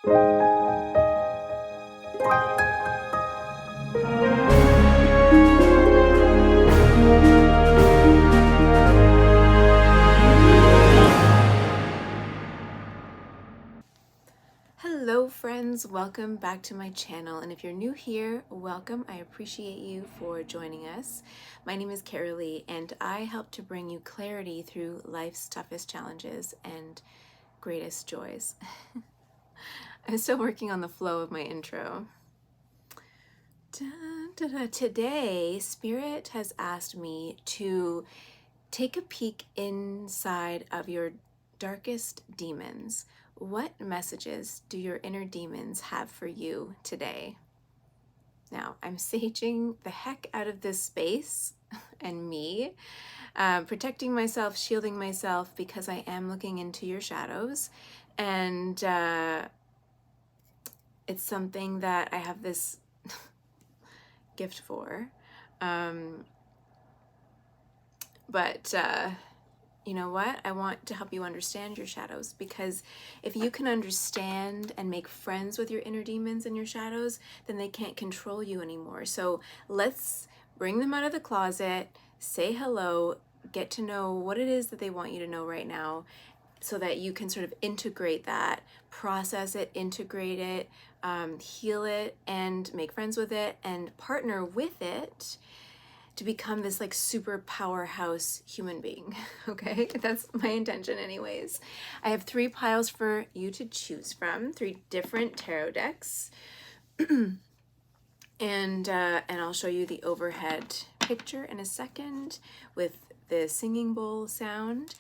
Hello friends, welcome back to my channel, and if you're new here, welcome. I appreciate you for joining us. My name is Ceccoli, and I help to bring you clarity through life's toughest challenges and greatest joys. I'm still working on the flow of my intro. Today, Spirit has asked me to take a peek inside of your darkest demons. What messages do your inner demons have for you today? Now, I'm saging the heck out of this space and me, protecting myself, shielding myself, because I am looking into your shadows, and it's something that I have this gift for. But you know what? I want to help you understand your shadows, because if you can understand and make friends with your inner demons and your shadows, then they can't control you anymore. So let's bring them out of the closet, say hello, get to know what it is that they want you to know right now, so that you can sort of integrate that, process it, integrate it, heal it, and make friends with it, and partner with it to become this like super powerhouse human being. Okay, that's my intention anyways. I have 3 piles for you to choose from, 3 different tarot decks. and I'll show you the overhead picture in a second with the singing bowl sound.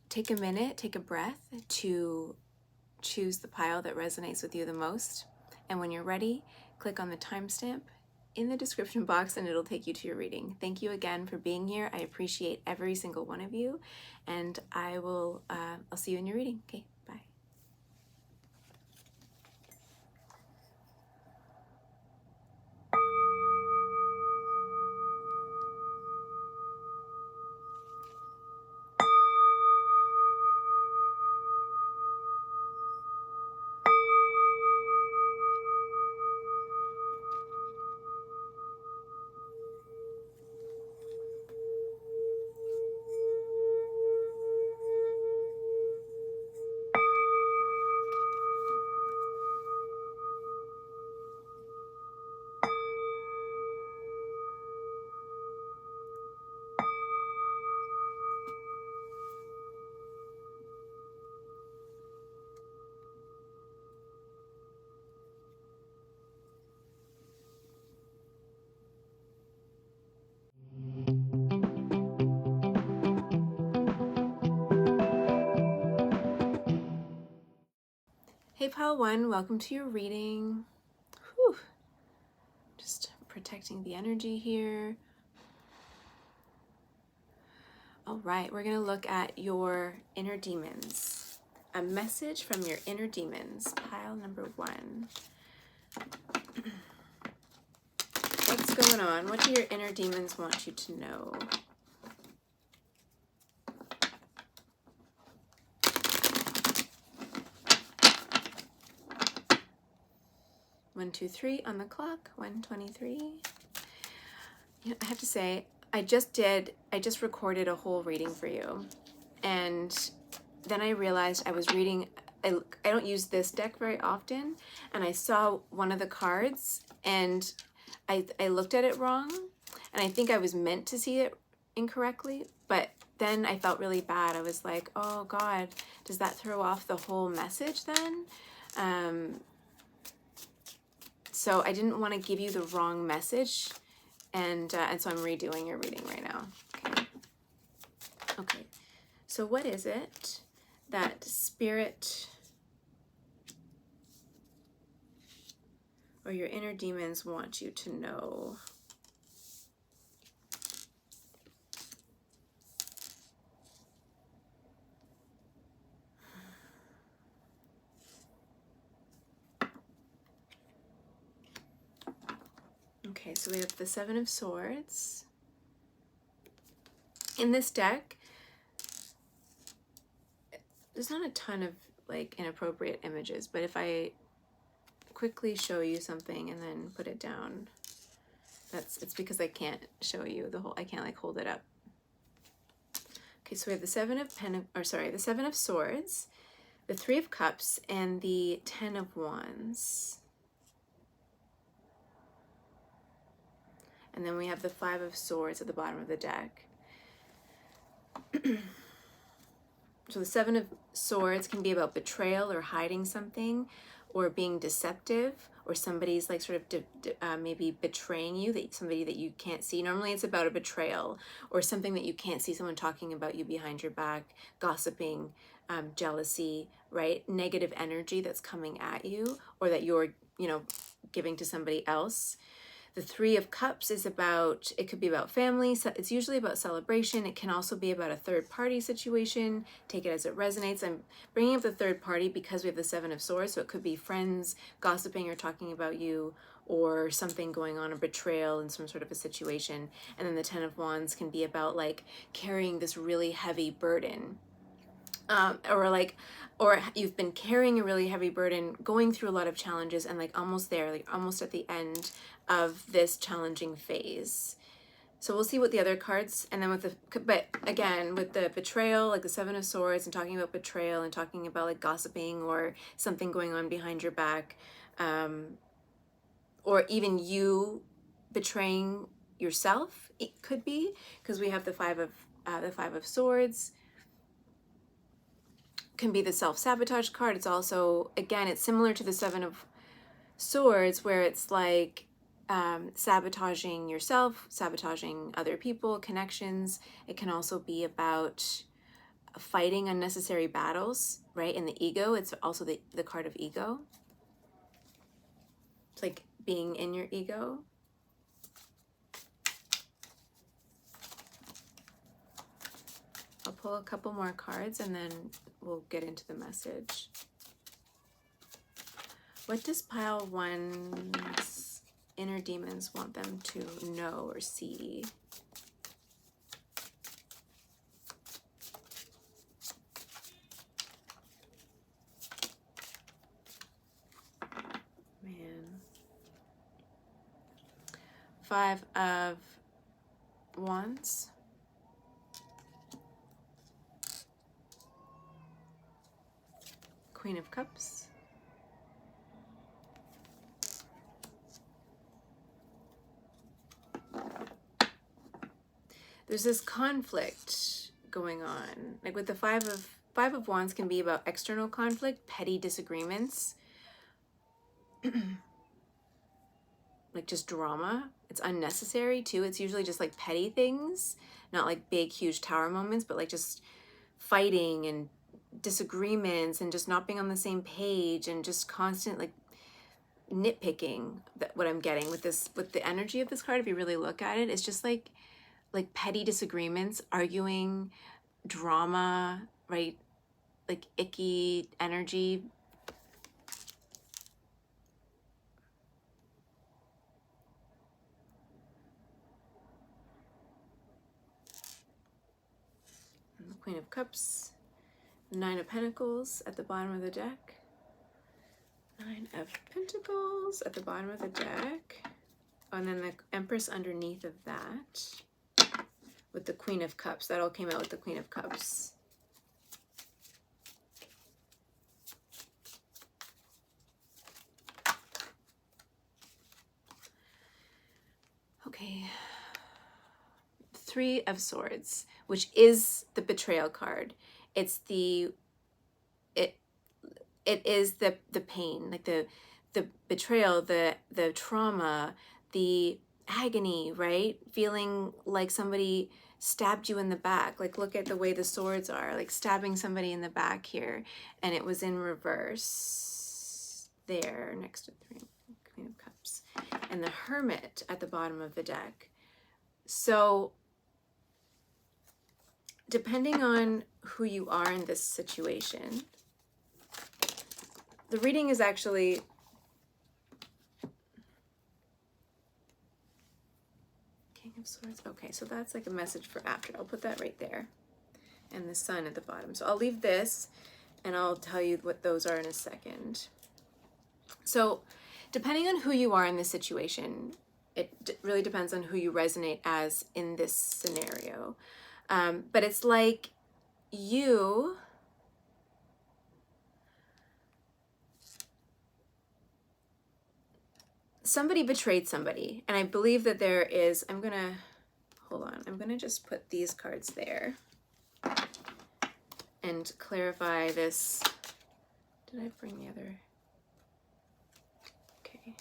Take a minute, take a breath to choose the pile that resonates with you the most. And when you're ready, click on the timestamp in the description box and it'll take you to your reading. Thank you again for being here. I appreciate every single one of you, and I'll see you in your reading. Okay, bye. Hey pile 1, welcome to your reading. Whew. Just protecting the energy here. All right, we're gonna look at your inner demons. A message from your inner demons, pile number 1. What's going on? What do your inner demons want you to know? One, 2, 3 on the clock. 1:23. You know, I have to say, I just recorded a whole reading for you, and then I realized I was reading. I don't use this deck very often, and I saw one of the cards, and I looked at it wrong, and I think I was meant to see it incorrectly, but then I felt really bad. I was like, oh God, does that throw off the whole message then? So I didn't want to give you the wrong message, and so I'm redoing your reading right now. Okay. So what is it that Spirit or your inner demons want you to know? Okay, so we have the 7 of Swords. In this deck, there's not a ton of like inappropriate images. But if I quickly show you something and then put it down, it's because I can't show you the whole, I can't like hold it up. Okay, so we have the the Seven of Swords, the Three of Cups, and the Ten of Wands. And then we have the Five of Swords at the bottom of the deck. So the Seven of Swords can be about betrayal or hiding something, or being deceptive, or somebody's like sort of maybe betraying you, somebody that you can't see. Normally it's about a betrayal or something that you can't see, someone talking about you behind your back, gossiping, jealousy, right? Negative energy that's coming at you, or that you're, giving to somebody else. The Three of Cups is about, it could be about family. So it's usually about celebration. It can also be about a third party situation. Take it as it resonates. I'm bringing up the third party because we have the Seven of Swords. So it could be friends gossiping or talking about you, or something going on, a betrayal in some sort of a situation. And then the Ten of Wands can be about like carrying this really heavy burden. Or you've been carrying a really heavy burden, going through a lot of challenges, and like almost there, like almost at the end of this challenging phase. So we'll see what the other cards, and then but again, with the betrayal, like the Seven of Swords, and talking about betrayal and talking about like gossiping or something going on behind your back, or even you betraying yourself, it could be, because we have the Five of Swords. Can be the self-sabotage card. It's also, again, it's similar to the Seven of Swords, where it's like sabotaging yourself, sabotaging other people, connections. It can also be about fighting unnecessary battles, right? In the ego, it's also the card of ego. It's like being in your ego. I'll pull a couple more cards and then we'll get into the message. What does pile one's inner demons want them to know or see? Man. Five of Wands. Queen of Cups. There's this conflict going on. Like with the Five of Wands can be about external conflict, petty disagreements, like just drama. It's unnecessary too. It's usually just like petty things, not like big, huge tower moments, but like just fighting and disagreements and just not being on the same page and just constant like nitpicking. That what I'm getting with this, with the energy of this card, if you really look at it, it's just like petty disagreements, arguing, drama, right? Like icky energy. And the Queen of Cups. Nine of Pentacles at the bottom of the deck. Nine of Pentacles at the bottom of the deck. And then the Empress underneath of that. With the Queen of Cups. That all came out with the Queen of Cups. Okay. Three of Swords, which is the betrayal card. It's it is the pain, like the betrayal, the trauma, the agony, right? Feeling like somebody stabbed you in the back. Like look at the way the swords are, like stabbing somebody in the back here, and it was in reverse there next to the Queen of Cups, and the Hermit at the bottom of the deck. So depending on who you are in this situation, the reading is actually King of Swords. Okay, so that's like a message for after. I'll put that right there. And the Sun at the bottom. So I'll leave this And I'll tell you what those are in a second. So depending on who you are in this situation, it really depends on who you resonate as in this scenario. But it's like somebody betrayed somebody. And I believe that there is, hold on, I'm gonna just put these cards there and clarify this. Did I bring the other? Okay.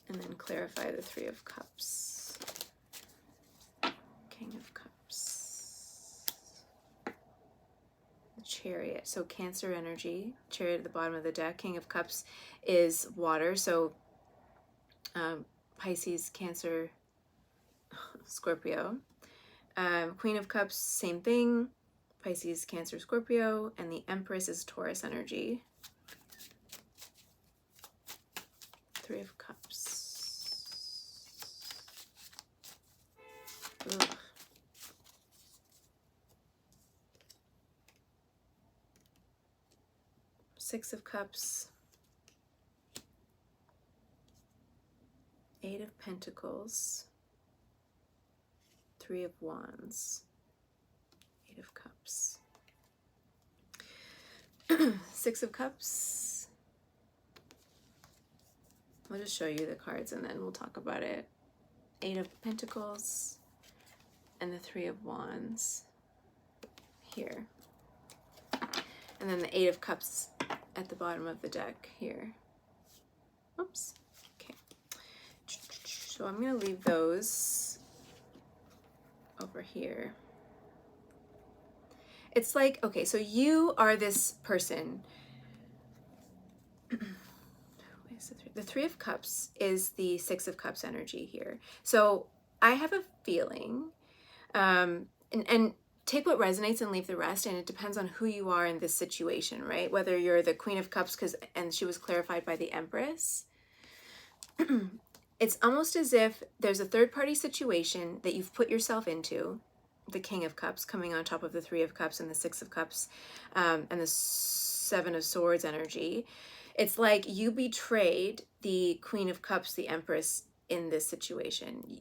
And then clarify the Three of Cups. King of Cups. The Chariot. So Cancer energy. Chariot at the bottom of the deck. King of Cups is water. So Pisces, Cancer, Scorpio. Queen of Cups, same thing. Pisces, Cancer, Scorpio. And the Empress is Taurus energy. Three of Cups. Ugh. Six of Cups. Eight of Pentacles. Three of Wands. Eight of Cups. Six of Cups. I'll just show you the cards and then we'll talk about it. Eight of Pentacles and the Three of Wands here. And then the Eight of Cups at the bottom of the deck here. Oops. Okay. So I'm going to leave those over here. It's like, okay, so you are this person. The Three of Cups is the Six of Cups energy here. So I have a feeling, and take what resonates and leave the rest, and it depends on who you are in this situation, right? Whether you're the Queen of Cups, and she was clarified by the Empress. It's almost as if there's a third-party situation that you've put yourself into, the King of Cups coming on top of the Three of Cups and the Six of Cups, and the Seven of Swords energy. It's like you betrayed the Queen of Cups, the Empress, in this situation.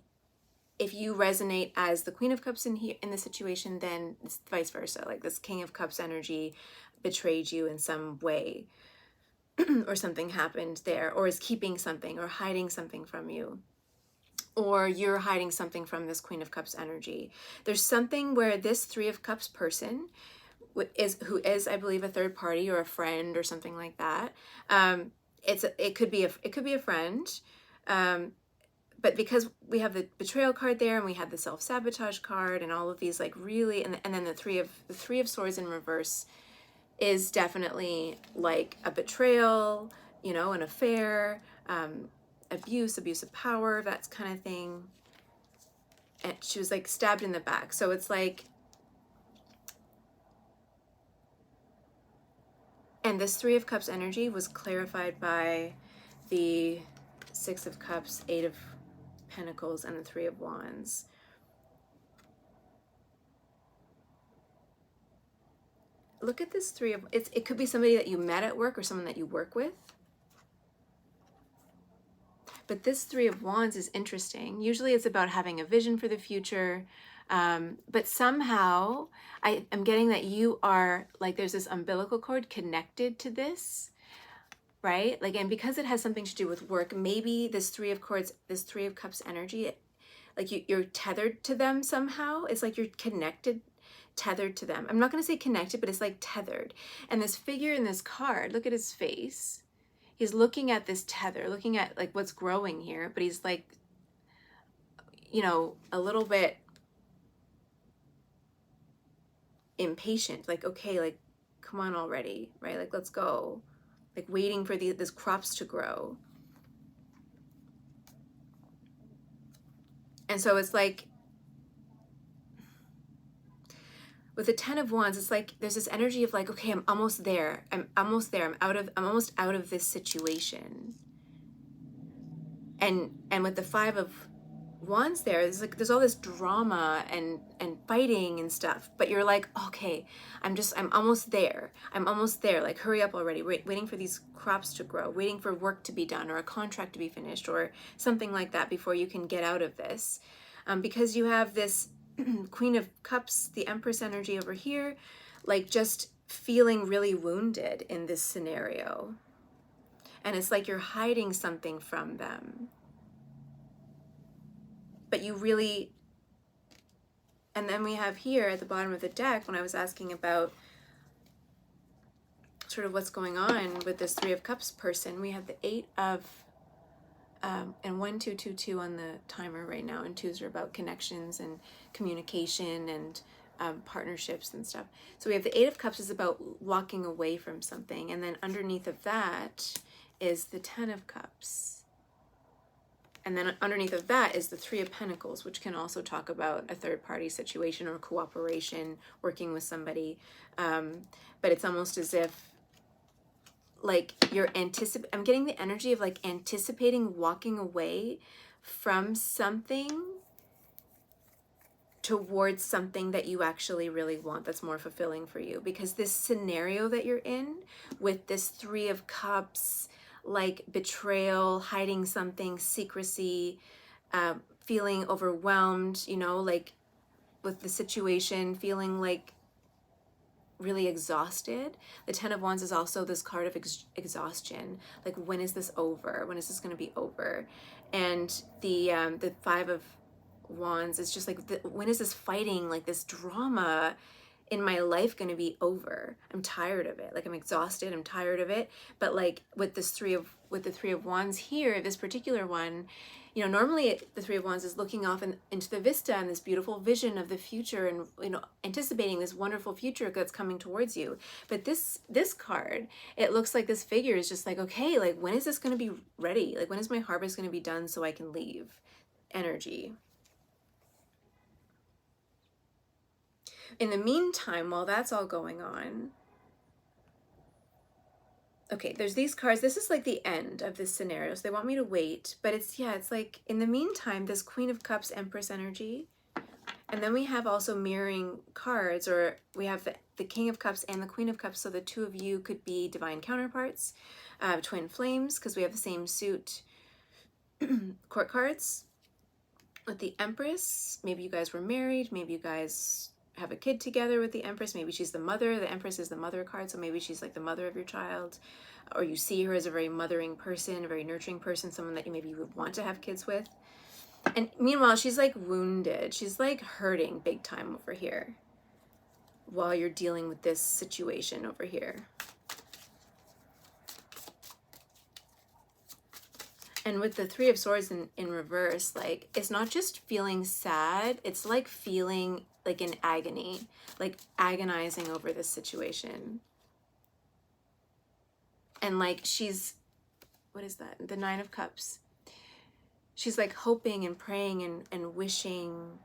If you resonate as the Queen of Cups in this situation, then it's vice versa. Like this King of Cups energy betrayed you in some way, or something happened there, or is keeping something or hiding something from you, or you're hiding something from this Queen of Cups energy. There's something where this Three of Cups person who is, I believe, a third party or a friend or something like that. It could be a friend, but because we have the betrayal card there, and we have the self-sabotage card, and all of these like really, and then the Three of Swords in reverse is definitely like a betrayal, you know, an affair, abuse of power, that kind of thing. And she was like stabbed in the back. So it's like, and this Three of Cups energy was clarified by the Six of Cups, Eight of Pentacles, and the Three of Wands. Look at this it could be somebody that you met at work or someone that you work with. But this Three of Wands is interesting. Usually it's about having a vision for the future. But somehow I'm getting that you are like, there's this umbilical cord connected to this, right? Like, and because it has something to do with work, maybe this Three of Cups energy, like you're tethered to them somehow. It's like you're connected, tethered to them. I'm not going to say connected, but it's like tethered. And this figure in this card, look at his face. He's looking at this tether, looking at like what's growing here, but he's like, you know, a little bit impatient, like, okay, like, come on already, right? Like, let's go. Like waiting for these crops to grow. And so it's like, with the Ten of Wands, it's like there's this energy of like, okay, I'm almost there. I'm almost out of this situation. And with the Five of Wands there, there's all this drama and fighting and stuff, but you're like, okay, I'm almost there. I'm almost there. Like, hurry up already. Waiting for these crops to grow, waiting for work to be done or a contract to be finished or something like that before you can get out of this. Because you have this Queen of Cups, the Empress energy over here, like just feeling really wounded in this scenario. And it's like you're hiding something from them. But you really, and then we have here at the bottom of the deck, when I was asking about sort of what's going on with this Three of Cups person, we have the Eight of, and 1, 2, 2, 2 on the timer right now, and twos are about connections and communication and partnerships and stuff. So we have the Eight of Cups is about walking away from something, and then underneath of that is the 10 of Cups. And then underneath of that is the Three of Pentacles, which can also talk about a third-party situation or cooperation, working with somebody. But it's almost as if, like, you're I'm getting the energy of, like, anticipating walking away from something towards something that you actually really want, that's more fulfilling for you. Because this scenario that you're in with this Three of Cups, like betrayal, hiding something, secrecy, feeling overwhelmed, you know, like with the situation, feeling like really exhausted. The 10 of Wands is also this card of exhaustion. Like, when is this over? When is this going to be over? And the 5 of Wands is just like, when is this fighting, like this drama in my life going to be over? I'm tired of it. Like, I'm exhausted. I'm tired of it. But like with the Three of Wands here, this particular one, you know, normally the Three of Wands is looking off into the vista and this beautiful vision of the future, and, you know, anticipating this wonderful future that's coming towards you. But this card, it looks like this figure is just like, okay, like, when is this going to be ready? Like, when is my harvest going to be done so I can leave? Energy. In the meantime, while that's all going on, okay, there's these cards. This is like the end of this scenario, so they want me to wait. But it's like, in the meantime, this Queen of Cups, Empress energy. And then we have also mirroring cards, or we have the King of Cups and the Queen of Cups. So the two of you could be divine counterparts, twin flames, because we have the same suit. Court cards with the Empress. Maybe you guys were married. Maybe you guys have a kid together with the Empress. Maybe she's the mother. The Empress is the mother card, so maybe she's like the mother of your child, or you see her as a very mothering person, a very nurturing person, someone that you maybe would want to have kids with. And meanwhile, she's like wounded. She's like hurting big time over here while you're dealing with this situation over here. And with the Three of Swords in reverse, like, it's not just feeling sad, it's like feeling like in agony, like agonizing over this situation. And like, she's, what is that? The Nine of Cups. She's like hoping and praying and wishing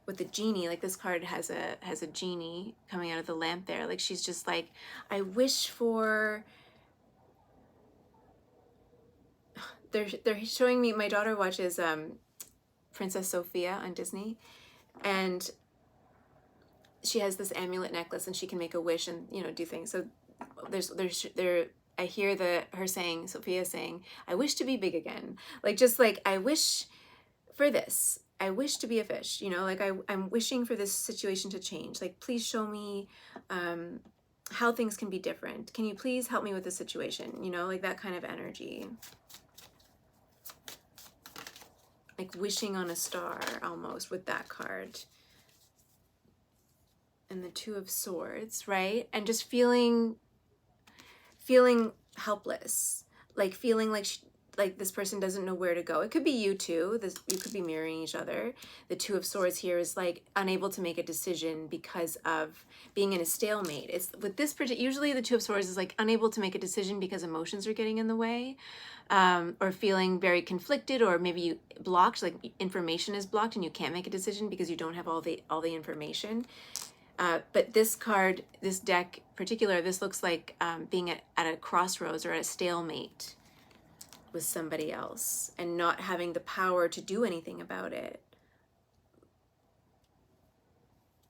with the genie. Like, this card has a genie coming out of the lamp there. Like, she's just like, I wish for, they're showing me, my daughter watches Princess Sophia on Disney, and she has this amulet necklace, and she can make a wish and, you know, do things. So I hear Sophia saying, I wish to be big again. Like, just like, I wish for this. I wish to be a fish, you know, like I'm wishing for this situation to change. Like, please show me how things can be different. Can you please help me with this situation? You know, like that kind of energy. Like wishing on a star almost with that card. And the Two of Swords, right? And just feeling helpless, like feeling like this person doesn't know where to go. It could be you too. You could be mirroring each other. The Two of Swords here is like unable to make a decision because of being in a stalemate. It's with this usually the Two of Swords is like unable to make a decision because emotions are getting in the way, or feeling very conflicted, or maybe you blocked, like information is blocked and you can't make a decision because you don't have all the information. But this card, this deck particular, this looks like being at a crossroads or at a stalemate with somebody else and not having the power to do anything about it.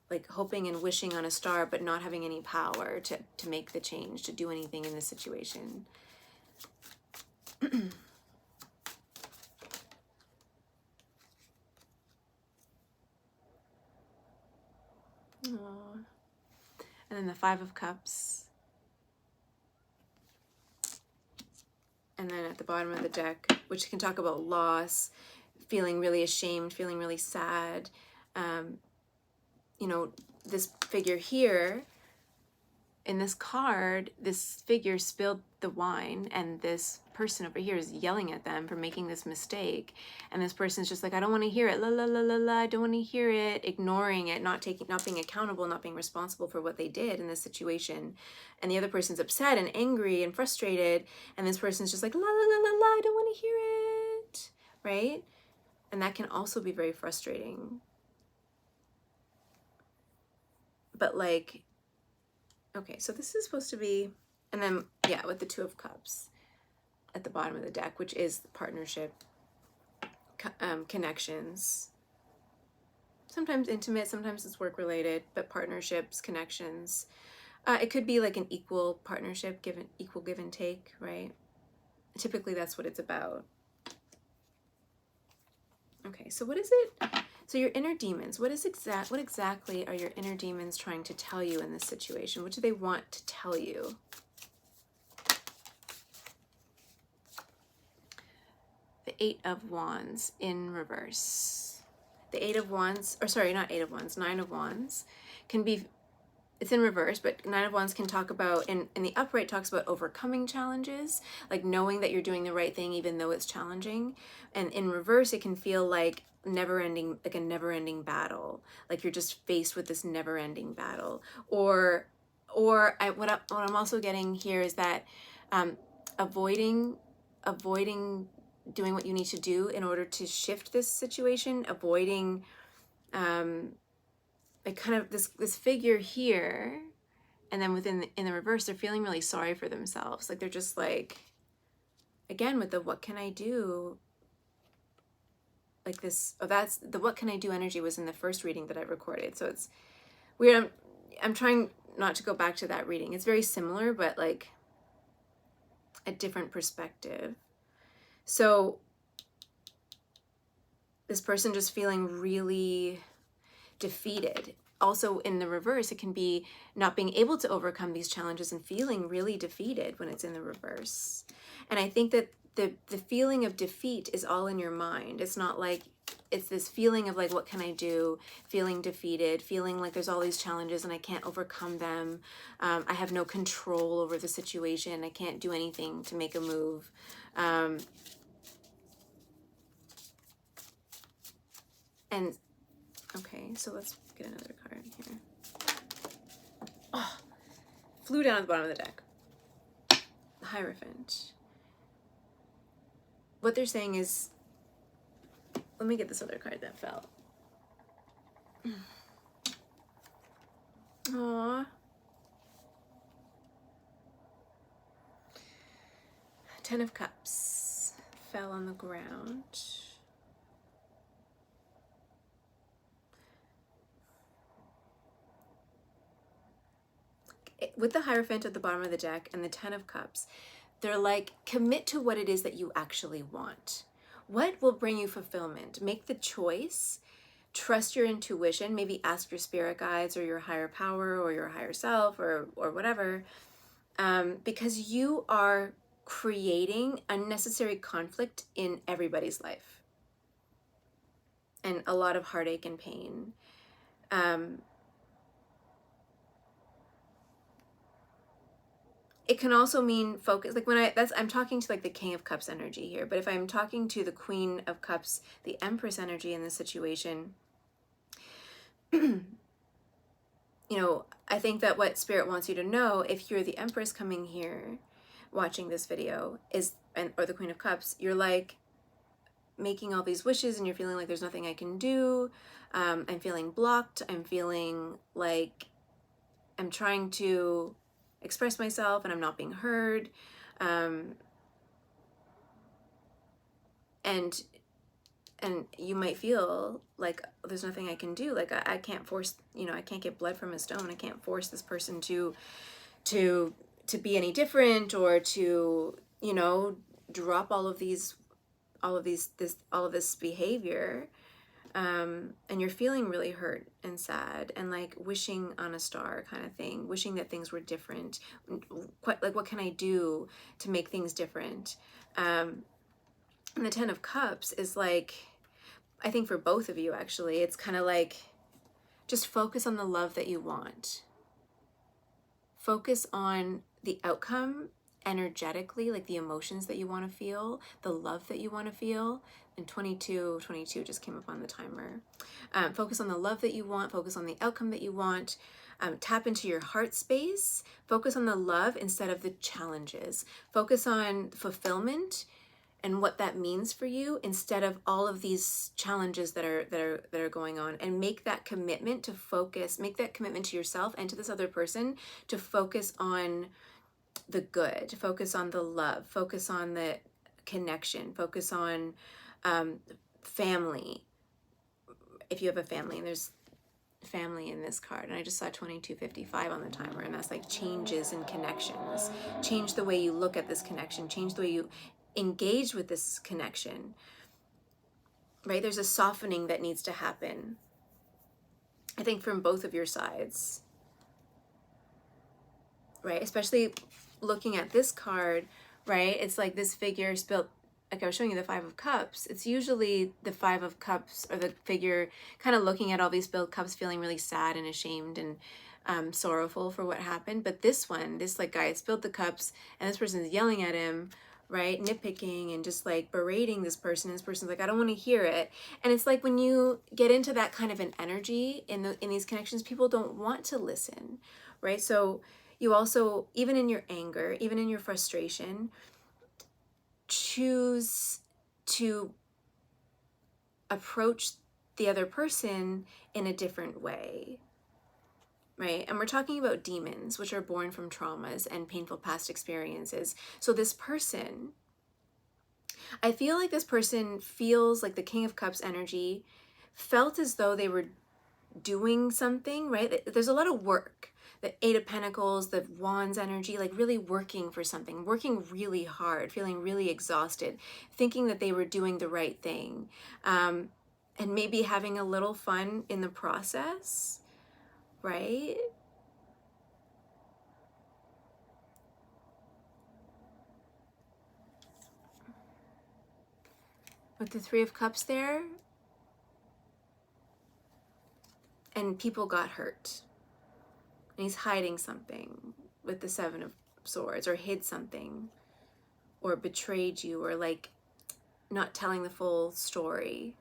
Like hoping and wishing on a star, but not having any power to make the change, to do anything in this situation. Aww. And then the Five of Cups. And then at the bottom of the deck, which can talk about loss, feeling really ashamed, feeling really sad. You know, this figure here, in this card, this figure spilled the wine, and this person over here is yelling at them for making this mistake. And this person's just like, I don't want to hear it, la la la la la, I don't want to hear it, ignoring it, not being accountable, not being responsible for what they did in this situation. And the other person's upset and angry and frustrated, and this person's just like, la la la la la, I don't want to hear it, right? And that can also be very frustrating. But like, okay, so this is supposed to be, and then, yeah, with the Two of Cups at the bottom of the deck, which is partnership, connections. Sometimes intimate, sometimes it's work-related, but partnerships, connections. It could be like an equal partnership, equal give and take, right? Typically, that's what it's about. Okay, so what is it? So your inner demons, what exactly are your inner demons trying to tell you in this situation? What do they want to tell you? The Eight of Wands in reverse. The Eight of Wands, or sorry, not Eight of Wands, Nine of Wands can be, it's in reverse, but Nine of Wands can talk about, in the upright talks about overcoming challenges, like knowing that you're doing the right thing even though it's challenging. And in reverse, it can feel like a never-ending battle, like you're just faced with this never-ending battle. What I'm also getting here is that avoiding doing what you need to do in order to shift this situation, avoiding like kind of this figure here, and then in the reverse, they're feeling really sorry for themselves. Like they're just like, again, with the what can I do? Like this, that's the what can I do energy was in the first reading that I recorded. So it's weird. I'm trying not to go back to that reading. It's very similar, but like a different perspective. So this person just feeling really defeated. Also in the reverse, it can be not being able to overcome these challenges and feeling really defeated when it's in the reverse. And I think that the feeling of defeat is all in your mind. It's not like, it's this feeling of like, what can I do? Feeling defeated, feeling like there's all these challenges and I can't overcome them. I have no control over the situation. I can't do anything to make a move. And okay, so let's get another card here. Oh, flew down at the bottom of the deck. The Hierophant. What they're saying is, let me get this other card that fell. Aww. Ten of Cups fell on the ground. With the Hierophant at the bottom of the deck and the Ten of Cups, they're like, commit to what it is that you actually want. What will bring you fulfillment? Make the choice. Trust your intuition. Maybe ask your spirit guides or your higher power or your higher self or whatever, because you are creating unnecessary conflict in everybody's life and a lot of heartache and pain. It can also mean focus, like when I'm talking to like the King of Cups energy here, but if I'm talking to the Queen of Cups, the Empress energy in this situation, you know, I think that what Spirit wants you to know, if you're the Empress coming here, watching this video, or the Queen of Cups, you're like making all these wishes and you're feeling like there's nothing I can do. I'm feeling blocked. I'm feeling like I'm trying to express myself and I'm not being heard. and you might feel like there's nothing I can do. Like I can't force, I can't get blood from a stone. I can't force this person to be any different, or to, drop all of this behavior. And you're feeling really hurt and sad and like wishing on a star kind of thing, wishing that things were different. What can I do to make things different? And the Ten of Cups is like, I think for both of you actually, it's kind of like, just focus on the love that you want. Focus on the outcome energetically, like the emotions that you want to feel, the love that you want to feel. And 22 just came up on the timer. Focus on the love that you want, focus on the outcome that you want. Tap into your heart space, focus on the love instead of the challenges. Focus on fulfillment and what that means for you instead of all of these challenges that are going on, and make that commitment to focus, make that commitment to yourself and to this other person to focus on the good, focus on the love, focus on the connection, focus on family. If you have a family, and there's family in this card, and I just saw 2255 on the timer, and that's like changes in connections. Change the way you look at this connection, change the way you engage with this connection, right? There's a softening that needs to happen, I think, from both of your sides, right? Especially looking at this card, right? It's like this figure spilled, like I was showing you the Five of Cups. It's usually the Five of Cups, or the figure kind of looking at all these spilled cups, feeling really sad and ashamed and sorrowful for what happened. But this one, this like guy spilled the cups, and this person's yelling at him, right? Nitpicking and just like berating this person. This person's like, I don't want to hear it. And it's like, when you get into that kind of an energy in these connections, people don't want to listen, right? So you also, even in your anger, even in your frustration, choose to approach the other person in a different way, right? And we're talking about demons, which are born from traumas and painful past experiences. So this person, I feel like this person feels like the King of Cups energy felt as though they were doing something, right? There's a lot of work. The Eight of Pentacles, the Wands energy, like really working for something, working really hard, feeling really exhausted, thinking that they were doing the right thing, and maybe having a little fun in the process, right? With the Three of Cups there, and people got hurt. And he's hiding something with the Seven of Swords, or hid something, or betrayed you, or like not telling the full story.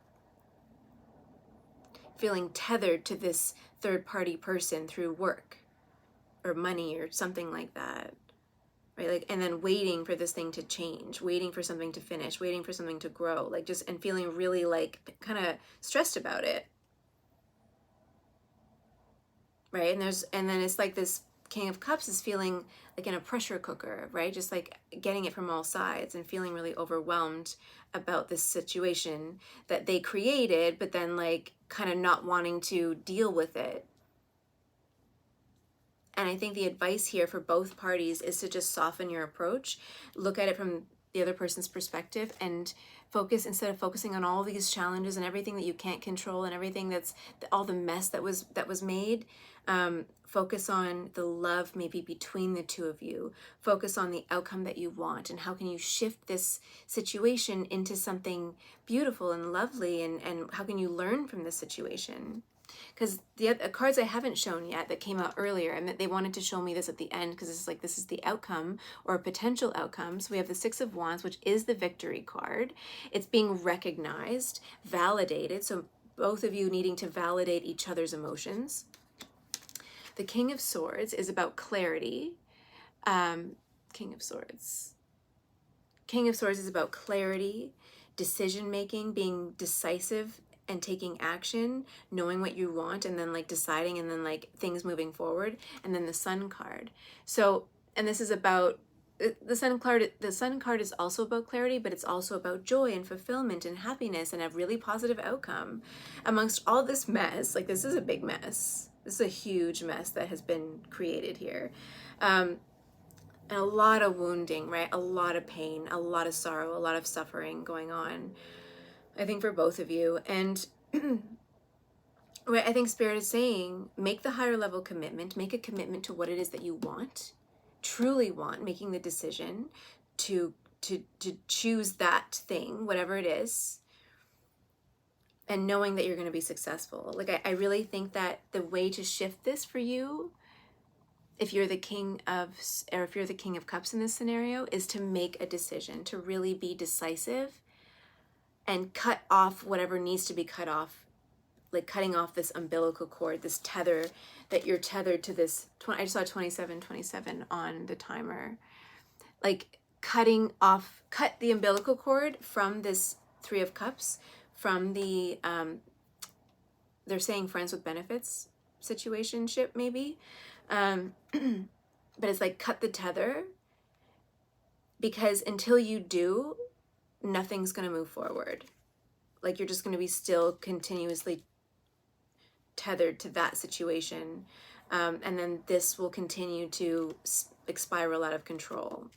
Feeling tethered to this third-party person through work or money or something like that, right? Like, and then waiting for this thing to change, waiting for something to finish, waiting for something to grow, like just, and feeling really like kind of stressed about it. Right? And then it's like this King of Cups is feeling like in a pressure cooker, right? Just like getting it from all sides and feeling really overwhelmed about this situation that they created, but then like kind of not wanting to deal with it. And I think the advice here for both parties is to just soften your approach, look at it from the other person's perspective, and focus, instead of focusing on all these challenges and everything that you can't control and everything that's all the mess that was made. Focus on the love maybe between the two of you. Focus on the outcome that you want, and how can you shift this situation into something beautiful and lovely, and how can you learn from this situation? Because the cards I haven't shown yet that came out earlier, and that they wanted to show me this at the end, because it's like, this is the outcome or a potential outcome. So we have the Six of Wands, which is the victory card. It's being recognized, validated. So both of you needing to validate each other's emotions. The King of Swords is about clarity. King of Swords is about clarity, decision-making, being decisive and taking action, knowing what you want, and then like deciding, and then like things moving forward. And then the Sun card. So, and this is about the sun card is also about clarity, but it's also about joy and fulfillment and happiness and a really positive outcome amongst all this mess. Like, this is a big mess. This is a huge mess that has been created here. And a lot of wounding, right? A lot of pain, a lot of sorrow, a lot of suffering going on, I think, for both of you. And right, I think Spirit is saying, make the higher level commitment, make a commitment to what it is that you want, truly want, making the decision to choose that thing, whatever it is, and knowing that you're going to be successful. Like, I really think that the way to shift this for you, if you're the king of cups in this scenario, is to make a decision, to really be decisive and cut off whatever needs to be cut off, like cutting off this umbilical cord, this tether that you're tethered to this. I just saw 2727 on the timer. Like, cut the umbilical cord from this Three of Cups, from the, they're saying friends with benefits situationship maybe. But it's like, cut the tether, because until you do, nothing's going to move forward. Like, you're just going to be still continuously tethered to that situation. And then this will continue to spiral out of control.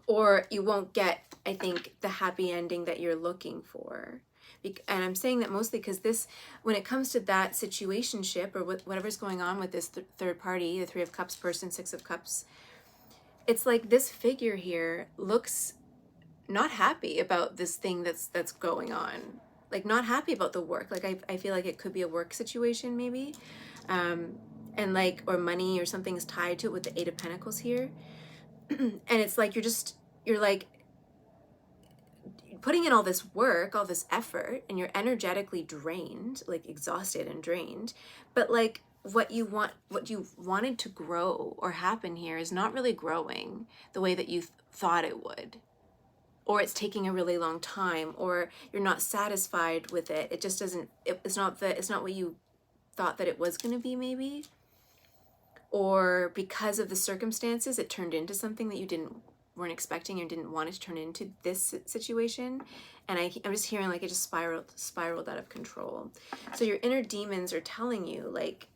Or you won't get, I think, the happy ending that you're looking for. And I'm saying that mostly because this, when it comes to that situationship or whatever's going on with this third party, the Three of Cups person, Six of Cups, it's like this figure here looks not happy about this thing that's going on. Like, not happy about the work. Like, I feel like it could be a work situation maybe. And like, or money or something's tied to it with the Eight of Pentacles here. And it's like, you're like putting in all this work, all this effort, and you're energetically drained, like exhausted and drained. But like, what you wanted to grow or happen here is not really growing the way that you thought it would. Or it's taking a really long time, or you're not satisfied with it. It just doesn't, it's not what you thought that it was going to be maybe. Or because of the circumstances, it turned into something that you weren't expecting or didn't want it to turn into this situation. And I'm just hearing like it just spiraled out of control. So your inner demons are telling you, like,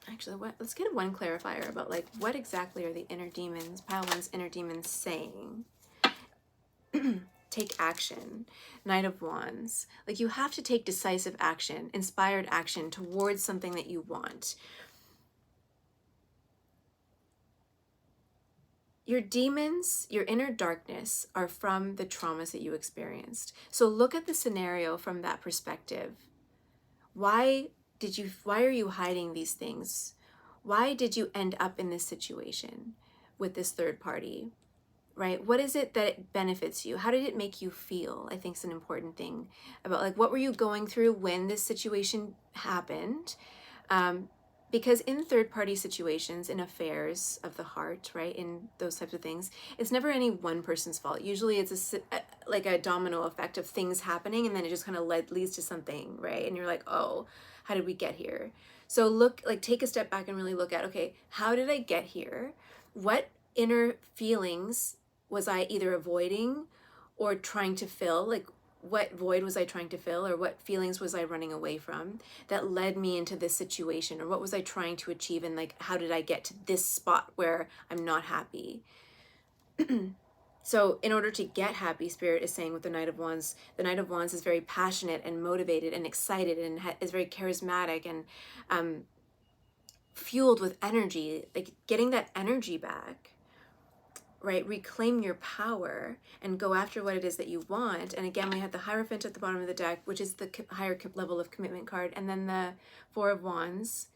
actually, let's get one clarifier about like, what exactly are the inner demons, pile one's inner demons saying? Take action. Knight of Wands. Like, you have to take decisive action, inspired action towards something that you want. Your demons, your inner darkness, are from the traumas that you experienced. So look at the scenario from that perspective. Why are you hiding these things? Why did you end up in this situation with this third party? Right? What is it that it benefits you? How did it make you feel? I think is an important thing about, like, what were you going through when this situation happened? Because in third-party situations, in affairs of the heart, right, in those types of things, it's never any one person's fault. Usually it's like a domino effect of things happening, and then it just kind of leads to something, right? And you're like, oh, how did we get here? So take a step back and really look at, okay, how did I get here? What inner feelings was I either avoiding or trying to fill? Like, what void was I trying to fill, or what feelings was I running away from that led me into this situation? Or what was I trying to achieve, and like, how did I get to this spot where I'm not happy? So in order to get happy, Spirit is saying with the Knight of Wands is very passionate and motivated and excited, and is very charismatic and fueled with energy, like getting that energy back. Right? Reclaim your power and go after what it is that you want. And again, we have the Hierophant at the bottom of the deck, which is the higher level of commitment card. And then the Four of Wands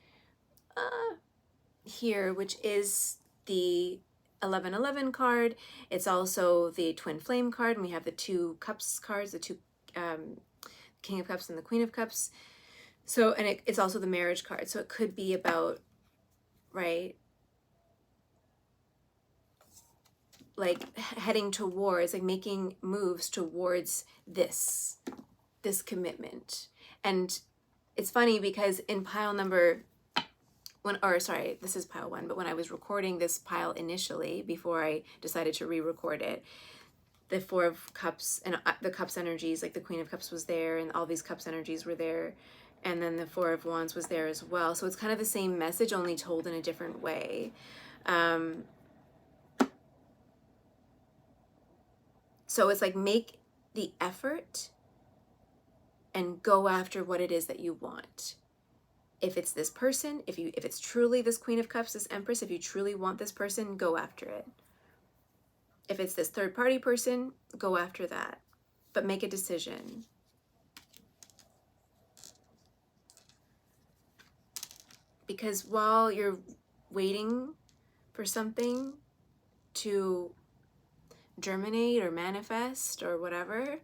here, which is the 1111 card. It's also the Twin Flame card. And we have the Two Cups cards, the two King of Cups and the Queen of Cups. So, and it's also the Marriage card. So it could be about, right, like heading towards, like making moves towards this commitment. And it's funny because in pile number sorry, this is pile 1, but when I was recording this pile initially, before I decided to re-record it, the Four of Cups and the Cups energies, like the Queen of Cups was there, and all these Cups energies were there, and then the Four of Wands was there as well. So it's kind of the same message, only told in a different way. So it's like, make the effort and go after what it is that you want. If it's this person, if it's truly this Queen of Cups, this Empress, if you truly want this person, go after it. If it's this third party person, go after that. But make a decision. Because while you're waiting for something to germinate or manifest or whatever,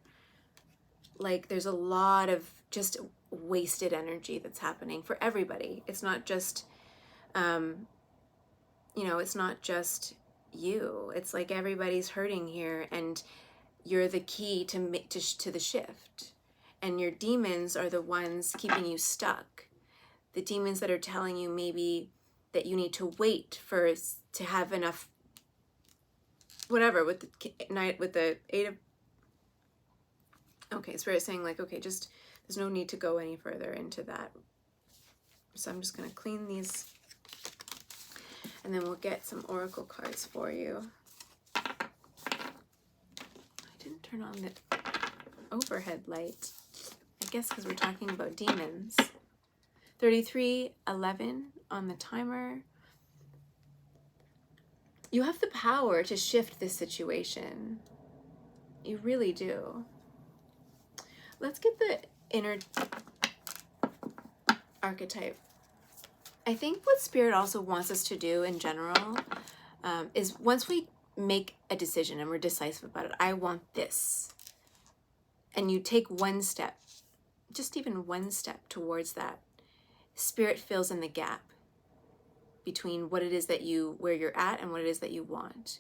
like, there's a lot of just wasted energy that's happening for everybody. It's not just, it's not just you. It's like everybody's hurting here, and you're the key to the shift. And your demons are the ones keeping you stuck. The demons that are telling you maybe that you need to wait to have enough, whatever, with the Eight of, okay, Spirit's saying, like, okay, just, there's no need to go any further into that. So I'm just going to clean these, and then we'll get some oracle cards for you. I didn't turn on the overhead light. I guess because we're talking about demons. 33:11 on the timer. You have the power to shift this situation. You really do. Let's get the inner archetype. I think what Spirit also wants us to do in general is, once we make a decision and we're decisive about it, I want this, and you take one step, just even one step towards that, Spirit fills in the gap between what it is that where you're at and what it is that you want,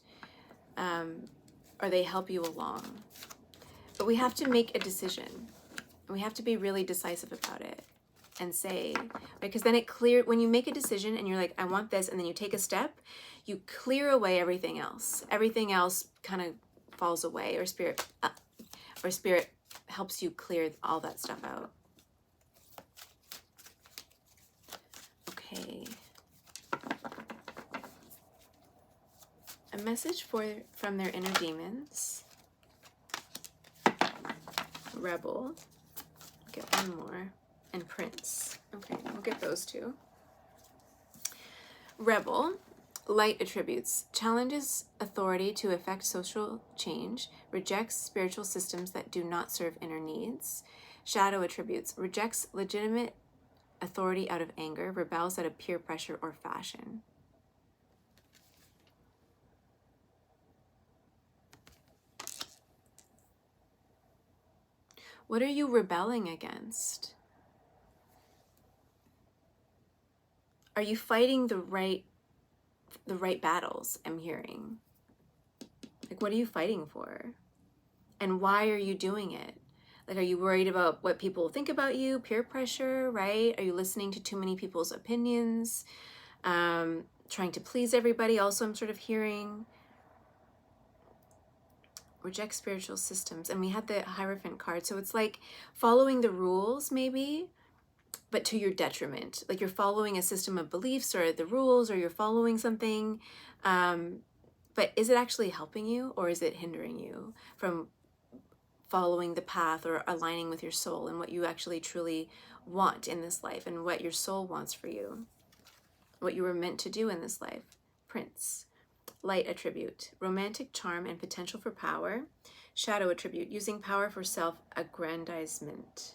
or they help you along. But we have to make a decision, and we have to be really decisive about it and say, because then when you make a decision and you're like, I want this, and then you take a step, you clear away everything else. Everything else kind of falls away, or Spirit helps you clear all that stuff out. Okay. A message from their inner demons. Rebel. Get one more. And Prince. Okay, we'll get those two. Rebel. Light attributes. Challenges authority to effect social change. Rejects spiritual systems that do not serve inner needs. Shadow attributes. Rejects legitimate authority out of anger. Rebels out of peer pressure or fashion. What are you rebelling against? Are you fighting the right battles? I'm hearing. Like, what are you fighting for? And why are you doing it? Like, are you worried about what people think about you? Peer pressure, right? Are you listening to too many people's opinions? Trying to please everybody? Also, I'm sort of hearing. Reject spiritual systems. And we had the Hierophant card. So it's like following the rules, maybe, but to your detriment. Like, you're following a system of beliefs or the rules, or you're following something. But is it actually helping you, or is it hindering you from following the path or aligning with your soul and what you actually truly want in this life, and what your soul wants for you, what you were meant to do in this life? Prince. Light attribute. Romantic charm and potential for power. Shadow attribute. Using power for self-aggrandizement.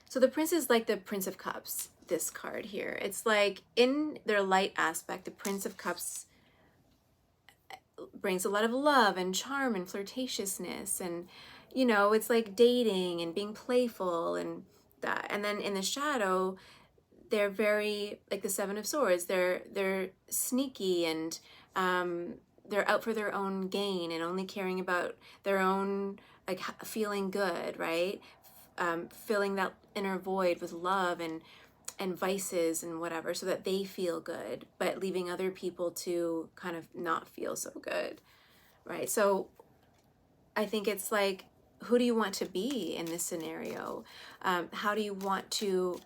So the Prince is like the Prince of Cups, this card here. It's like, in their light aspect, the Prince of Cups brings a lot of love and charm and flirtatiousness, and, you know, it's like dating and being playful and that. And then in the shadow, they're very, like the Seven of Swords, they're sneaky, and they're out for their own gain and only caring about their own, like, feeling good, right? Filling that inner void with love and and vices and whatever, so that they feel good, but leaving other people to kind of not feel so good, right? So I think it's like, who do you want to be in this scenario? How do you want to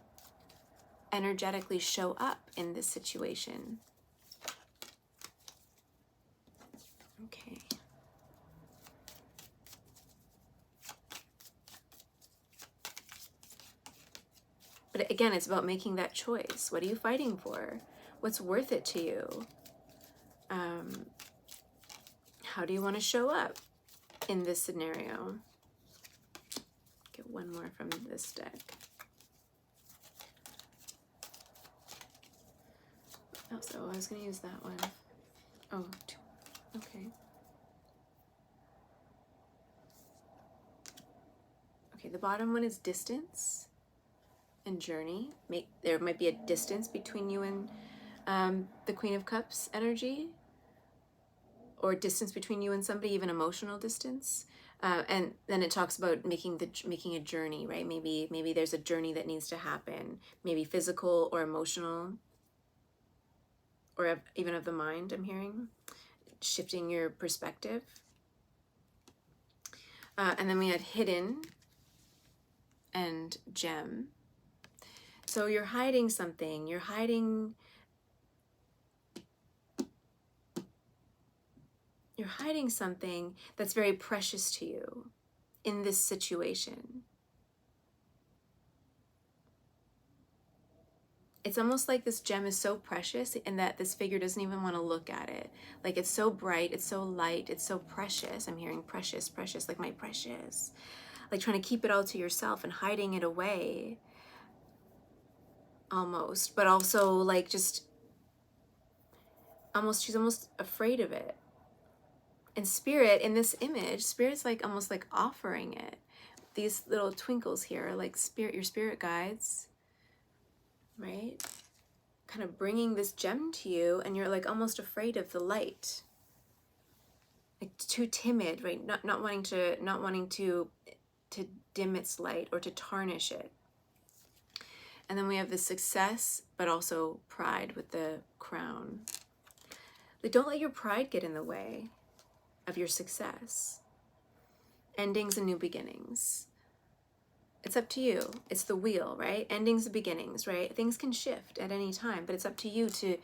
energetically show up in this situation? Okay. But again, it's about making that choice. What are you fighting for? What's worth it to you? How do you want to show up in this scenario? Get one more from this deck. Oh, so I was going to use that one. Oh, two. Okay. Okay, the bottom one is distance and journey. There might be a distance between you and the Queen of Cups energy, or distance between you and somebody, even emotional distance. And then it talks about making a journey, right? Maybe there's a journey that needs to happen, maybe physical or emotional, or even of the mind. I'm hearing shifting your perspective. And then we had hidden and gem. So you're hiding something. You're hiding something that's very precious to you in this situation. It's almost like this gem is so precious and that this figure doesn't even want to look at it. Like, it's so bright, it's so light, it's so precious. I'm hearing precious, precious, like my precious. Like trying to keep it all to yourself and hiding it away almost. But also like just she's almost afraid of it. And Spirit, in this image, Spirit's like almost like offering it. These little twinkles here are like your spirit guides, right? Kind of bringing this gem to you, and you're like almost afraid of the light. Like too timid, right? Not wanting to dim its light or to tarnish it. And then we have the success, but also pride with the crown. Like, don't let your pride get in the way of your success. Endings and new beginnings. It's up to you. It's the wheel, right? Endings and beginnings, right? Things can shift at any time, but it's up to you to,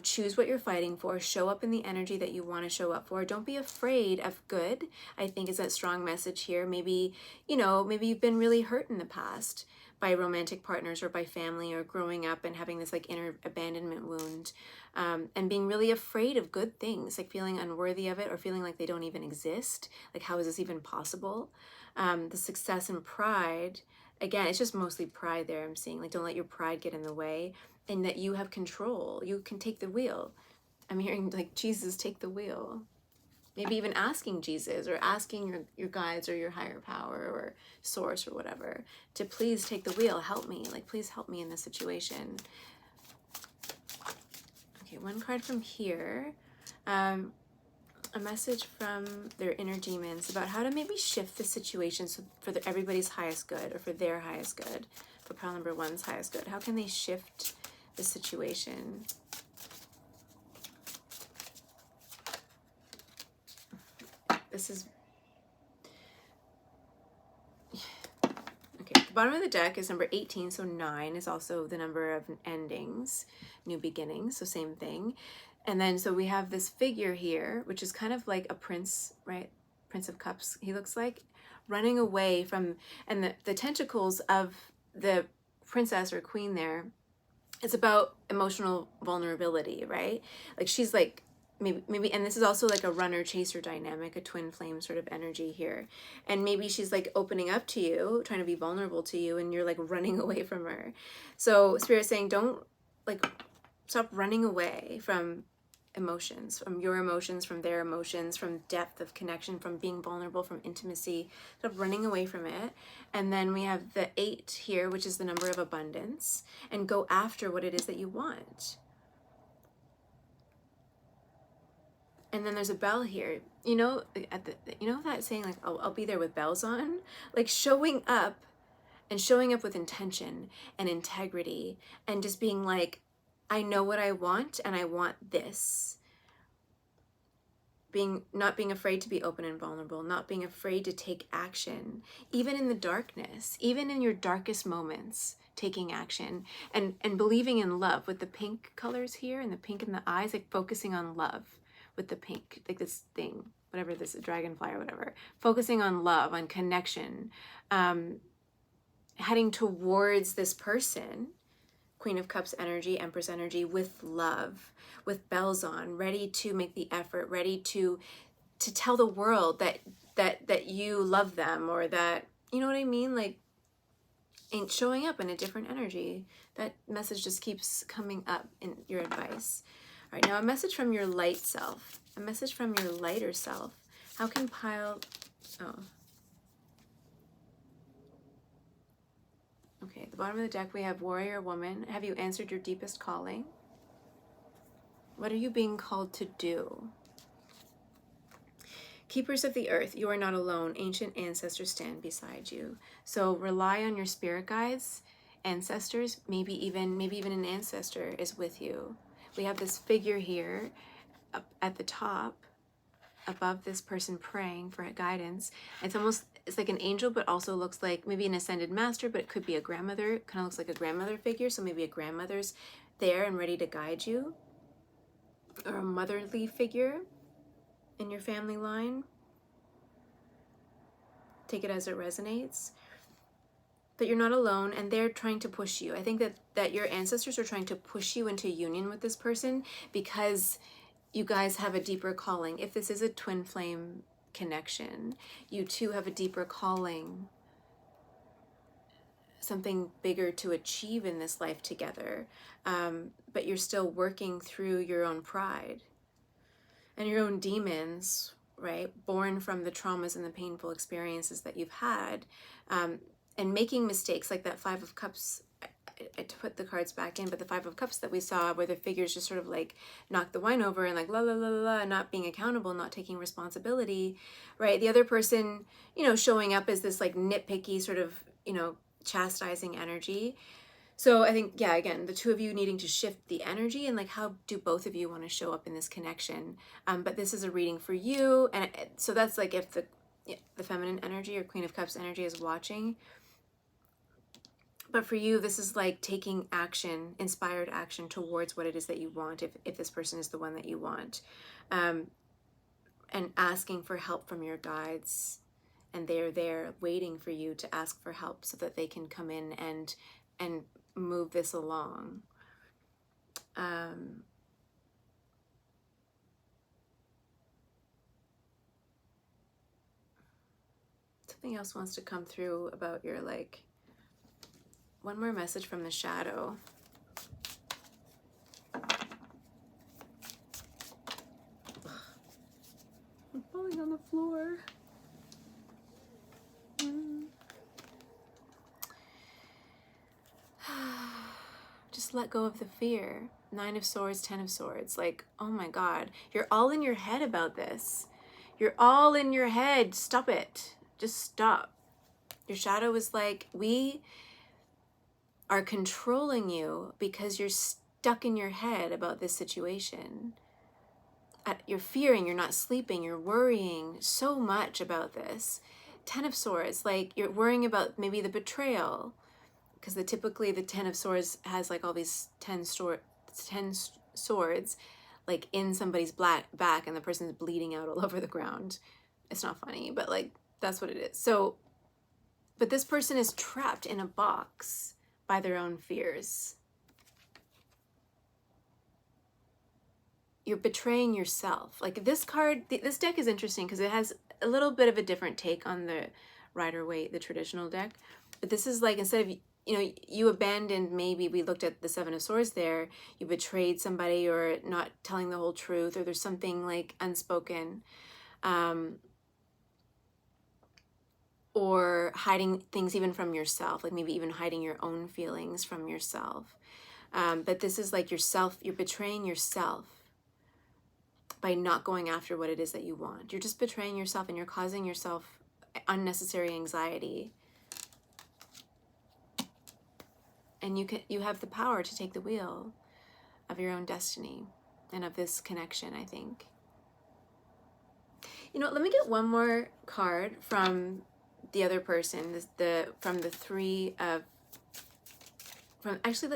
choose what you're fighting for, show up in the energy that you want to show up for. Don't be afraid of good, I think, is that strong message here. Maybe you've been really hurt in the past by romantic partners or by family, or growing up and having this like inner abandonment wound, and being really afraid of good things, like feeling unworthy of it or feeling like they don't even exist. Like, how is this even possible? The success and pride, again, it's just mostly pride there. I'm seeing, like, don't let your pride get in the way, and that you have control. You can take the wheel. I'm hearing like, Jesus, take the wheel. Maybe even asking Jesus, or asking your guides or your higher power or source or whatever to please take the wheel. Help me. Like, please help me in this situation. Okay, one card from here. A message from their inner demons about how to maybe shift the situation for everybody's highest good, or for their highest good, for pile number one's highest good. How can they shift the situation? This is... Okay, the bottom of the deck is number 18, so 9 is also the number of endings, new beginnings, so same thing. And then, so we have this figure here, which is kind of like a prince, right? Prince of Cups, he looks like, running away from, and the tentacles of the princess or queen there, it's about emotional vulnerability, right? Like, she's like, maybe, and this is also like a runner-chaser dynamic, a twin flame sort of energy here. And maybe she's like opening up to you, trying to be vulnerable to you, and you're like running away from her. So Spirit's saying, don't, like, stop running away from emotions, from your emotions, from their emotions, from depth of connection, from being vulnerable, from intimacy. Stop running away from it. And then we have the 8 here, which is the number of abundance, and go after what it is that you want. And then there's a bell here. You know that saying, like, I'll be there with bells on? Like, showing up and showing up with intention and integrity and just being like, I know what I want and I want this. Not being afraid to be open and vulnerable, not being afraid to take action, even in the darkness, even in your darkest moments, taking action and believing in love with the pink colors here and the pink in the eyes, like focusing on love with the pink, like this thing, whatever this, dragonfly or whatever, focusing on love, on connection, heading towards this person, Queen of Cups energy, Empress energy, with love, with bells on, ready to make the effort, ready to tell the world that you love them, or that, you know what I mean, like, ain't showing up in a different energy. That message just keeps coming up in your advice. All right, now a message from your light self, a message from your lighter self. How can Okay, at the bottom of the deck we have Warrior Woman. Have you answered your deepest calling? What are you being called to do? Keepers of the earth, you are not alone. Ancient ancestors stand beside you. So rely on your spirit guides, ancestors, maybe even an ancestor is with you. We have this figure here up at the top above this person praying for guidance. It's like an angel, but also looks like maybe an ascended master, but it could be a grandmother. It kind of looks like a grandmother figure. So maybe a grandmother's there and ready to guide you, or a motherly figure in your family line. Take it as it resonates. But you're not alone, and they're trying to push you. I think that your ancestors are trying to push you into union with this person because you guys have a deeper calling. If this is a twin flame connection, you two have a deeper calling, something bigger to achieve in this life together. But you're still working through your own pride and your own demons, right? Born from the traumas and the painful experiences that you've had, and making mistakes like that Five of Cups. I put the cards back in, but the Five of Cups that we saw, where the figures just sort of like knock the wine over and like la la la la la, not being accountable, not taking responsibility, right? The other person, showing up as this like nitpicky sort of, chastising energy. So I think, yeah, again, the two of you needing to shift the energy, and like, how do both of you want to show up in this connection? But this is a reading for you, and so that's like if the feminine energy or Queen of Cups energy is watching. But for you, this is like taking action, inspired action towards what it is that you want, if this person is the one that you want, and asking for help from your guides. And they're there waiting for you to ask for help so that they can come in and move this along. Something else wants to come through about your like, one more message from the shadow. I'm falling on the floor. Just let go of the fear. 9 of Swords, 10 of Swords. Like, oh my God, you're all in your head about this. You're all in your head. Stop it. Just stop. Your shadow is like, we are controlling you because you're stuck in your head about this situation. You're fearing, you're not sleeping, you're worrying so much about this. 10 of Swords, like you're worrying about maybe the betrayal, because typically the 10 of Swords has like all these 10 swords like in somebody's back, and the person's bleeding out all over the ground. It's not funny, but like that's what it is. So, but this person is trapped in a box by their own fears. You're betraying yourself. Like this card, this deck is interesting because it has a little bit of a different take on the Rider-Waite, the traditional deck. But this is like, instead of, you abandoned, maybe we looked at the 7 of Swords there, you betrayed somebody, or not telling the whole truth, or there's something like unspoken, or hiding things even from yourself, like maybe even hiding your own feelings from yourself. But this is like yourself, you're betraying yourself by not going after what it is that you want. You're just betraying yourself, and you're causing yourself unnecessary anxiety. And you have the power to take the wheel of your own destiny and of this connection, I think. You know, let me get one more card from the other person, from the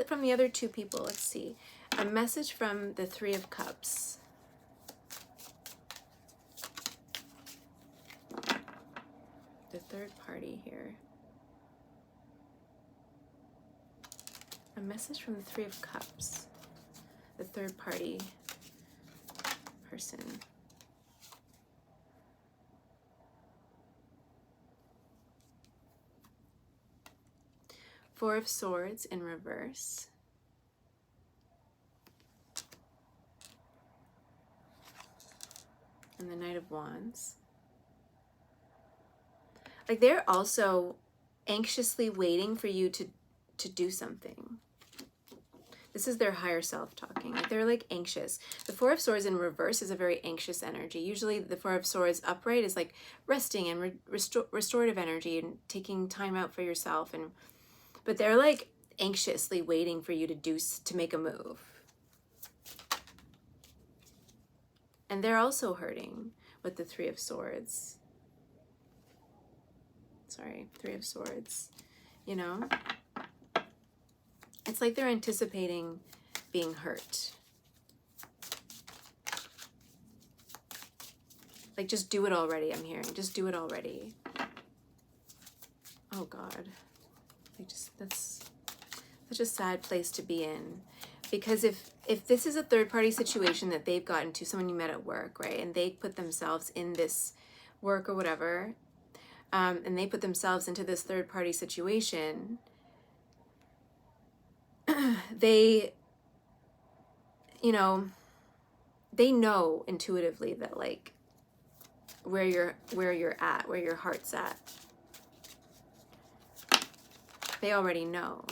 from the other two people. Let's see. A message from the Three of Cups. The third party here. A message from the Three of Cups. The third party person. Four of Swords in reverse. And the Knight of Wands. Like, they're also anxiously waiting for you to do something. This is their higher self talking. Like, they're like anxious. The Four of Swords in reverse is a very anxious energy. Usually the Four of Swords upright is like resting and restorative energy and taking time out for yourself. But they're like anxiously waiting for you to make a move. And they're also hurting with the Three of Swords. Sorry, Three of Swords, you know? It's like they're anticipating being hurt. Like, just do it already, I'm hearing. Just do it already. Oh, God. Like, that's such a sad place to be in. Because if this is a third-party situation that they've gotten to, someone you met at work, right? And they put themselves in this work or whatever, and they put themselves into this third-party situation, they, you know, they know intuitively that, like, where you're at, where your heart's at. They already know.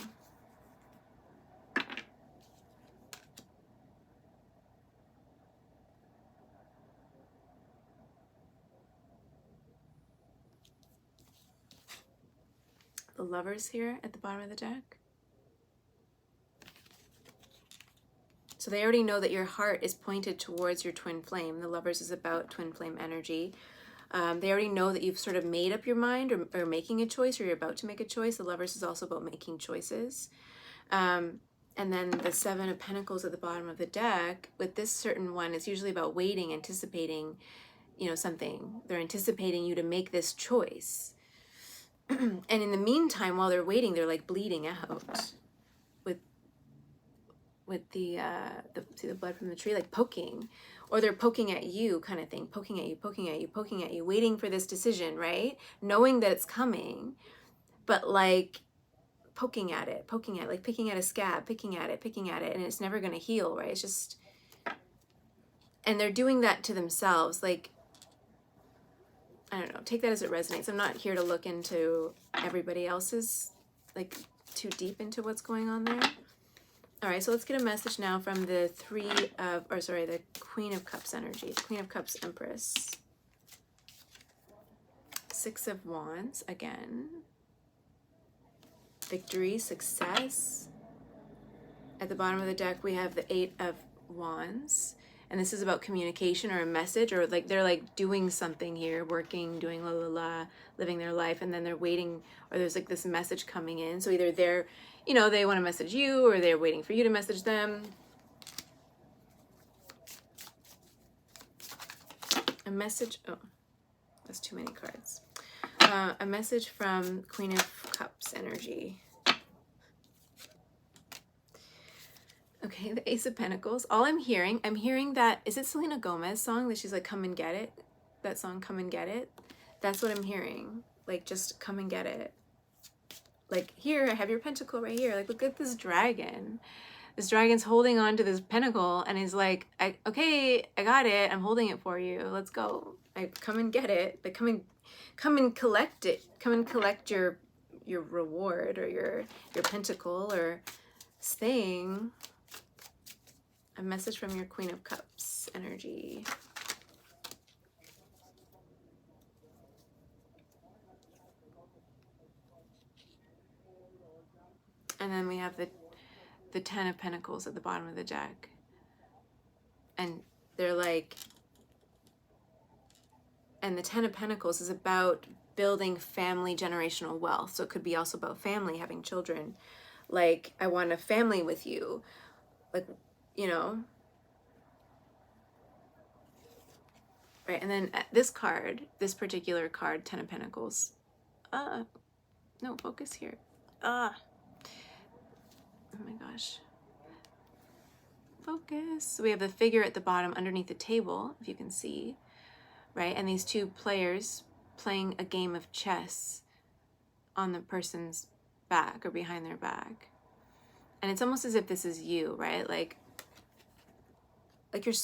The Lovers here at the bottom of the deck. So they already know that your heart is pointed towards your twin flame. The Lovers is about twin flame energy. They already know that you've sort of made up your mind or making a choice, or you're about to make a choice. The Lovers is also about making choices. And then the Seven of Pentacles at the bottom of the deck, with this certain one, it's usually about waiting, anticipating, you know, something. They're anticipating you to make this choice. And in the meantime, while they're waiting, they're like bleeding out with the blood from the tree, like poking, or they're poking at you, kind of thing, poking at you, waiting for this decision, right? Knowing that it's coming, but like poking at it, like picking at a scab, picking at it, and it's never going to heal, right? It's just, and they're doing that to themselves, like, I don't know, take that as it resonates. I'm not here to look into everybody else's, like, too deep into what's going on there. All right, so let's get a message now from the the Queen of Cups energy, the Queen of Cups Empress. Six of Wands again. Victory, success. At the bottom of the deck, we have the Eight of Wands. And this is about communication or a message, or like they're like doing something here, working, doing la la la, living their life, and then they're waiting, or there's like this message coming in. So either they're, you know, they want to message you, or they're waiting for you to message them. A message, oh, that's too many cards. A message from Queen of Cups energy. Okay, the Ace of Pentacles. All I'm hearing that, is it Selena Gomez song that she's like, come and get it? That song, Come and Get It? That's what I'm hearing. Like, just come and get it. Like, here, I have your pentacle right here. Like, look at this dragon. This dragon's holding on to this pentacle and is like, okay, I got it. I'm holding it for you. Let's go. Like, come and get it. Like, come and collect it. Come and collect your reward, or your pentacle or thing. A message from your Queen of Cups energy. And then we have the Ten of Pentacles at the bottom of the deck. And they're like, and the Ten of Pentacles is about building family generational wealth. So it could be also about family, having children. Like, I want a family with you. Like, you know. Right, and then this card, this particular card, Ten of Pentacles. No, focus here. Oh my gosh. Focus. So we have the figure at the bottom underneath the table, if you can see. Right, and these two players playing a game of chess on the person's back or behind their back. And it's almost as if this is you, right? Like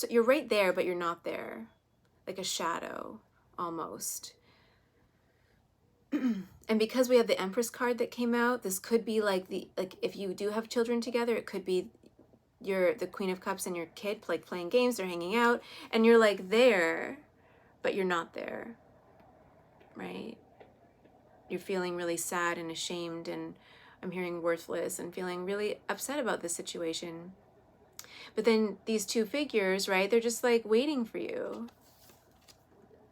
you're right there, but you're not there. Like a shadow, almost. And because we have the Empress card that came out, this could be like if you do have children together, it could be the Queen of Cups and your kid like playing games, they're hanging out, and you're like there, but you're not there, right? You're feeling really sad and ashamed, and I'm hearing worthless, and feeling really upset about this situation. But then these two figures, right, they're just like waiting for you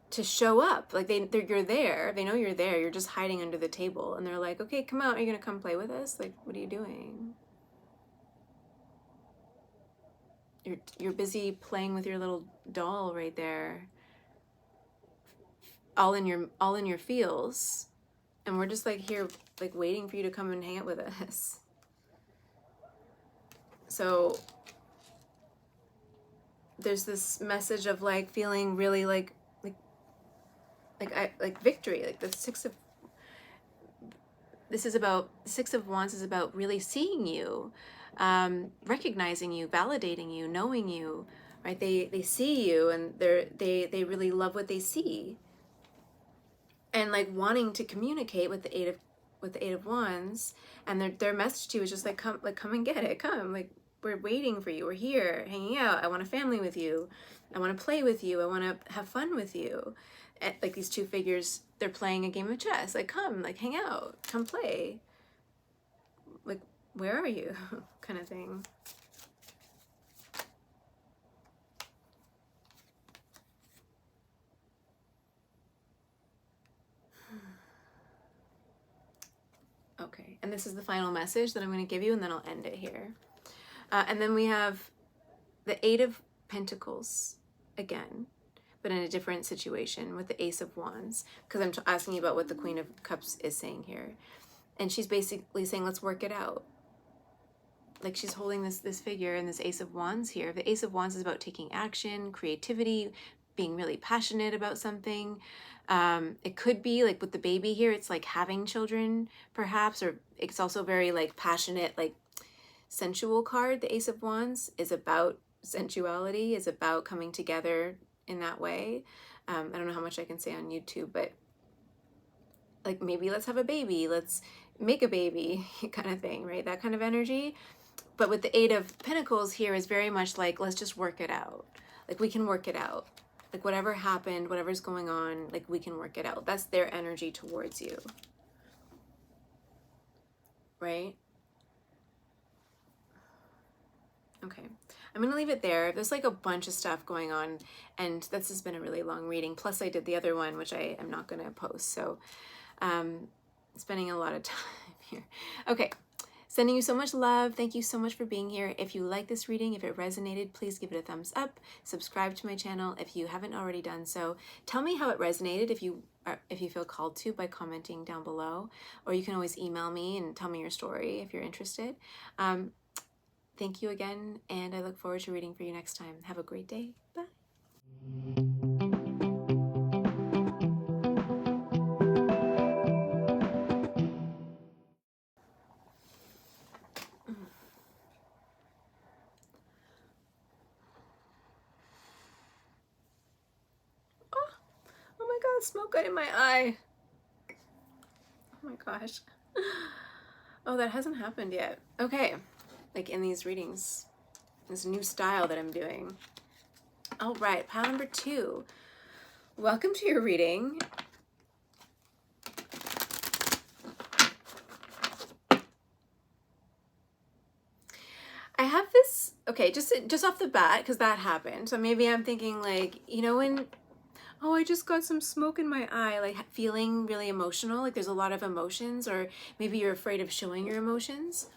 to show up. Like you're there, they know you're there, you're just hiding under the table, and they're like, okay, come out, are you gonna come play with us? Like, what are you doing? You're busy playing with your little doll right there, all in your feels, and we're just like here, like waiting for you to come and hang out with us. So there's this message of like feeling really like victory. Like the Six of Wands is about really seeing you, recognizing you, validating you, knowing you, right? They see you, and they really love what they see, and like wanting to communicate with the Eight of Wands, and their message to you is just like come and get it, come, like we're waiting for you, we're here hanging out, I want a family with you, I want to play with you, I want to have fun with you. And like these two figures, they're playing a game of chess, like come, like hang out, come play, like where are you, kind of thing. Okay, and this is the final message that I'm going to give you, and then I'll end it here. And then we have the Eight of Pentacles again, but in a different situation with the Ace of Wands, because I'm asking you about what the Queen of Cups is saying here. And she's basically saying, let's work it out. Like she's holding this figure and this Ace of Wands here. The Ace of Wands is about taking action, creativity, being really passionate about something. It could be like with the baby here, it's like having children perhaps, or it's also very like passionate, like sensual card. The Ace of Wands is about sensuality, is about coming together in that way. I don't know how much I can say on YouTube, but like maybe let's have a baby, let's make a baby kind of thing, right? That kind of energy. But with the Eight of Pentacles here is very much like, let's just work it out. Like we can work it out. Like whatever happened, whatever's going on, like we can work it out. That's their energy towards you. Right? Okay. I'm going to leave it there. There's like a bunch of stuff going on, and this has been a really long reading. Plus I did the other one, which I am not going to post. So spending a lot of time here. Okay. Sending you so much love. Thank you so much for being here. If you like this reading, if it resonated, please give it a thumbs up. Subscribe to my channel if you haven't already done so. Tell me how it resonated if you feel called to by commenting down below, or you can always email me and tell me your story if you're interested. Thank you again, and I look forward to reading for you next time. Have a great day. Bye. Oh my God, smoke got in my eye. Oh my gosh. Oh, that hasn't happened yet. Okay, like in these readings, this new style that I'm doing. All right, pile number 2. Welcome to your reading. I have this, okay, just off the bat, because that happened. So maybe I'm thinking like, you know, when, oh, I just got some smoke in my eye, like feeling really emotional, like there's a lot of emotions, or maybe you're afraid of showing your emotions,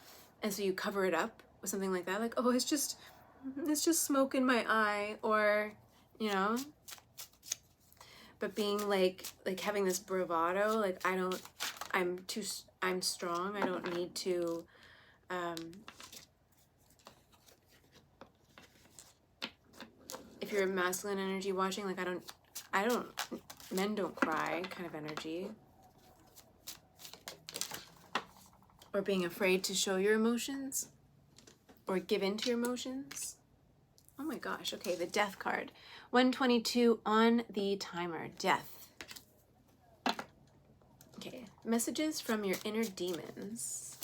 and so you cover it up with something like that, like, oh, it's just smoke in my eye, or, you know, but being like having this bravado, like I'm strong, I don't need to, if you're masculine energy watching, like men don't cry kind of energy. Or being afraid to show your emotions or give in to your emotions. Oh my gosh, okay, the death card. 122 on the timer, death. Okay, messages from your inner demons.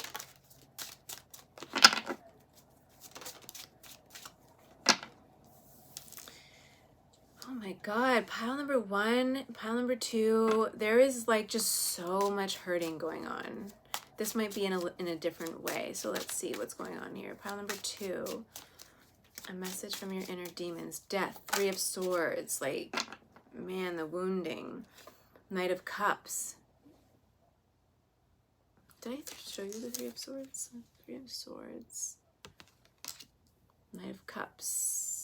Oh my God, pile number 1, pile number 2, there is like just so much hurting going on. This might be in a different way, so let's see what's going on here. Pile number 2, a message from your inner demons. Death, 3 of Swords, like, man, the wounding. Knight of Cups. Did I show you the 3 of Swords? 3 of Swords. Knight of Cups.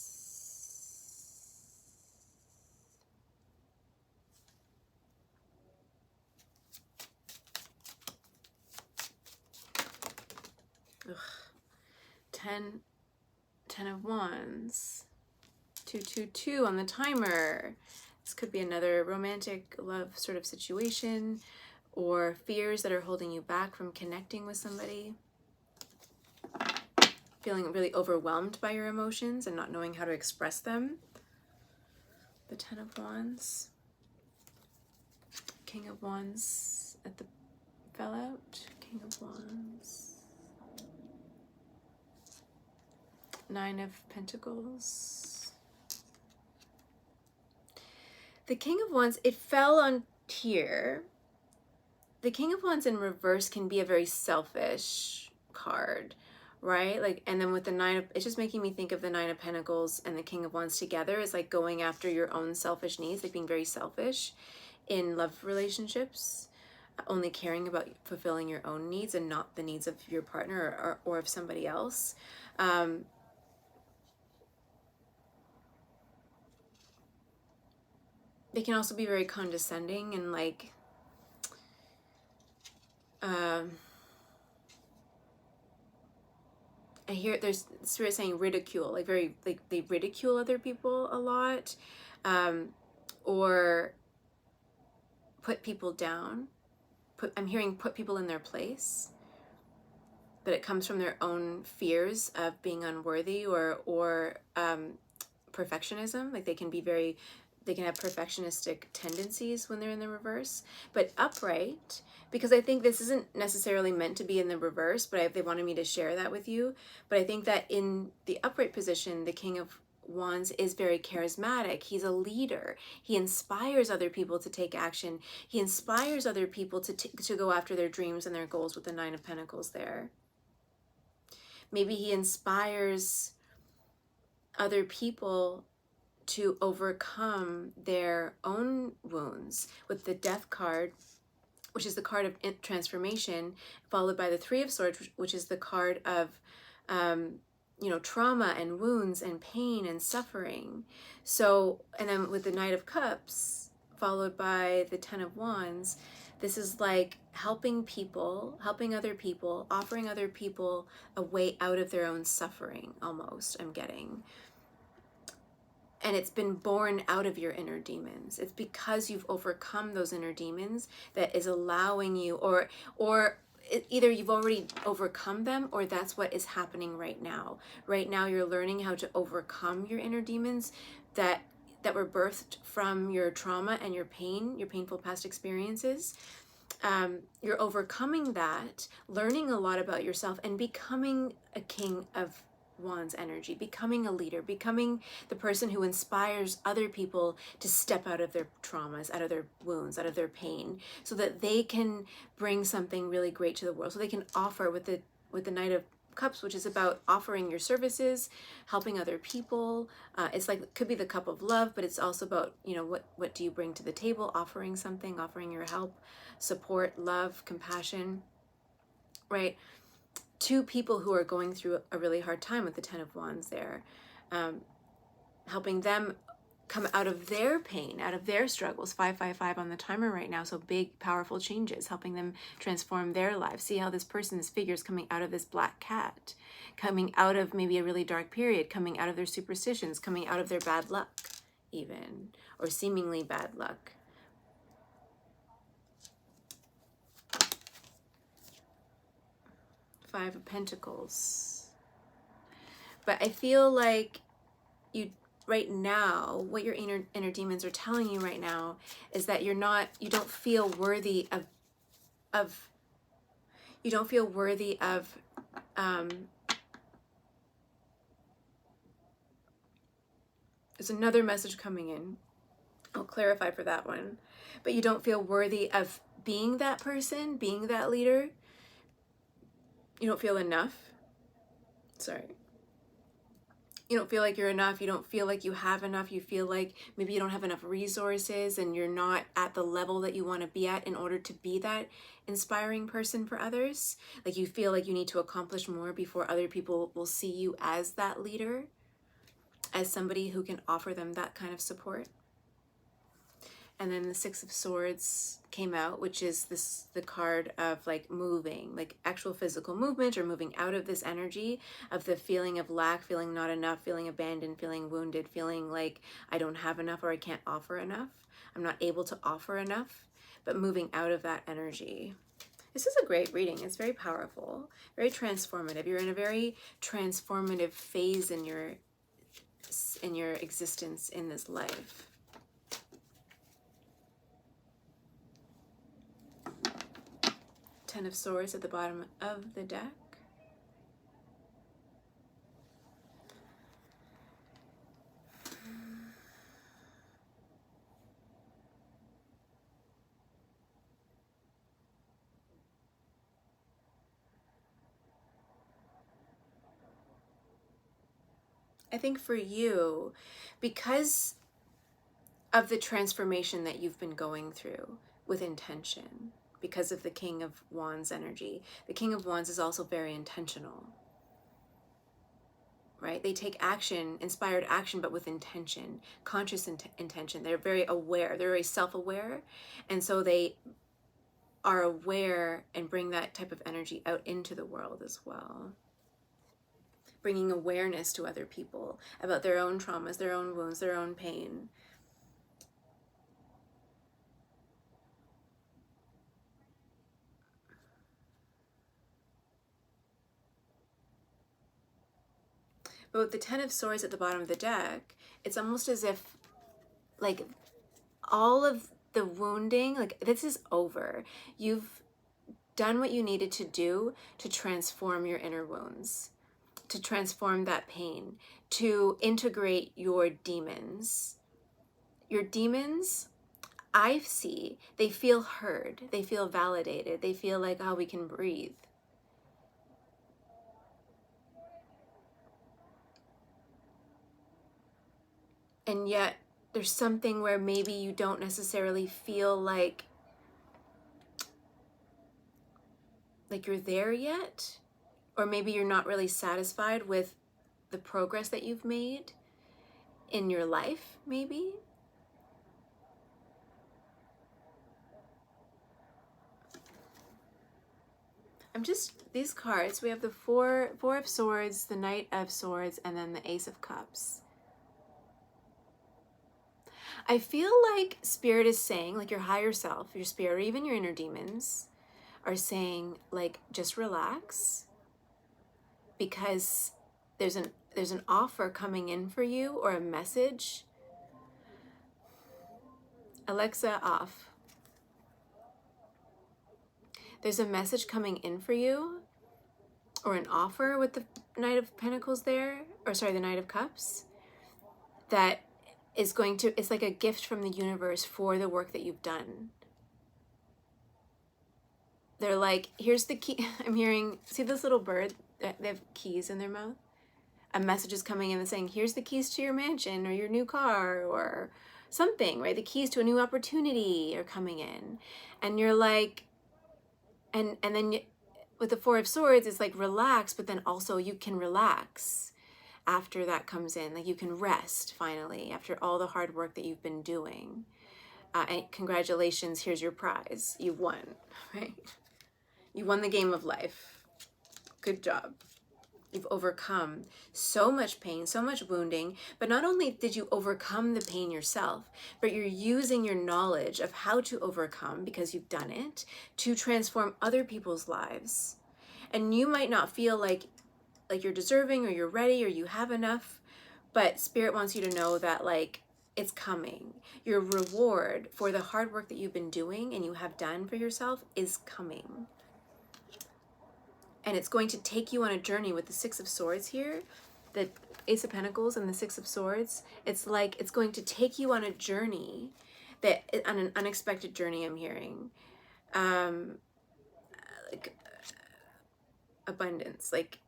Ugh. 10 of Wands. 222 on the timer. This could be another romantic love sort of situation, or fears that are holding you back from connecting with somebody. Feeling really overwhelmed by your emotions and not knowing how to express them. The 10 of Wands. King of Wands at the fell out. King of Wands. 9 of Pentacles. The King of Wands, it fell on here. The King of Wands in reverse can be a very selfish card, right? Like, and then with the 9 of, it's just making me think of the 9 of Pentacles and the King of Wands together is like going after your own selfish needs, like being very selfish in love relationships, only caring about fulfilling your own needs and not the needs of your partner or of somebody else. They can also be very condescending and like, I hear there's spirit saying ridicule, like very, like they ridicule other people a lot, or put people down. I'm hearing put people in their place, but it comes from their own fears of being unworthy or perfectionism. Like they can have perfectionistic tendencies when they're in the reverse. But upright, because I think this isn't necessarily meant to be in the reverse, but they wanted me to share that with you. But I think that in the upright position, the King of Wands is very charismatic. He's a leader. He inspires other people to take action. He inspires other people to go after their dreams and their goals with the 9 of Pentacles there. Maybe he inspires other people to overcome their own wounds with the Death card, which is the card of transformation, followed by the 3 of Swords, which is the card of, trauma and wounds and pain and suffering. So, and then with the Knight of Cups, followed by the 10 of Wands, this is like helping other people, offering other people a way out of their own suffering, almost, I'm getting. And it's been born out of your inner demons. It's because you've overcome those inner demons that is allowing you, or either you've already overcome them, or that's what is happening right now. Right now you're learning how to overcome your inner demons that were birthed from your trauma and your pain, your painful past experiences. You're overcoming that, learning a lot about yourself, and becoming a King of Wands energy, becoming a leader, becoming the person who inspires other people to step out of their traumas, out of their wounds, out of their pain, so that they can bring something really great to the world, so they can offer with the Knight of Cups, which is about offering your services, helping other people. It's like, it could be the cup of love, but it's also about, you know, what do you bring to the table, offering something, offering your help, support, love, compassion, right? Two people who are going through a really hard time with the Ten of Wands there, helping them come out of their pain, out of their struggles. 555 on the timer right now, so big, powerful changes, helping them transform their lives. See how this person, this figure is coming out of this black cat, coming out of maybe a really dark period, coming out of their superstitions, coming out of their bad luck even, or seemingly bad luck. Five of Pentacles. But I feel like you, right now, what your inner demons are telling you right now is that you don't feel worthy of you don't feel worthy of there's another message coming in. I'll clarify for that one. But you don't feel worthy of being that person, being that leader. You don't feel enough. Sorry. You don't feel like you're enough. You don't feel like you have enough. You feel like maybe you don't have enough resources and you're not at the level that you want to be at in order to be that inspiring person for others. Like you feel like you need to accomplish more before other people will see you as that leader, as somebody who can offer them that kind of support. And then the Six of Swords came out, which is the card of like moving, like actual physical movement, or moving out of this energy of the feeling of lack, feeling not enough, feeling abandoned, feeling wounded, feeling like I don't have enough or I can't offer enough. I'm not able to offer enough, but moving out of that energy. This is a great reading. It's very powerful, very transformative. You're in a very transformative phase in your existence in this life. Ten of Swords at the bottom of the deck. I think for you, because of the transformation that you've been going through with intention, because of the King of Wands energy. The King of Wands is also very intentional, right? They take action, inspired action, but with intention, conscious intention. They're very aware. They're very self-aware. And so they are aware and bring that type of energy out into the world as well. Bringing awareness to other people about their own traumas, their own wounds, their own pain. But with the Ten of Swords at the bottom of the deck, it's almost as if, like, all of the wounding, like, this is over. You've done what you needed to do to transform your inner wounds, to transform that pain, to integrate your demons. Your demons, I see, they feel heard, they feel validated, they feel like, oh, we can breathe. And yet there's something where maybe you don't necessarily feel like you're there yet, or maybe you're not really satisfied with the progress that you've made in your life, maybe. These cards, we have the Four of Swords, the Knight of Swords, and then the Ace of Cups. I feel like Spirit is saying, like your higher self, your spirit, or even your inner demons are saying, like, just relax, because there's an offer coming in for you, or a message. Alexa, off. There's a message coming in for you, or an offer with the Knight of Pentacles there, or sorry, the Knight of Cups, that is going to, it's like a gift from the universe for the work that you've done. They're like, here's the key. I'm hearing, see this little bird they have keys in their mouth. A message is coming in and saying, here's the keys to your mansion or your new car or something, right? The keys to a new opportunity are coming in. And you're like, and then with the Four of Swords, it's like relax, but then also you can relax after that comes in. Like you can rest finally after all the hard work that you've been doing. And congratulations, here's your prize. You won, right? You won the game of life. Good job. You've overcome so much pain, so much wounding, but not only did you overcome the pain yourself, but you're using your knowledge of how to overcome, because you've done it, to transform other people's lives. And you might not feel like you're deserving or you're ready or you have enough, but Spirit wants you to know that like it's coming. Your reward for the hard work that you've been doing and you have done for yourself is coming. And it's going to take you on a journey with the Six of Swords here, the Ace of Pentacles and the Six of Swords. It's like it's going to take you on a journey, on an unexpected journey I'm hearing. Like abundance, like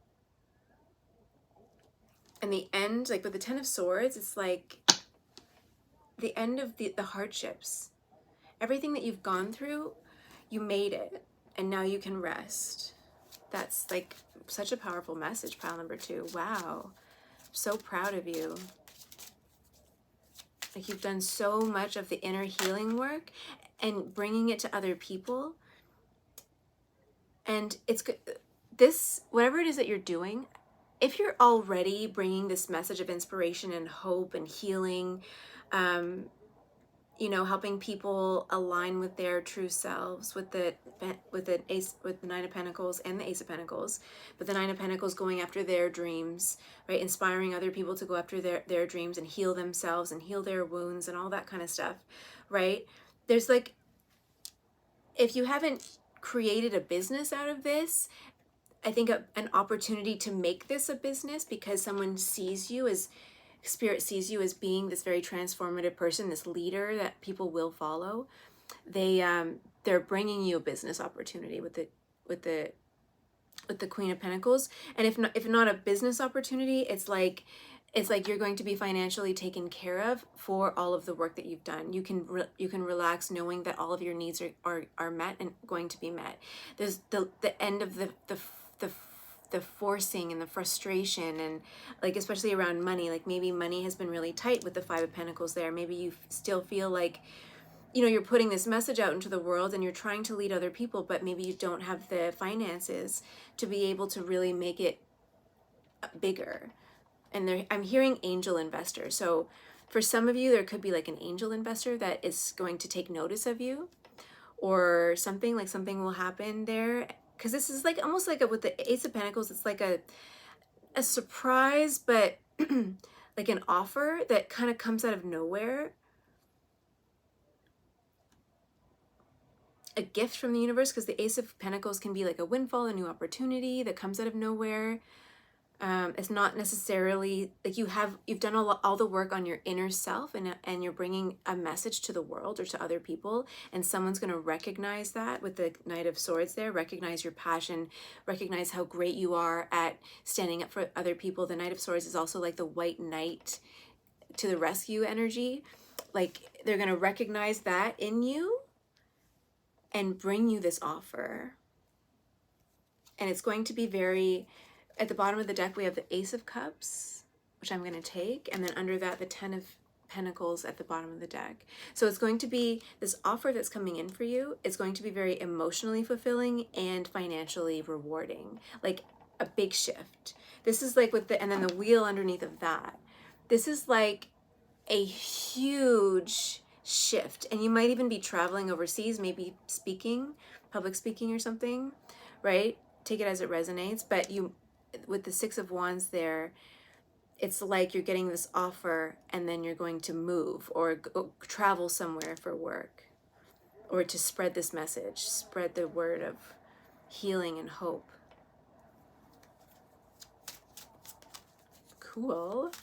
in the end, like with the Ten of Swords, it's like the end of the hardships. Everything that you've gone through, you made it, and now you can rest. That's like such a powerful message, pile number 2. Wow. So proud of you. Like you've done so much of the inner healing work and bringing it to other people. And it's good. This, whatever it is that you're doing, if you're already bringing this message of inspiration and hope and healing, you know, helping people align with their true selves, with the Nine of Pentacles and the Ace of Pentacles, but the Nine of Pentacles going after their dreams, right? Inspiring other people to go after their dreams and heal themselves and heal their wounds and all that kind of stuff, right? There's like, if you haven't created a business out of this, I think an opportunity to make this a business, because someone sees you as, Spirit sees you as being this very transformative person, this leader that people will follow. They're bringing you a business opportunity with the Queen of Pentacles. And if not a business opportunity, it's like you're going to be financially taken care of for all of the work that you've done. You can relax knowing that all of your needs are met and going to be met. There's the end of the forcing and the frustration, and like especially around money, like maybe money has been really tight with the Five of Pentacles there. Maybe you still feel like, you know, you're putting this message out into the world and you're trying to lead other people, but maybe you don't have the finances to be able to really make it bigger. And I'm hearing angel investor. So for some of you, there could be like an angel investor that is going to take notice of you, or something will happen there. Because this is like almost like with the Ace of Pentacles, it's like a surprise, but like an offer that kind of comes out of nowhere. A gift from the universe, because the Ace of Pentacles can be like a windfall, a new opportunity that comes out of nowhere. It's not necessarily like you've done all the work on your inner self, and you're bringing a message to the world or to other people, and someone's going to recognize that with the Knight of Swords there, recognize your passion, recognize how great you are at standing up for other people. The Knight of Swords is also like the white knight to the rescue energy. Like they're going to recognize that in you and bring you this offer. And it's going to be very... At the bottom of the deck, we have the Ace of Cups, which I'm going to take. And then under that, the Ten of Pentacles at the bottom of the deck. So it's going to be this offer that's coming in for you. It's going to be very emotionally fulfilling and financially rewarding. Like a big shift. This is like and then the wheel underneath of that. This is like a huge shift. And you might even be traveling overseas, maybe speaking, public speaking or something, right? Take it as it resonates. But with the Six of Wands there, it's like you're getting this offer and then you're going to move or travel somewhere for work, or to spread this message, spread the word of healing and hope. Cool.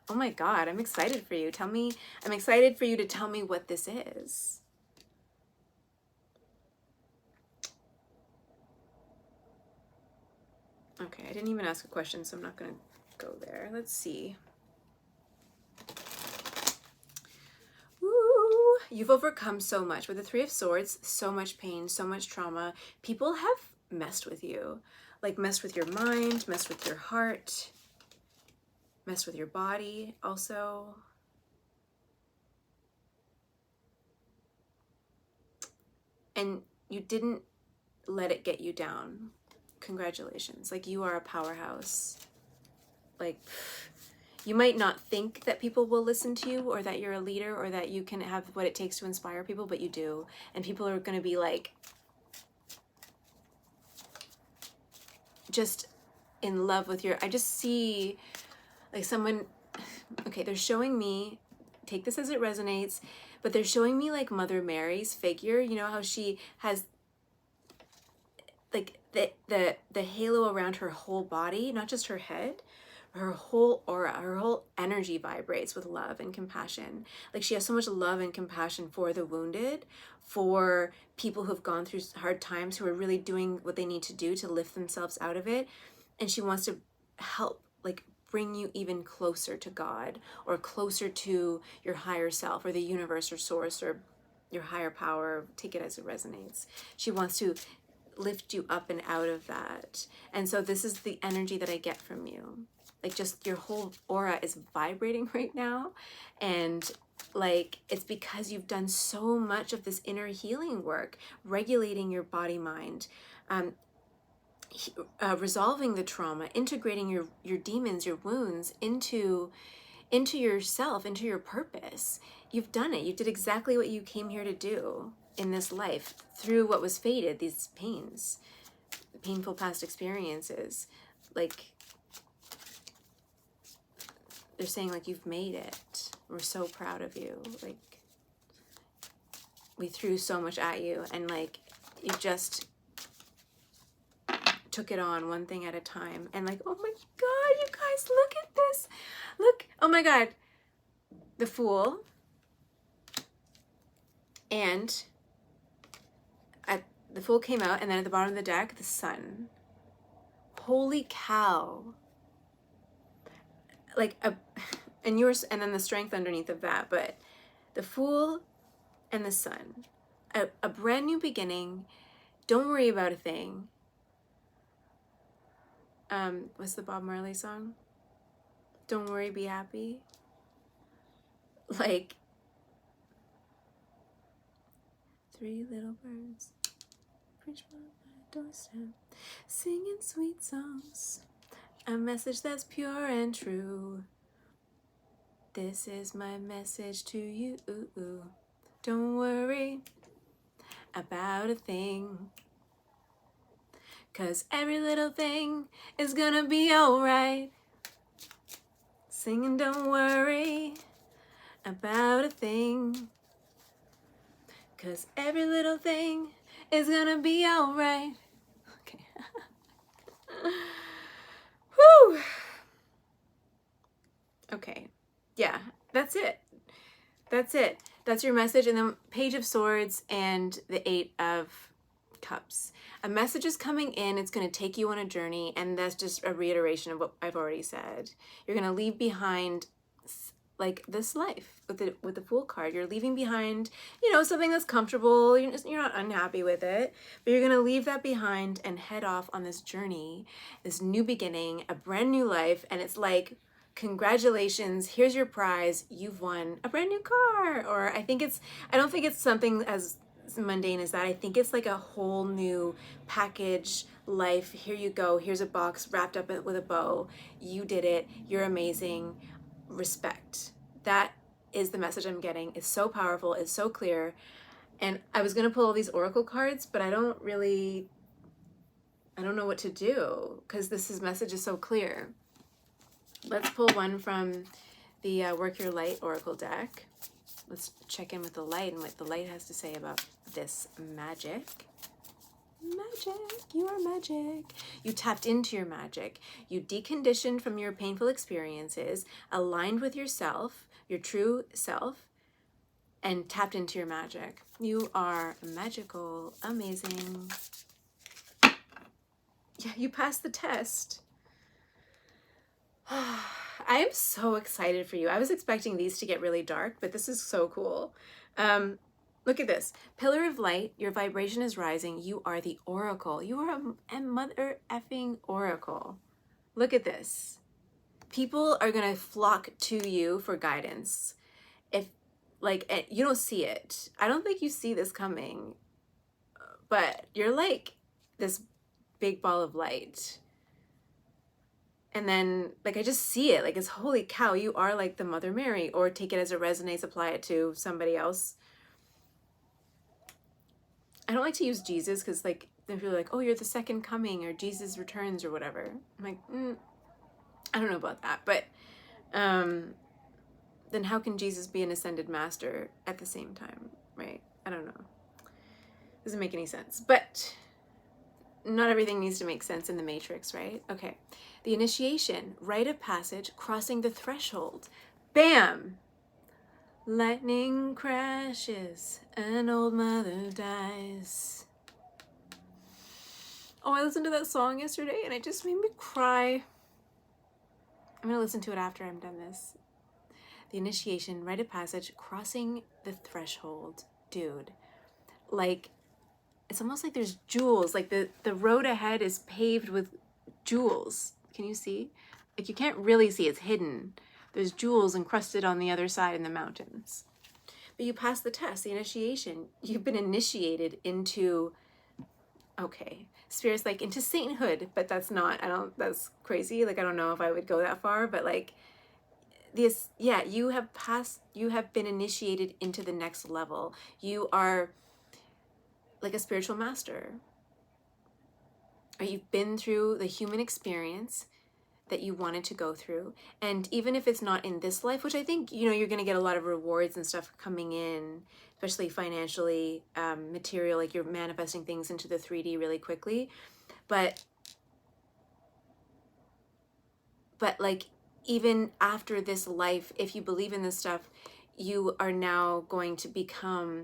Oh my God, I'm excited for you. I'm excited for you to tell me what this is. Okay, I didn't even ask a question, so I'm not going to go there. Let's see. Ooh, you've overcome so much. With the Three of Swords, so much pain, so much trauma. People have messed with you. Like messed with your mind, messed with your heart, messed with your body also. And you didn't let it get you down. Congratulations. Like, you are a powerhouse. Like, you might not think that people will listen to you, or that you're a leader, or that you can have what it takes to inspire people, but you do. And people are going to be like, just in love with your, I just see like someone, okay, they're showing me, take this as it resonates, but they're showing me like Mother Mary's figure. You know how she has like the halo around her whole body, not just her head, her whole aura, her whole energy vibrates with love and compassion. Like, she has so much love and compassion for the wounded, for people who've gone through hard times, who are really doing what they need to do to lift themselves out of it. And she wants to help, like, bring you even closer to God, or closer to your higher self, or the universe, or source, or your higher power. Take it as it resonates. She wants to lift you up and out of that. And so this is the energy that I get from you. Like, just your whole aura is vibrating right now. And like, it's because you've done so much of this inner healing work, regulating your body, mind, resolving the trauma, integrating your demons, your wounds into yourself, into your purpose. You've done it. You did exactly what you came here to do in this life, through what was fated, these pains, painful past experiences. Like, they're saying, like, you've made it. We're so proud of you. Like, we threw so much at you, and like, you just took it on one thing at a time. And like, oh my God, you guys, look at this. Look, oh my God. The Fool. And the Fool came out, and then at the bottom of the deck, the Sun. Holy cow. Like, and then the Strength underneath of that, but the Fool and the Sun. A brand new beginning. Don't worry about a thing. What's the Bob Marley song? Don't worry, be happy. Like, three little birds preach by my doorstep, singing sweet songs, a message that's pure and true. This is my message to you. Don't worry about a thing, 'cause every little thing is gonna be alright. Singing, don't worry about a thing, 'cause every little thing is gonna be alright. Okay. Whew. Okay. Yeah, that's it. That's it. That's your message. And then Page of Swords and the Eight of Cups. A message is coming in. It's going to take you on a journey. And that's just a reiteration of what I've already said. You're going to leave behind, like, this life with the Fool card. You're leaving behind, you know, something that's comfortable. You're not unhappy with it, but you're going to leave that behind and head off on this journey, this new beginning, a brand new life. And it's like, congratulations, here's your prize. You've won a brand new car. Or I don't think it's something as mundane as that. I think it's like a whole new package life. Here you go. Here's a box wrapped up with a bow. You did it. You're amazing. Respect. That is the message I'm getting. It's so powerful. It's so clear. And I was going to pull all these oracle cards, but I don't know what to do, because message is so clear. Let's pull one from the Work Your Light Oracle deck. Let's check in with the light and what the light has to say about this magic. Magic, you are magic. You tapped into your magic. You deconditioned from your painful experiences, aligned with yourself, your true self, and tapped into your magic. You are magical, amazing. Yeah, you passed the test. I am so excited for you. I was expecting these to get really dark, but this is so cool. Look at this. Pillar of light, your vibration is rising. You are the oracle. You are a mother effing oracle. Look at this. People are going to flock to you for guidance. If, like, you don't see it. I don't think you see this coming, but you're like this big ball of light. And then, like, I just see it. Like, it's holy cow, you are like the Mother Mary. Or take it as it resonates, apply it to somebody else. I don't like to use Jesus because, like, then people are like, oh, you're the second coming or Jesus returns or whatever. I'm like, I don't know about that. But then how can Jesus be an ascended master at the same time, right? I don't know. Doesn't make any sense. But not everything needs to make sense in the Matrix, right? Okay. The initiation, rite of passage, crossing the threshold. Bam! Lightning crashes, an old mother dies. Oh, I listened to that song yesterday and it just made me cry. I'm gonna listen to it after I'm done this. The initiation, rite of passage, crossing the threshold. Dude, like, it's almost like there's jewels. Like the road ahead is paved with jewels. Can you see? Like, you can't really see, it's hidden. There's jewels encrusted on the other side in the mountains. But you pass the test, the initiation. You've been initiated into, okay, Spirit's like into sainthood, but that's not, that's crazy. Like, I don't know if I would go that far, but like this, yeah, you have been initiated into the next level. You are like a spiritual master. Or you've been through the human experience that you wanted to go through. And even if it's not in this life, which I think, you know, you're going to get a lot of rewards and stuff coming in, especially financially, material, like you're manifesting things into the 3D really quickly. But like, even after this life, if you believe in this stuff, you are now going to become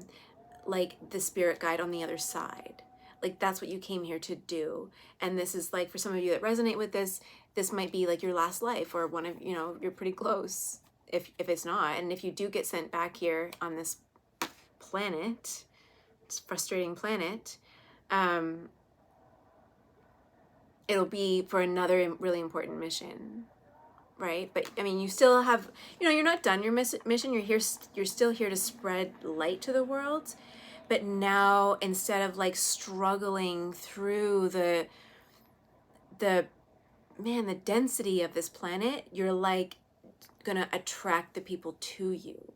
like the spirit guide on the other side. Like, that's what you came here to do. And this is like, for some of you that resonate with this might be like your last life, or one of, you know, you're pretty close if it's not. And if you do get sent back here on this planet, this frustrating planet, it'll be for another really important mission, right? But I mean, you still have, you know, you're not done your mission. You're still here to spread light to the world. But now, instead of like struggling through the density of this planet, you're like gonna attract the people to you,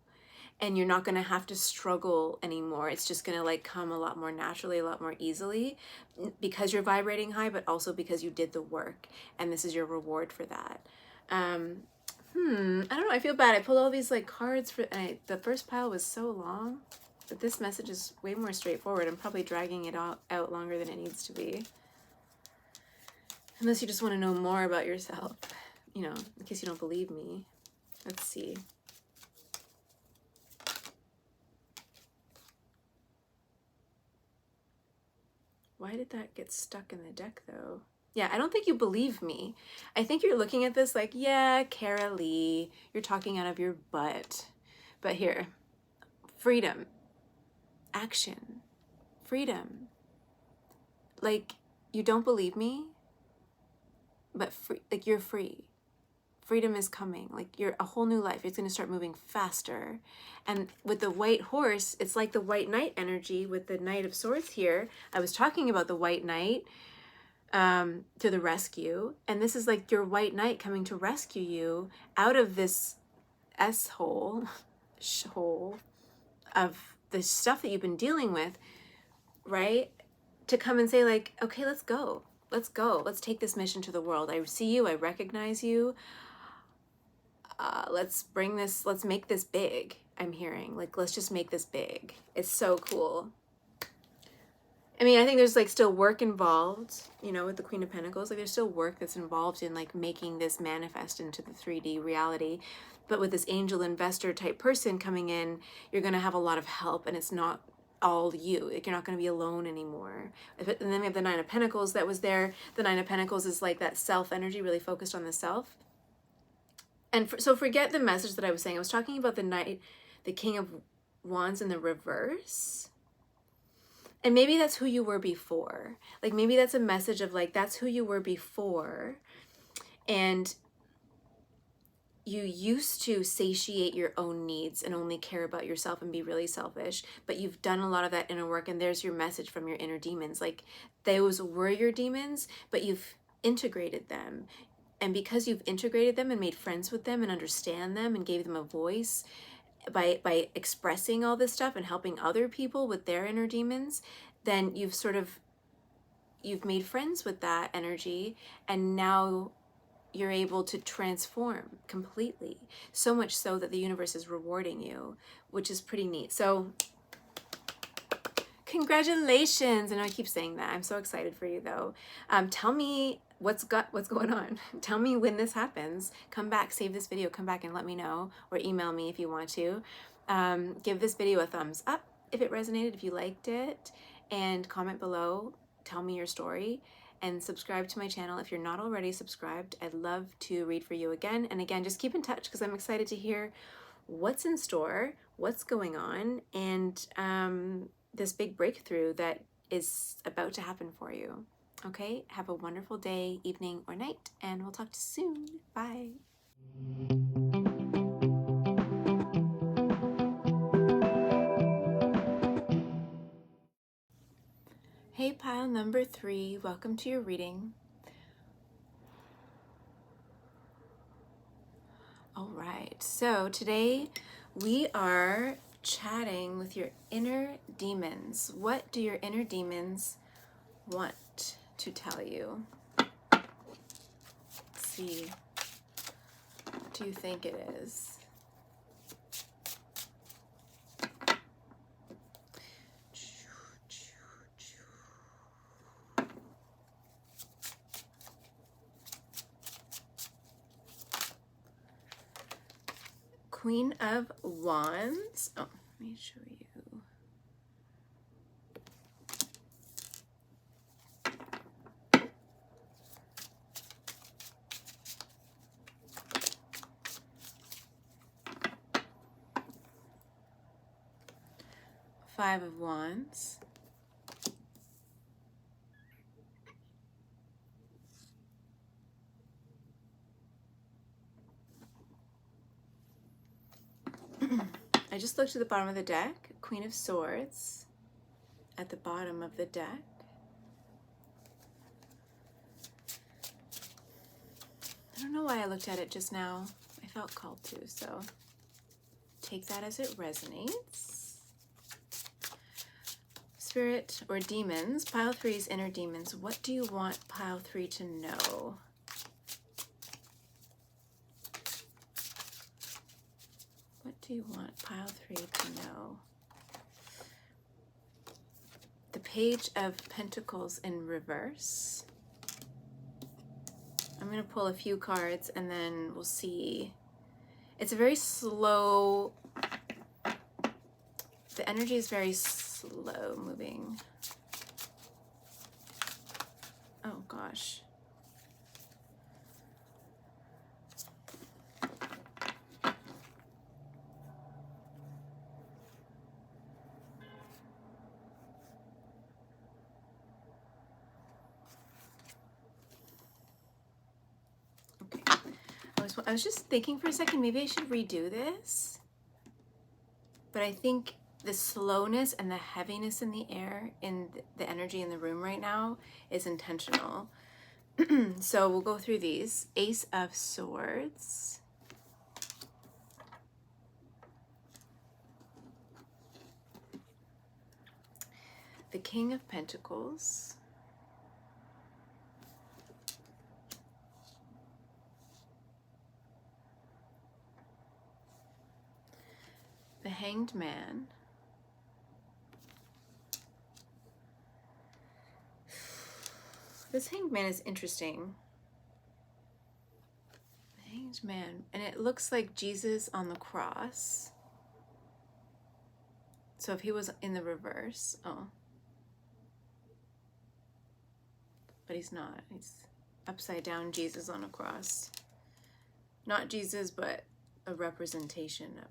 and you're not gonna have to struggle anymore. It's just gonna like come a lot more naturally, a lot more easily, because you're vibrating high, but also because you did the work, and this is your reward for that. I don't know, I feel bad. I pulled all these like cards the first pile was so long. But this message is way more straightforward. I'm probably dragging it out longer than it needs to be. Unless you just want to know more about yourself, you know, in case you don't believe me. Let's see. Why did that get stuck in the deck, though? Yeah, I don't think you believe me. I think you're looking at this like, yeah, Cara Lee, you're talking out of your butt. But here, freedom. Action, freedom. Like, you don't believe me, but like, you're free. Freedom is coming. Like, you're a whole new life. It's going to start moving faster. And with the white horse, it's like the white knight energy with the Knight of Swords here. I was talking about the white knight to the rescue. And this is like your white knight coming to rescue you out of this hole of the stuff that you've been dealing with, right? To come and say like, okay, let's go. Let's take this mission to the world. I see you, I recognize you. Let's make this big. I'm hearing like, let's just make this big. It's so cool. I mean, I think there's like still work involved, you know, with the Queen of Pentacles. Like, there's still work that's involved in like making this manifest into the 3D reality. But with this angel investor type person coming in, you're going to have a lot of help, and it's not all you. Like, you're not going to be alone anymore. And then we have the Nine of Pentacles that was there. The Nine of Pentacles is like that self energy, really focused on the self. And so forget the message that I was saying. I was talking about the Knight, the King of Wands in the reverse. And maybe that's who you were before. Like maybe that's a message of like, that's who you were before. And you used to satiate your own needs and only care about yourself and be really selfish, but you've done a lot of that inner work, and there's your message from your inner demons. Like those were your demons, but you've integrated them. And because you've integrated them and made friends with them and understand them and gave them a voice by expressing all this stuff and helping other people with their inner demons, then you've made friends with that energy, and now you're able to transform completely, so much so that the universe is rewarding you, which is pretty neat. So congratulations. I know I keep saying that. I'm so excited for you though. Tell me what's going on. Tell me when this happens. Come back, save this video, come back and let me know, or email me if you want to. Give this video a thumbs up if it resonated, if you liked it, and comment below. Tell me your story. And subscribe to my channel if you're not already subscribed. I'd love to read for you again. And again, just keep in touch because I'm excited to hear what's in store, what's going on, and this big breakthrough that is about to happen for you. Okay, have a wonderful day, evening, or night, and we'll talk to you soon. Bye. Hey, pile number 3, welcome to your reading. All right, so today we are chatting with your inner demons. What do your inner demons want to tell you? Let's see. What do you think it is? Queen of Wands. Oh, let me show you. Five of Wands. I just looked at the bottom of the deck. Queen of Swords at the bottom of the deck. I don't know why I looked at it just now. I felt called to, so take that as it resonates. Spirit or demons, pile 3's inner demons. What do you want pile 3 to know? What do you want pile 3 to know? The Page of Pentacles in reverse. I'm going to pull a few cards and then we'll see. It's a very slow, the energy is very slow moving. Oh gosh. I was just thinking for a second, maybe I should redo this. But I think the slowness and the heaviness in the air, in the energy in the room right now, is intentional. So we'll go through these. Ace of Swords. The King of Pentacles. The Hanged Man. This Hanged Man is interesting. The Hanged Man, and it looks like Jesus on the cross. So if he was in the reverse, oh. But he's not. He's upside down Jesus on a cross. Not Jesus, but a representation of.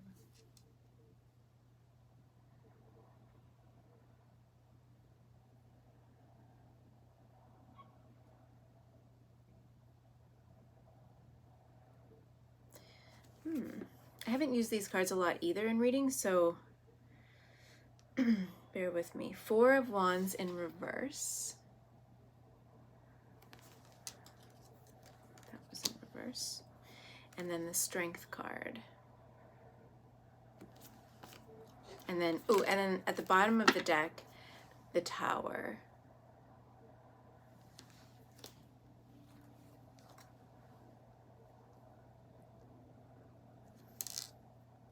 I haven't used these cards a lot either in reading, so bear with me. Four of Wands in reverse. That was in reverse. And then the Strength card. And then, ooh, and then at the bottom of the deck, the Tower.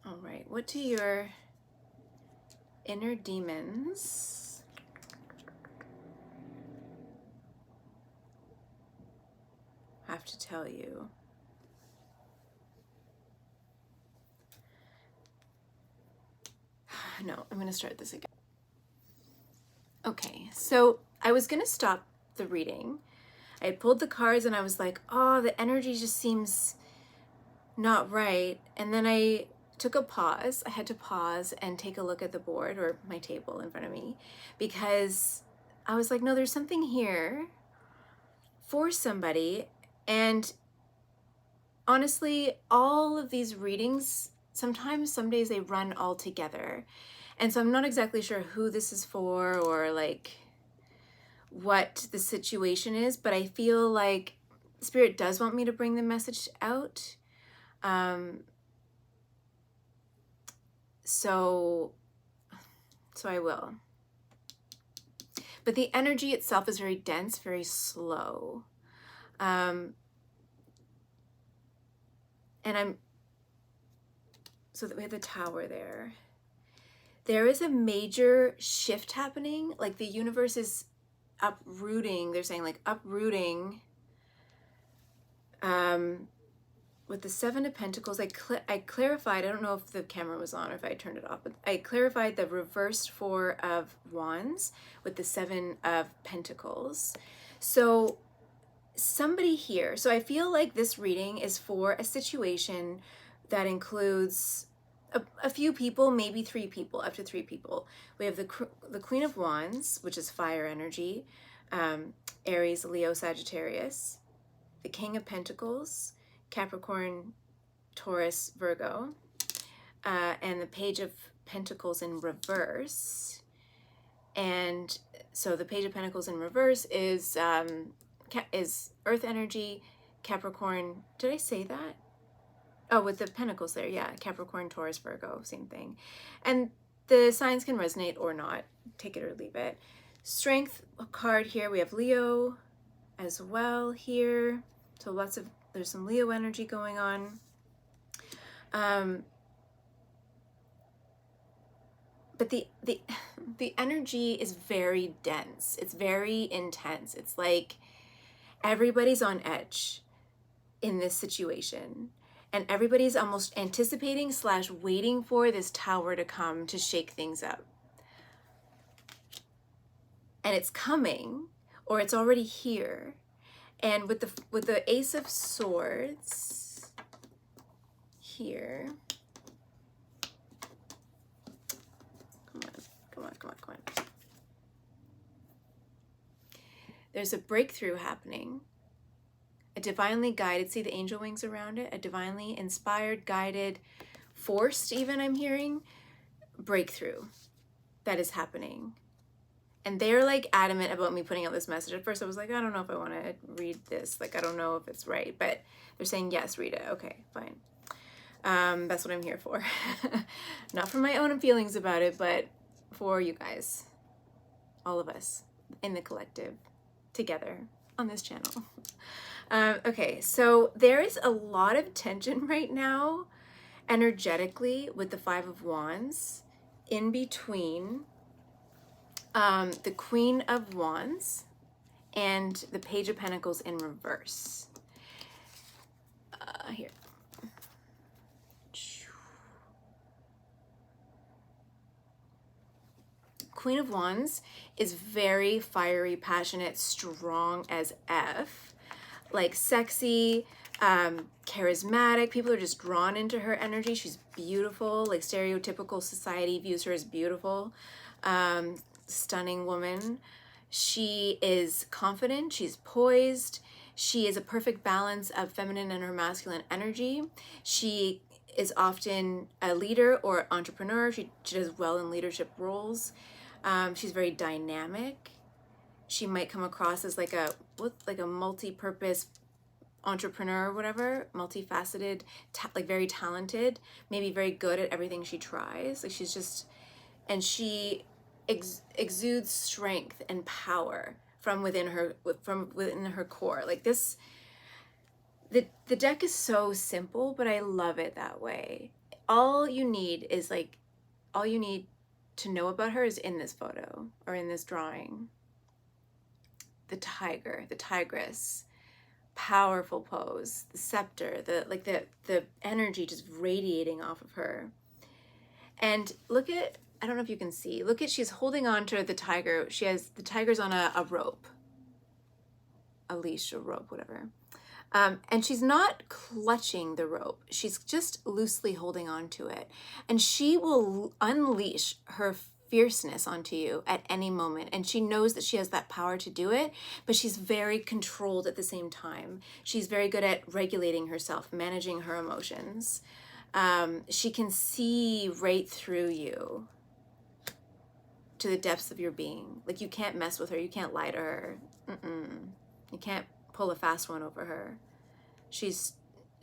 All right, what do your inner demons have to tell you? No, I'm going to start this again. Okay, so I was going to stop the reading. I had pulled the cards and I was like, oh, the energy just seems not right. And then I took a pause. I had to pause and take a look at the board or my table in front of me because I was like, no, there's something here for somebody. And honestly, all of these readings, sometimes, some days they run all together. And so I'm not exactly sure who this is for or like what the situation is, but I feel like Spirit does want me to bring the message out. So I will. But the energy itself is very dense, very slow. And so that we have the Tower there. There is a major shift happening, like the universe is uprooting. They're saying like uprooting. With the Seven of Pentacles, I clarified, I don't know if the camera was on or if I turned it off, but I clarified the reversed Four of Wands with the Seven of Pentacles. So somebody here, so I feel like this reading is for a situation that includes a few people, maybe three people, up to three people. We have the Queen of Wands, which is fire energy, Aries, Leo, Sagittarius, the King of Pentacles, Capricorn, Taurus, Virgo, and the Page of Pentacles in reverse. And so the Page of Pentacles in reverse is Earth energy, Capricorn. Did I say that? Oh, with the Pentacles there, yeah. Capricorn, Taurus, Virgo, same thing. And the signs can resonate or not. Take it or leave it. Strength card here, we have Leo as well here. So there's some Leo energy going on. But the energy is very dense. It's very intense. It's like everybody's on edge in this situation. And everybody's almost anticipating / waiting for this Tower to come to shake things up. And it's coming, or it's already here. And with the Ace of Swords here, come on. There's a breakthrough happening. A divinely guided, see the angel wings around it? A divinely inspired, guided, forced even, I'm hearing, breakthrough that is happening. And they're like adamant about me putting out this message. At first I was like, I don't know if I want to read this. Like, I don't know if it's right, but they're saying, yes, read it. Okay, fine. That's what I'm here for. Not for my own feelings about it, but for you guys, all of us in the collective together on this channel. Okay, so there is a lot of tension right now energetically with the Five of Wands in between the Queen of Wands and the Page of Pentacles in reverse. Here. Queen of Wands is very fiery, passionate, strong as F. Like sexy, charismatic. People are just drawn into her energy. She's beautiful. Like stereotypical society views her as beautiful. Stunning woman. She is confident. She's poised. She is a perfect balance of feminine and her masculine energy. She is often a leader or entrepreneur. She does well in leadership roles. She's very dynamic. She might come across as like a multi-purpose entrepreneur or whatever, multifaceted, like very talented, maybe very good at everything she tries. Like she's just, and she exudes strength and power from within her core. Like this, the deck is so simple, but I love it that way. All you need to know about her is in this photo or in this drawing. The tiger, the tigress, powerful pose, the scepter, the energy just radiating off of her. And look at, I don't know if you can see, look at, she's holding on to the tiger. The tiger's on a rope, a leash, a rope, whatever. And she's not clutching the rope. She's just loosely holding on to it. And she will unleash her fierceness onto you at any moment. And she knows that she has that power to do it, but she's very controlled at the same time. She's very good at regulating herself, managing her emotions. She can see right through you to the depths of your being. Like you can't mess with her. You can't lie to her. You can't pull a fast one over her. She's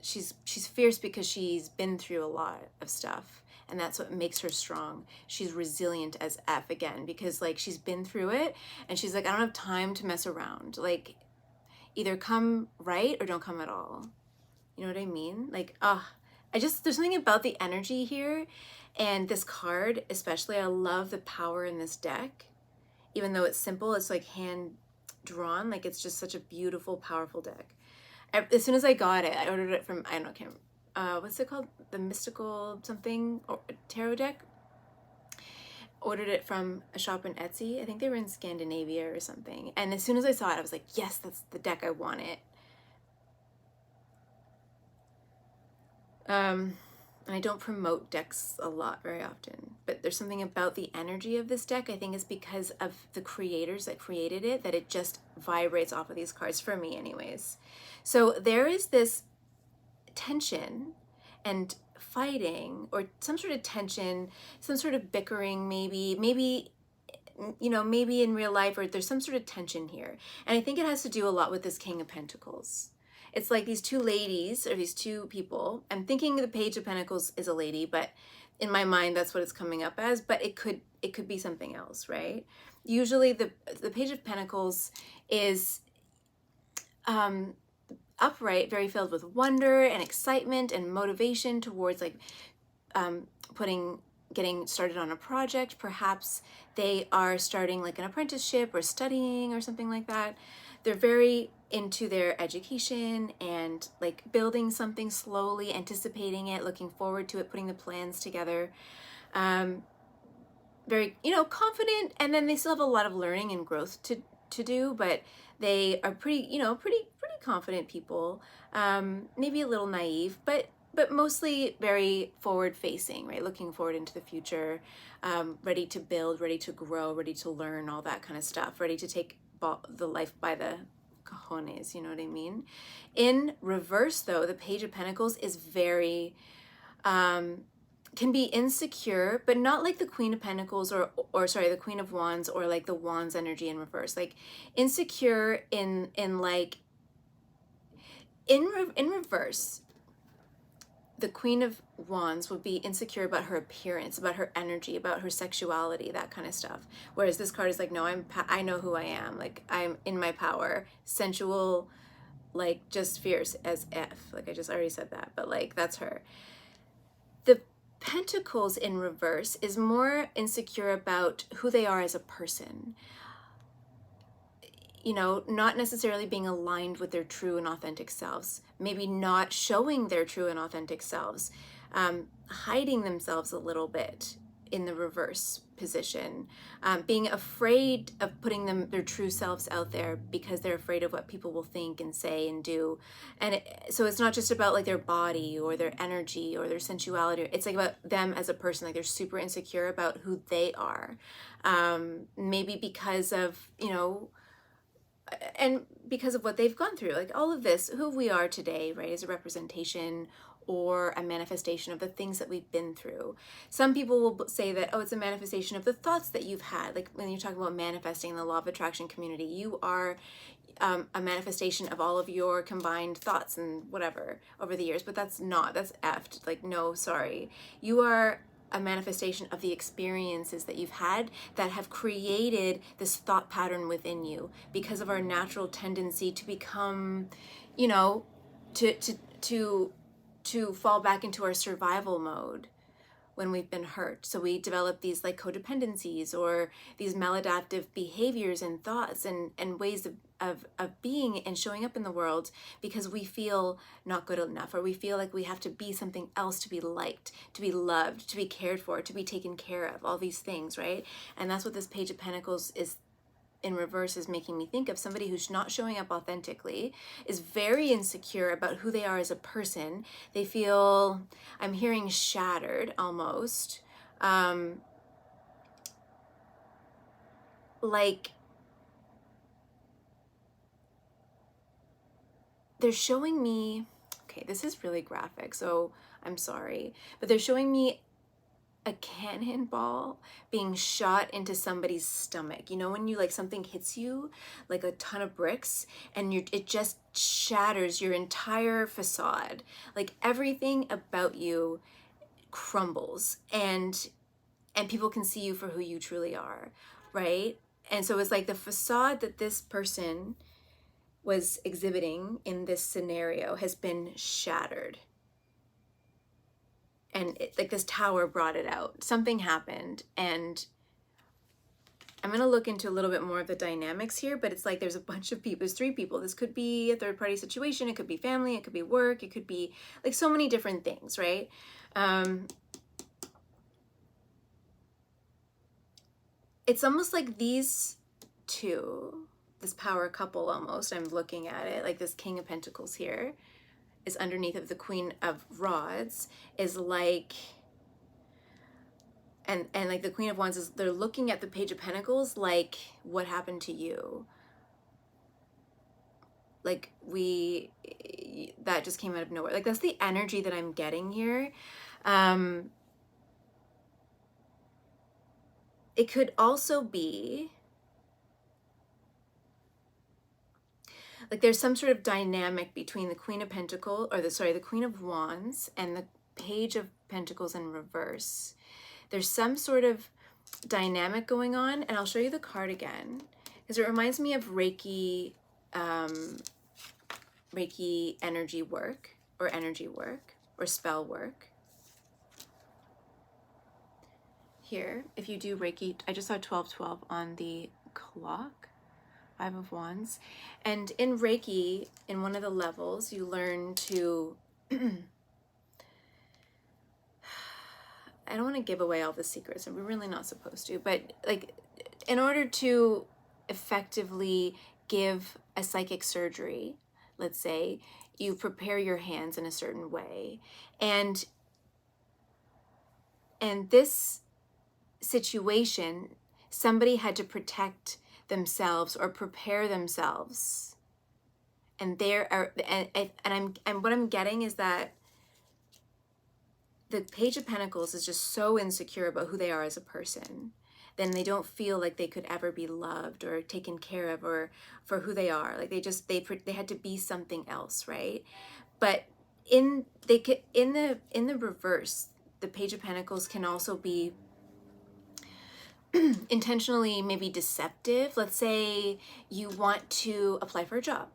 fierce because she's been through a lot of stuff, and that's what makes her strong. She's resilient as F again, because like she's been through it, and she's like, I don't have time to mess around. Like either come right or don't come at all. You know what I mean? Like, there's something about the energy here, and this card especially. I love the power in this deck. Even though it's simple, it's like hand drawn. Like it's just such a beautiful, powerful deck. As soon as I got it, I ordered it from, I don't know, what's it called? The Mystical something or tarot deck. Ordered it from a shop in Etsy. I think they were in Scandinavia or something. And as soon as I saw it, I was like, yes, that's the deck. I want it. And I don't promote decks a lot very often, but there's something about the energy of this deck. I think it's because of the creators that created it, that it just vibrates off of these cards, for me anyways. So there is this tension and fighting, or some sort of tension, some sort of bickering, maybe in real life, or there's some sort of tension here. And I think it has to do a lot with this King of Pentacles. It's like these two ladies, or these two people. I'm thinking the Page of Pentacles is a lady, but in my mind, that's what it's coming up as, but it could be something else, right? Usually the Page of Pentacles is upright, very filled with wonder and excitement and motivation towards like getting started on a project. Perhaps they are starting like an apprenticeship or studying or something like that. They're very into their education and like building something slowly, anticipating it, looking forward to it, putting the plans together. Very, confident, and then they still have a lot of learning and growth to do, but they are pretty confident people. Maybe a little naive, but mostly very forward facing, right? Looking forward into the future, ready to build, ready to grow, ready to learn, all that kind of stuff, ready to take the life by the cojones, you know what I mean? In reverse though, the Page of Pentacles is very, can be insecure, but not like the Queen of Pentacles or the Queen of Wands, or like the Wands energy in reverse, like insecure in reverse. The Queen of Wands would be insecure about her appearance, about her energy, about her sexuality, that kind of stuff. Whereas this card is like, no, I know who I am. Like I'm in my power, sensual, like just fierce as F. Like I just already said that, but like that's her. The Pentacles in reverse is more insecure about who they are as a person. Not necessarily being aligned with their true and authentic selves, maybe not showing their true and authentic selves, hiding themselves a little bit, in the reverse position, being afraid of putting their true selves out there because they're afraid of what people will think and say and do. And so it's not just about like their body or their energy or their sensuality. It's like about them as a person. Like they're super insecure about who they are, maybe because of, you know, and because of what they've gone through. Like all of this, who we are today, right, is a representation or a manifestation of the things that we've been through. Some people will say that, oh, it's a manifestation of the thoughts that you've had. Like when you talk about manifesting in the law of attraction community, you are a manifestation of all of your combined thoughts and whatever over the years. But that's effed. Like, no, sorry. You are a manifestation of the experiences that you've had that have created this thought pattern within you because of our natural tendency to become, you know, to fall back into our survival mode when we've been hurt. So we develop these like codependencies or these maladaptive behaviors and thoughts and ways of being and showing up in the world because we feel not good enough, or we feel like we have to be something else to be liked, to be loved, to be cared for, to be taken care of, all these things, right? And that's what this Page of Pentacles is in reverse is making me think of. Somebody who's not showing up authentically, is very insecure about who they are as a person. They feel, I'm hearing shattered almost, like they're showing me, okay, this is really graphic, so I'm sorry, but they're showing me a cannonball being shot into somebody's stomach. You know, when you like something hits you like a ton of bricks and it just shatters your entire facade. Like everything about you crumbles and people can see you for who you truly are, right? And so it's like the facade that this person was exhibiting in this scenario has been shattered. And like this tower brought it out. Something happened, and I'm going to look into a little bit more of the dynamics here, but it's like there's a bunch of people, there's 3 people. This could be a third party situation, it could be family, it could be work, it could be like so many different things, right? It's almost like these 2, this power couple almost, I'm looking at it, like this King of Pentacles here is underneath of the Queen of Rods, is like, and like the Queen of Wands is, they're looking at the Page of Pentacles like, what happened to you? Like that just came out of nowhere. Like that's the energy that I'm getting here. It could also be like there's some sort of dynamic between the Queen of Pentacles, or the Queen of Wands and the Page of Pentacles in reverse. There's some sort of dynamic going on, and I'll show you the card again because it reminds me of Reiki, Reiki energy work or spell work. Here, if you do Reiki, I just saw 1212 on the clock. 5 of Wands. And in Reiki, in one of the levels, you learn to, I don't want to give away all the secrets, and we're really not supposed to, but like in order to effectively give a psychic surgery, let's say, you prepare your hands in a certain way. And this situation, somebody had to protect themselves or prepare themselves, and what I'm getting is that the Page of Pentacles is just so insecure about who they are as a person, then they don't feel like they could ever be loved or taken care of or for who they are. Like they had to be something else, right? But in the reverse, the Page of Pentacles can also be intentionally maybe deceptive. Let's say you want to apply for a job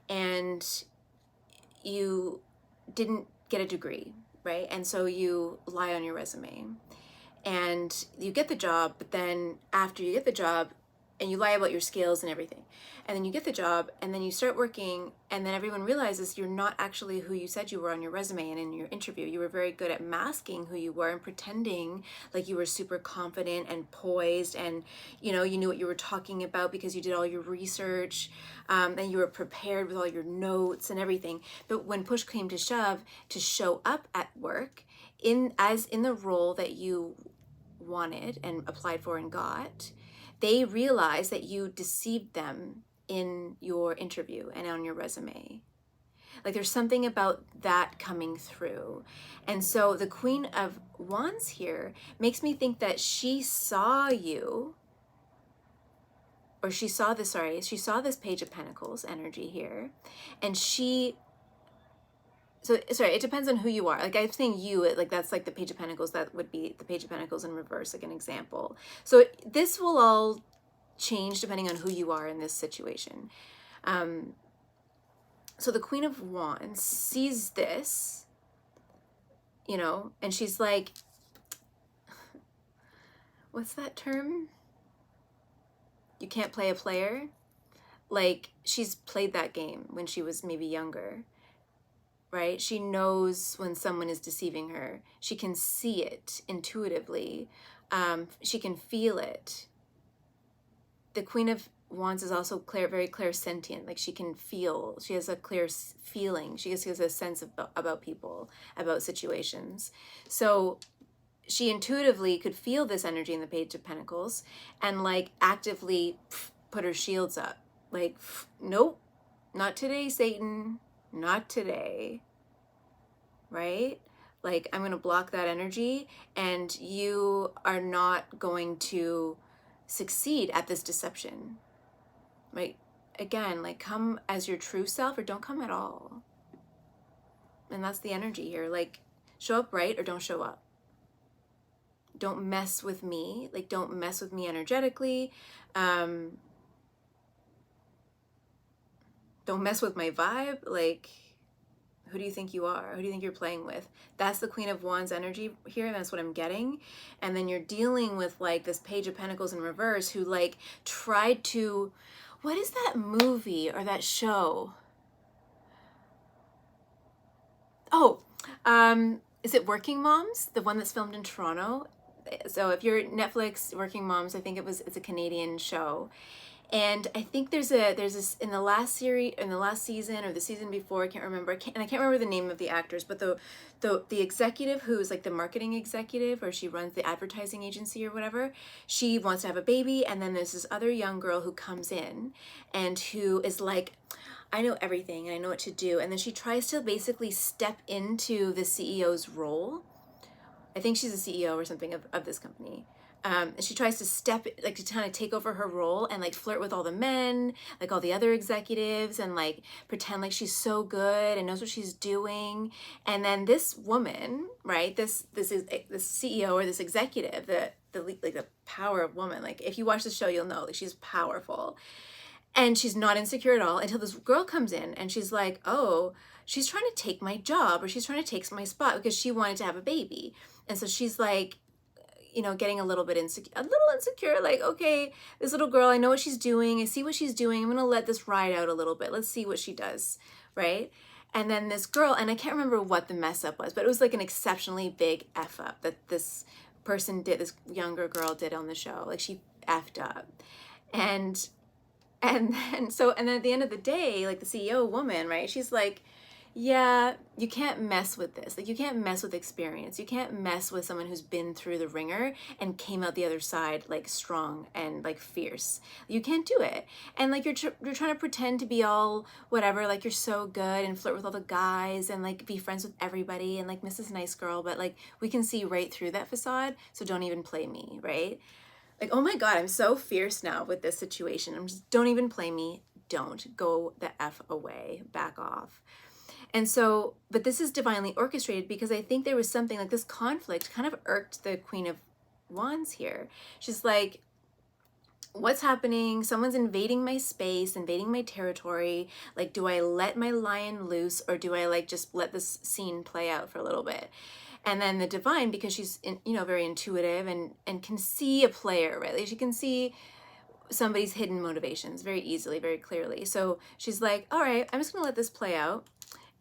and you didn't get a degree, right? And so you lie on your resume and you get the job, but then after you get the job, and you lie about your skills and everything. And then you get the job, and then you start working, and then everyone realizes you're not actually who you said you were on your resume and in your interview. You were very good at masking who you were and pretending like you were super confident and poised, and you knew what you were talking about because you did all your research, and you were prepared with all your notes and everything. But when push came to shove, to show up at work in the role that you wanted and applied for and got, they realized that you deceived them in your interview and on your resume. Like there's something about that coming through. And so the Queen of Wands here makes me think that she saw you, or she saw this Page of Pentacles energy here, and it depends on who you are. Like I'm saying you, like that's like the Page of Pentacles, that would be the Page of Pentacles in reverse, like an example. So this will all change depending on who you are in this situation. So the Queen of Wands sees this, and she's like, what's that term? You can't play a player. Like she's played that game when she was maybe younger, right? She knows when someone is deceiving her. She can see it intuitively. She can feel it. The Queen of Wands is also very clairsentient. Like she can feel, she has a clear feeling. She has a sense about people, about situations. So she intuitively could feel this energy in the Page of Pentacles and like actively put her shields up. Like, nope, not today, Satan, not today, right? Like I'm going to block that energy, and you are not going to succeed at this deception, right? Again, like come as your true self or don't come at all. And that's the energy here. Like show up right or don't show up. Don't mess with me. Like don't mess with me energetically. Don't mess with my vibe. Like, who do you think you are? Who do you think you're playing with? That's the Queen of Wands energy here. That's what I'm getting. And then you're dealing with like this Page of Pentacles in reverse, who like tried to, what is that movie or that show? Oh, is it Working Moms? The one that's filmed in Toronto? So if you're Netflix Working Moms, I think it's a Canadian show. And I think there's this in the last season or the season before, I can't remember. I can't remember the name of the actors, but the executive who's like the marketing executive, or she runs the advertising agency or whatever, she wants to have a baby, and then there's this other young girl who comes in and who is like, I know everything and I know what to do. And then she tries to basically step into the CEO's role. I think she's a CEO or something of this company. And she tries to to kind of take over her role and like flirt with all the men, like all the other executives, and like pretend like she's so good and knows what she's doing. And then this woman, right, this CEO or this executive, the power of woman, like if you watch the show, you'll know, like she's powerful. And she's not insecure at all until this girl comes in and she's like, oh, she's trying to take my job, or she's trying to take my spot because she wanted to have a baby. And so she's like, getting a little insecure, like, okay, this little girl, I know what she's doing. I see what she's doing. I'm going to let this ride out a little bit. Let's see what she does, right? And then this girl, and I can't remember what the mess up was, but it was like an exceptionally big F up that this person did, this younger girl did on the show. Like she effed up. And then at the end of the day, like the CEO woman, right? She's like, yeah, you can't mess with this. Like you can't mess with experience. You can't mess with someone who's been through the ringer and came out the other side like strong and like fierce. You can't do it. And like you're trying to pretend to be all whatever, like you're so good and flirt with all the guys and like be friends with everybody and like Mrs. Nice Girl, but like we can see right through that facade. So don't even play me, right? Like, oh my God, I'm so fierce now with this situation. Don't even play me. Don't go the F away, back off. And so, but this is divinely orchestrated because I think there was something like this conflict kind of irked the Queen of Wands here. She's like, what's happening? Someone's invading my space, invading my territory. Like, do I let my lion loose, or do I like just let this scene play out for a little bit? And then the divine, because she's very intuitive and can see a player, right? Like she can see somebody's hidden motivations very easily, very clearly. So she's like, all right, I'm just gonna let this play out,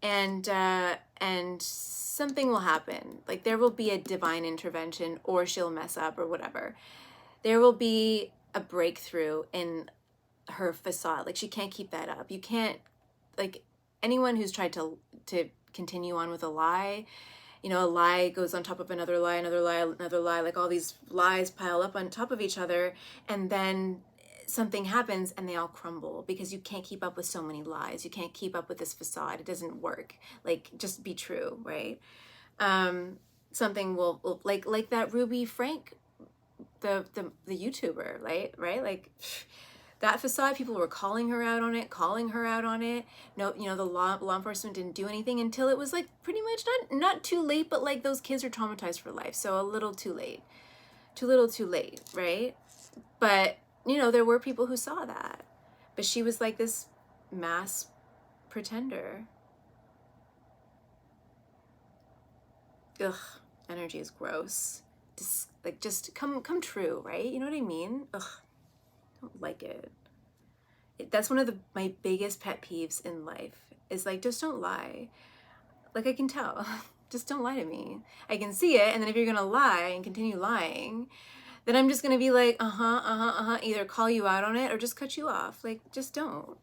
and something will happen. Like there will be a divine intervention, or she'll mess up or whatever. There will be a breakthrough in her facade. Like she can't keep that up. You can't, like, anyone who's tried to continue on with a lie, you know, a lie goes on top of another lie, another lie, another lie, like all these lies pile up on top of each other, and then something happens and they all crumble because you can't keep up with so many lies. You can't keep up with this facade. It doesn't work. Like, just be true, right? Something will like that Ruby Frank, the YouTuber, right? Like that facade, people were calling her out on it. No, you know, the law enforcement didn't do anything until it was like pretty much not too late, but like those kids are traumatized for life. So a little too late. Too little too late, right? But, you know, there were people who saw that. But she was like this mass pretender. Ugh, energy is gross. Just come true, right? You know what I mean? Ugh, don't like it. That's one of my biggest pet peeves in life, is like, just don't lie. Like, I can tell. Just don't lie to me. I can see it, and then if you're gonna lie and continue lying, then I'm just gonna be like, either call you out on it or just cut you off. Like, just don't.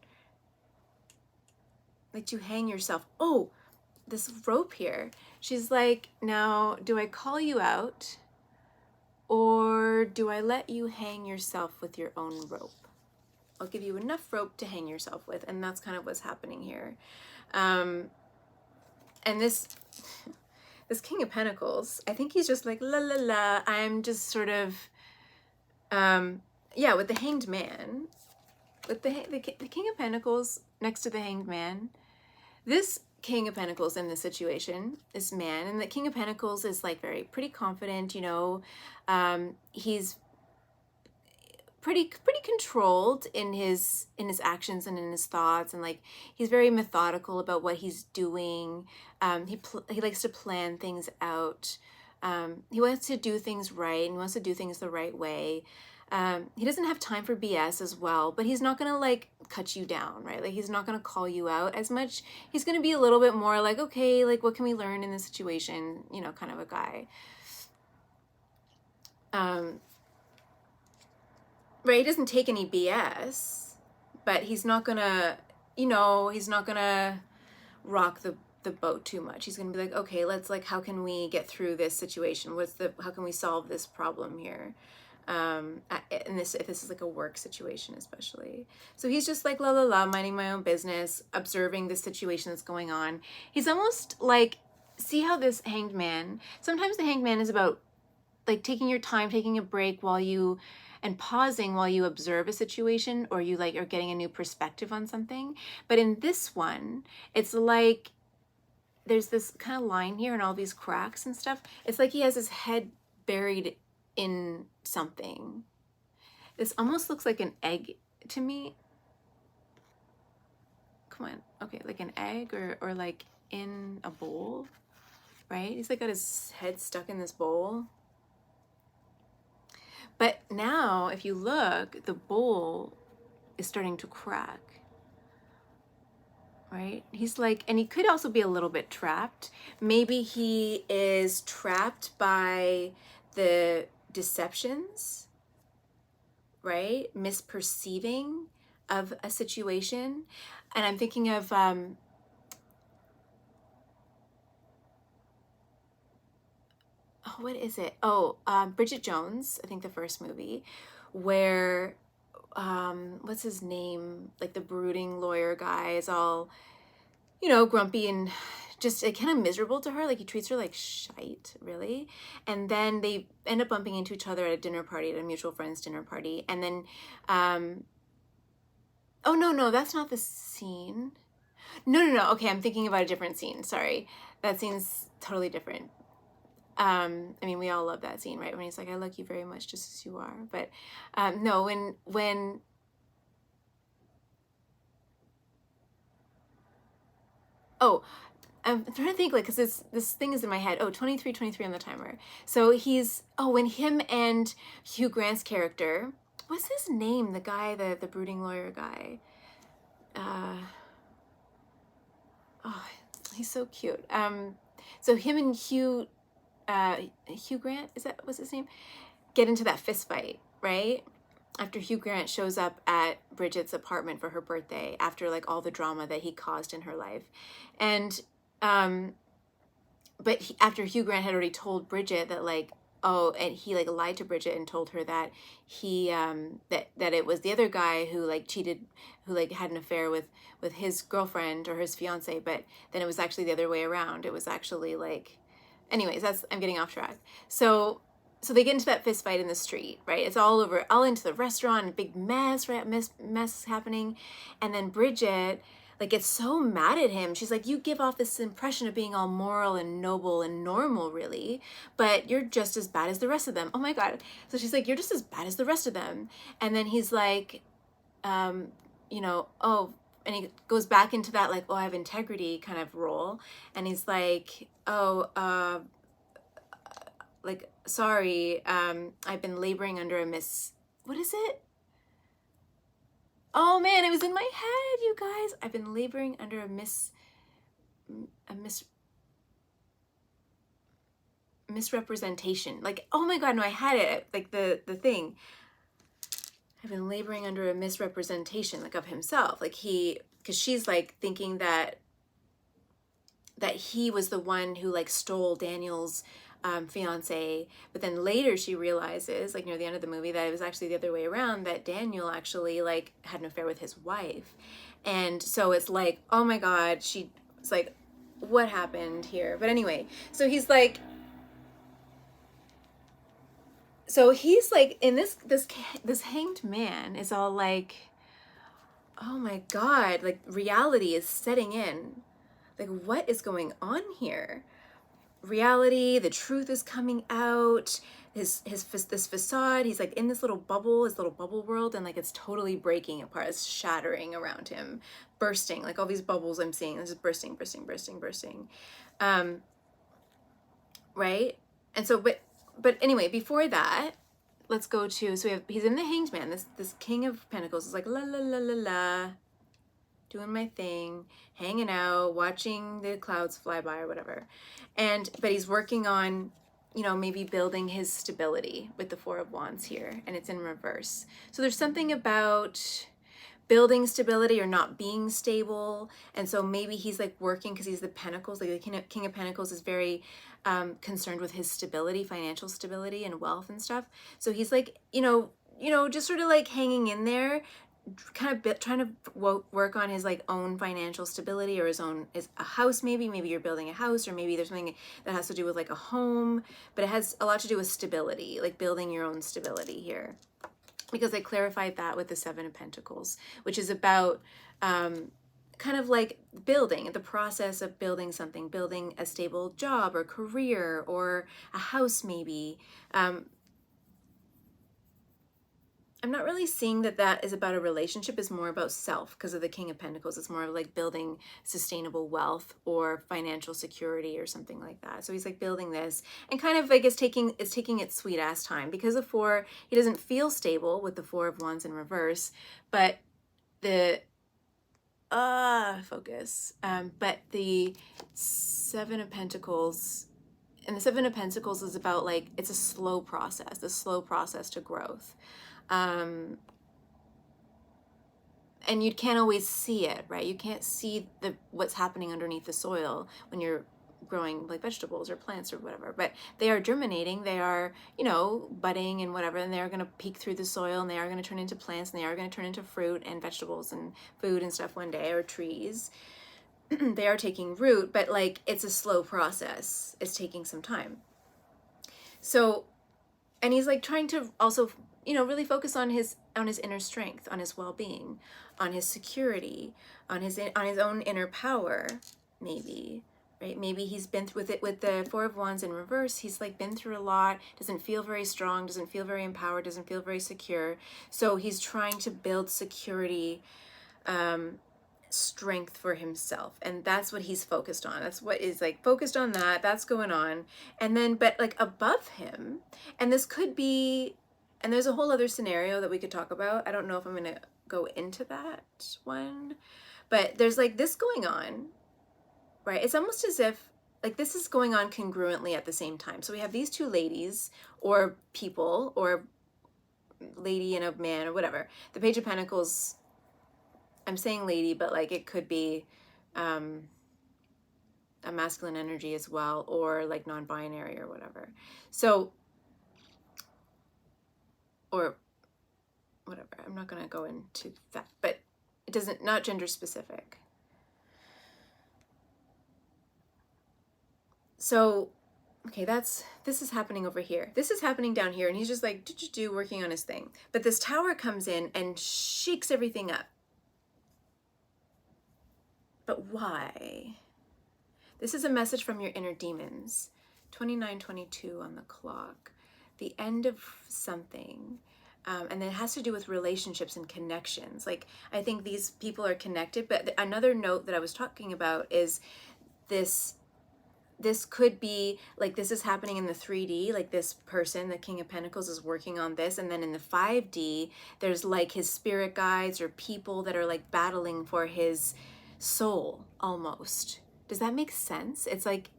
Like, you hang yourself. Oh, this rope here. She's like, now, do I call you out, or do I let you hang yourself with your own rope? I'll give you enough rope to hang yourself with, and that's kind of what's happening here. And this King of Pentacles, I think he's just like, la la la, I'm just sort of, yeah, with the Hanged Man, with the King of Pentacles next to the Hanged Man. This King of Pentacles in this situation, this man, and the King of Pentacles is like pretty confident, you know. He's pretty controlled in his actions and in his thoughts, and like he's very methodical about what he's doing. He likes to plan things out. He wants to do things right, and he wants to do things the right way. He doesn't have time for BS as well, but he's not gonna like cut you down, right? Like, he's not gonna call you out as much. He's gonna be a little bit more like, okay, like, what can we learn in this situation, you know, kind of a guy. Right, he doesn't take any BS, but he's not gonna, you know, he's not gonna rock the boat too much. He's gonna be like, okay, let's, like, how can we get through this situation? How can we solve this problem here? And if this is like a work situation, especially. So he's just like, la la la, minding my own business, observing the situation that's going on. He's almost like, see how this Hanged Man, sometimes the Hanged Man is about like taking your time, taking a break and pausing while you observe a situation, or you like are getting a new perspective on something. But in this one, it's like there's this kind of line here and all these cracks and stuff. It's like he has his head buried in something. This almost looks like an egg to me. Come on. Okay, like an egg, or like in a bowl, right? He's like got his head stuck in this bowl. But now, if you look, the bowl is starting to crack, right? He's like, and he could also be a little bit trapped. Maybe he is trapped by the deceptions, right? Misperceiving of a situation. And I'm thinking of, what is it? Bridget Jones, I think the first movie, where, what's his name? Like the brooding lawyer guy is all, you know, grumpy and just kind of miserable to her. Like, he treats her like shite, really. And then they end up bumping into each other at a dinner party, at a mutual friend's dinner party. And then, oh, no, that's not the scene. No. Okay, I'm thinking about a different scene. Sorry. That scene's totally different. I mean, we all love that scene, right? When he's like, I like you very much just as you are. But no, when I'm trying to think, like, because this thing is in my head. 23 on the timer. So when him and Hugh Grant's character what's his name? The guy, the brooding lawyer guy. Oh, he's so cute. So him and Hugh Grant, what's his name? Get into that fist fight, right? After Hugh Grant shows up at Bridget's apartment for her birthday, after like all the drama that he caused in her life. And but after Hugh Grant had already told Bridget that like, oh, and he like lied to Bridget and told her that he that it was the other guy who like cheated, who like had an affair with his girlfriend or his fiance, but then it was actually the other way around. It was actually like, anyways, I'm getting off track. So they get into that fist fight in the street, right? It's all over, all into the restaurant, big mess, right? Mess happening. And then Bridget like gets so mad at him. She's like, you give off this impression of being all moral and noble and normal, really, but you're just as bad as the rest of them. Oh my God. So she's like, you're just as bad as the rest of them. And then he's like, you know, oh, and he goes back into that like, oh, I have integrity kind of role. And he's like, oh, like, sorry, I've been laboring under what is it? Oh man, it was in my head, you guys. I've been laboring under a misrepresentation. Like, oh my God, no, I had it, like the thing. I've been laboring under a misrepresentation, like of himself. Like because she's like thinking that he was the one who like stole Daniel's fiance, but then later she realizes, like near the end of the movie, that it was actually the other way around, that Daniel actually like had an affair with his wife. And so it's like, oh my God, it's like, what happened here? But anyway, so he's like in this hanged man is all like, oh my God, like reality is setting in. Like, what is going on here? Reality, the truth is coming out. This facade, he's like in this little bubble, his little bubble world, and like it's totally breaking apart. It's shattering around him, bursting. Like all these bubbles I'm seeing, it's just bursting. Right? And so, but anyway, before that, let's go to, so he's in the Hanged Man. This King of Pentacles is like la la la la la, doing my thing, hanging out, watching the clouds fly by or whatever. But he's working on, you know, maybe building his stability with the Four of Wands here, and it's in reverse. So there's something about building stability or not being stable. And so maybe he's like working, because he's the Pentacles, like the King of Pentacles is very concerned with his stability, financial stability and wealth and stuff. So he's like, you know, just sort of like hanging in there, kind of trying to work on his like own financial stability, or is a house, maybe you're building a house, or maybe there's something that has to do with like a home, but it has a lot to do with stability, like building your own stability here, because I clarified that with the Seven of Pentacles, which is about kind of like building, the process of building something, building a stable job or career or a house maybe. I'm not really seeing that is about a relationship. It's more about self, because of the King of Pentacles. It's more of like building sustainable wealth or financial security or something like that. So he's like building this, and kind of like it's taking its sweet ass time, because of four, he doesn't feel stable with the Four of Wands in reverse, but the focus. But the Seven of Pentacles, and the Seven of Pentacles is about like, it's a slow process to growth. And you can't always see it, right? You can't see what's happening underneath the soil when you're growing like vegetables or plants or whatever, but they are germinating, they are, you know, budding and whatever, and they are going to peek through the soil, and they are going to turn into plants, and they are going to turn into fruit and vegetables and food and stuff one day, or trees. They are taking root, but like it's a slow process. It's taking some time. So, and he's like trying to also, you know, really focus on his inner strength, on his well-being, on his security, on his own inner power, maybe, right? Maybe he's been through with the Four of Wands in reverse. He's like been through a lot, doesn't feel very strong, doesn't feel very empowered, doesn't feel very secure. So he's trying to build security, strength for himself, and that's what he's focused on. That's what is like focused on, that's going on. And then, but like above him, and this could be And there's a whole other scenario that we could talk about. I don't know if I'm going to go into that one, but there's like this going on, right? It's almost as if like this is going on congruently at the same time. So we have these two ladies or people or lady and a man or whatever. The Page of Pentacles, I'm saying lady, but like it could be a masculine energy as well, or like non-binary or whatever. So, or whatever, I'm not going to go into that, but it doesn't, not gender specific. So, okay, this is happening over here. This is happening down here, and he's just like, working on his thing. But this Tower comes in and shakes everything up. But why? This is a message from your inner demons. 29:22 on the clock. The end of something. And it has to do with relationships and connections. Like, I think these people are connected, but another note that I was talking about is this could be like, this is happening in the 3D, like this person, the King of Pentacles, is working on this, and then in the 5D there's like his spirit guides or people that are like battling for his soul almost. Does that make sense? It's like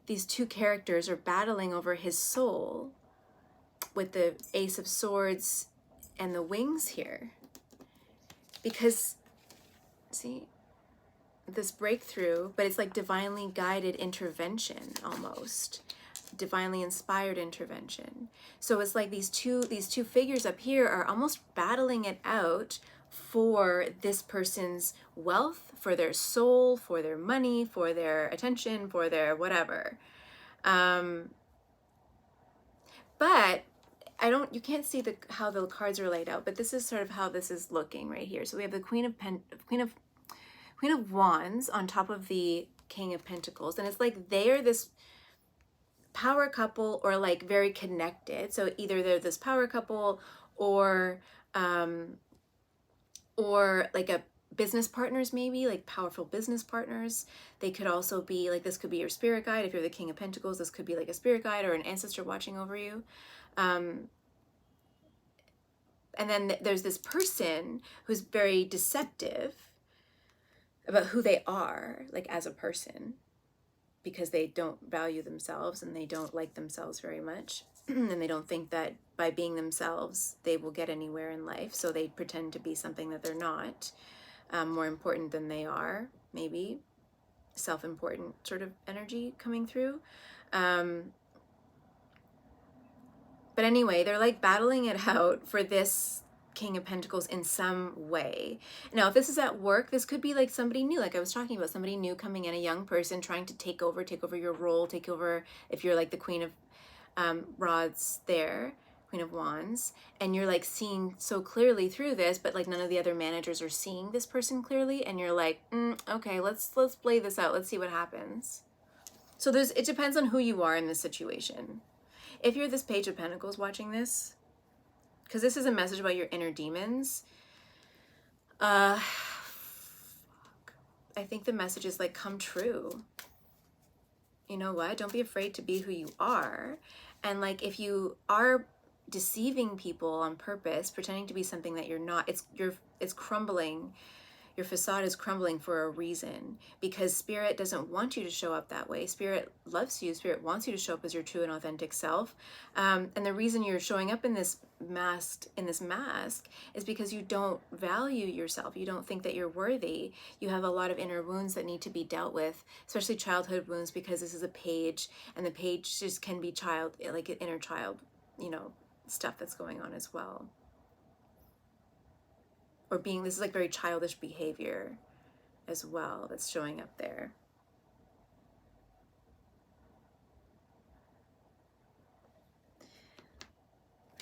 these two characters are battling over his soul with the Ace of Swords and the wings here, because see this breakthrough, but it's like divinely guided intervention, almost divinely inspired intervention. So it's like these two figures up here are almost battling it out for this person's wealth, for their soul, for their money, for their attention, for their whatever. But you can't see how the cards are laid out, but this is sort of how this is looking right here. So we have the Queen of Wands on top of the King of Pentacles, and it's like they're this power couple, or like very connected. So either they're this power couple, or like a business partners, maybe like powerful business partners. They could also be like, this could be your spirit guide. If you're the King of Pentacles, this could be like a spirit guide or an ancestor watching over you. And then there's this person who's very deceptive about who they are, like as a person, because they don't value themselves and they don't like themselves very much. And they don't think that by being themselves, they will get anywhere in life. So they pretend to be something that they're not, more important than they are, maybe self-important sort of energy coming through. But anyway, they're like battling it out for this King of Pentacles in some way. Now, if this is at work, this could be like somebody new, like I was talking about, somebody new coming in, a young person trying to take over your role, take over if you're like the Queen of Rods there, Queen of Wands, and you're like seeing so clearly through this, but like none of the other managers are seeing this person clearly, and you're like, okay, let's play this out. Let's see what happens. So it depends on who you are in this situation. If you're this Page of Pentacles watching this, because this is a message about your inner demons, I think the message is like, come true. You know what? Don't be afraid to be who you are. And like, if you are deceiving people on purpose, pretending to be something that you're not, it's crumbling. Your facade is crumbling for a reason, because Spirit doesn't want you to show up that way. Spirit loves you. Spirit wants you to show up as your true and authentic self. And the reason you're showing up in this mask is because you don't value yourself. You don't think that you're worthy. You have a lot of inner wounds that need to be dealt with, especially childhood wounds, because this is a page, and the page just can be like an inner child, stuff that's going on as well. Or this is like very childish behavior as well that's showing up there.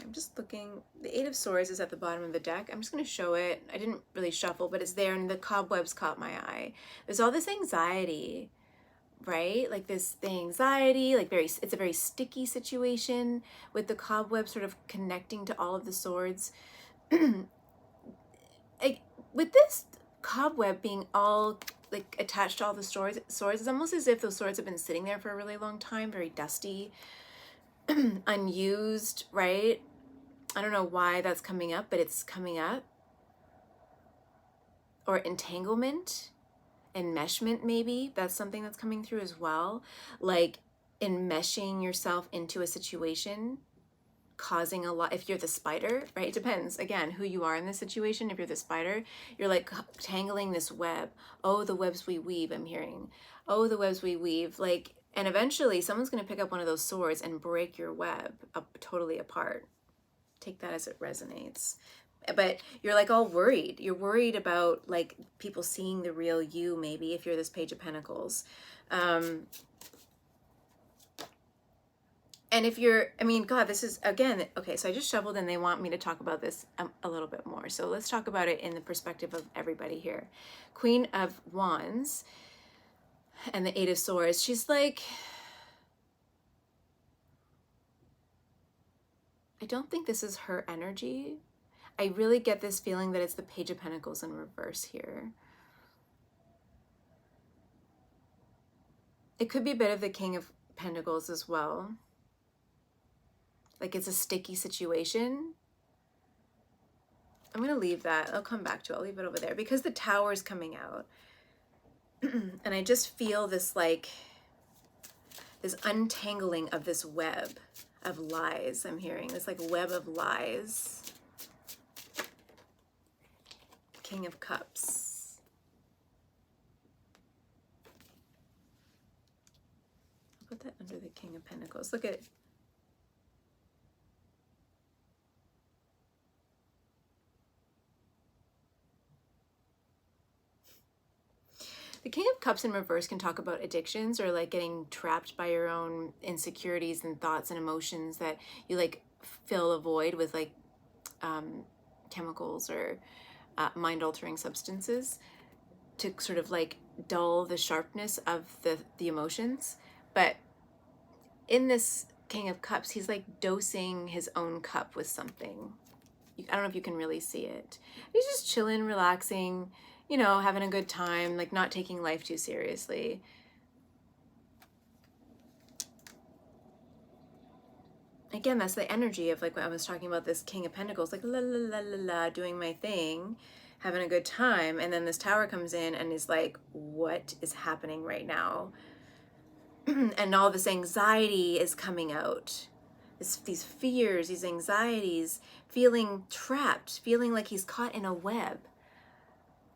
I'm just looking, the Eight of Swords is at the bottom of the deck. I'm just going to show it. I didn't really shuffle, but it's there, and the cobwebs caught my eye. There's all this anxiety, right? Like the anxiety, like it's a very sticky situation with the cobweb sort of connecting to all of the swords. With this cobweb being all like attached to all the swords, it's almost as if those swords have been sitting there for a really long time, very dusty, unused, right? I don't know why that's coming up, but it's coming up. Or entanglement, enmeshment, maybe. That's something that's coming through as well. Like enmeshing yourself into a situation, causing a lot. If you're the spider, right? It depends, again, who you are in this situation. If you're the spider, you're like tangling this web. Oh, the webs we weave, I'm hearing. Oh, the webs we weave. Like, and eventually someone's going to pick up one of those swords and break your web up totally apart. Take that as it resonates. But you're like all worried. You're worried about like people seeing the real you, maybe, if you're this Page of Pentacles. And if you're, I mean, God, this is, again, okay, so I just shuffled and they want me to talk about this a little bit more. So let's talk about it in the perspective of everybody here. Queen of Wands and the Eight of Swords. She's like, I don't think this is her energy. I really get this feeling that it's the Page of Pentacles in reverse here. It could be a bit of the King of Pentacles as well. Like it's a sticky situation. I'm going to leave that. I'll come back to it. I'll leave it over there because the Tower is coming out. And I just feel this like, this untangling of this web of lies I'm hearing. This like web of lies. King of Cups. I'll put that under the King of Pentacles. Look at the King of Cups in reverse can talk about addictions or like getting trapped by your own insecurities and thoughts and emotions that you like fill a void with like chemicals or mind-altering substances to sort of like dull the sharpness of the emotions. But in this King of Cups, he's like dosing his own cup with something. I don't know if you can really see it. He's just chilling, relaxing, you know, having a good time, like not taking life too seriously. Again, that's the energy of like when I was talking about this King of Pentacles, like la la la la la, doing my thing, having a good time. And then this Tower comes in and is like, what is happening right now? And all this anxiety is coming out. These fears, these anxieties, feeling trapped, feeling like he's caught in a web.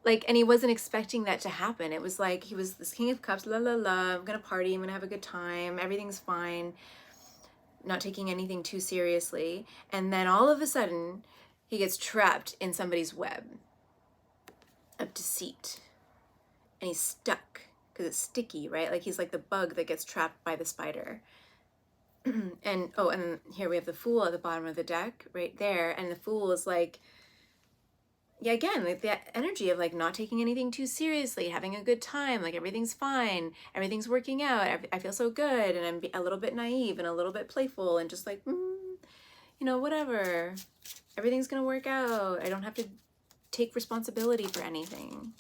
Like, and he wasn't expecting that to happen. It was like, he was this King of Cups, la la la, I'm gonna party, I'm gonna have a good time, everything's fine, not taking anything too seriously. And then all of a sudden, he gets trapped in somebody's web of deceit. And he's stuck, because it's sticky, right? Like he's like the bug that gets trapped by the spider. And, oh, and here we have the Fool at the bottom of the deck, right there. And the Fool is like, yeah, again, like the energy of like not taking anything too seriously, having a good time, like everything's fine, everything's working out, I feel so good, and I'm a little bit naive and a little bit playful and just like, you know, whatever, everything's gonna work out. I don't have to take responsibility for anything.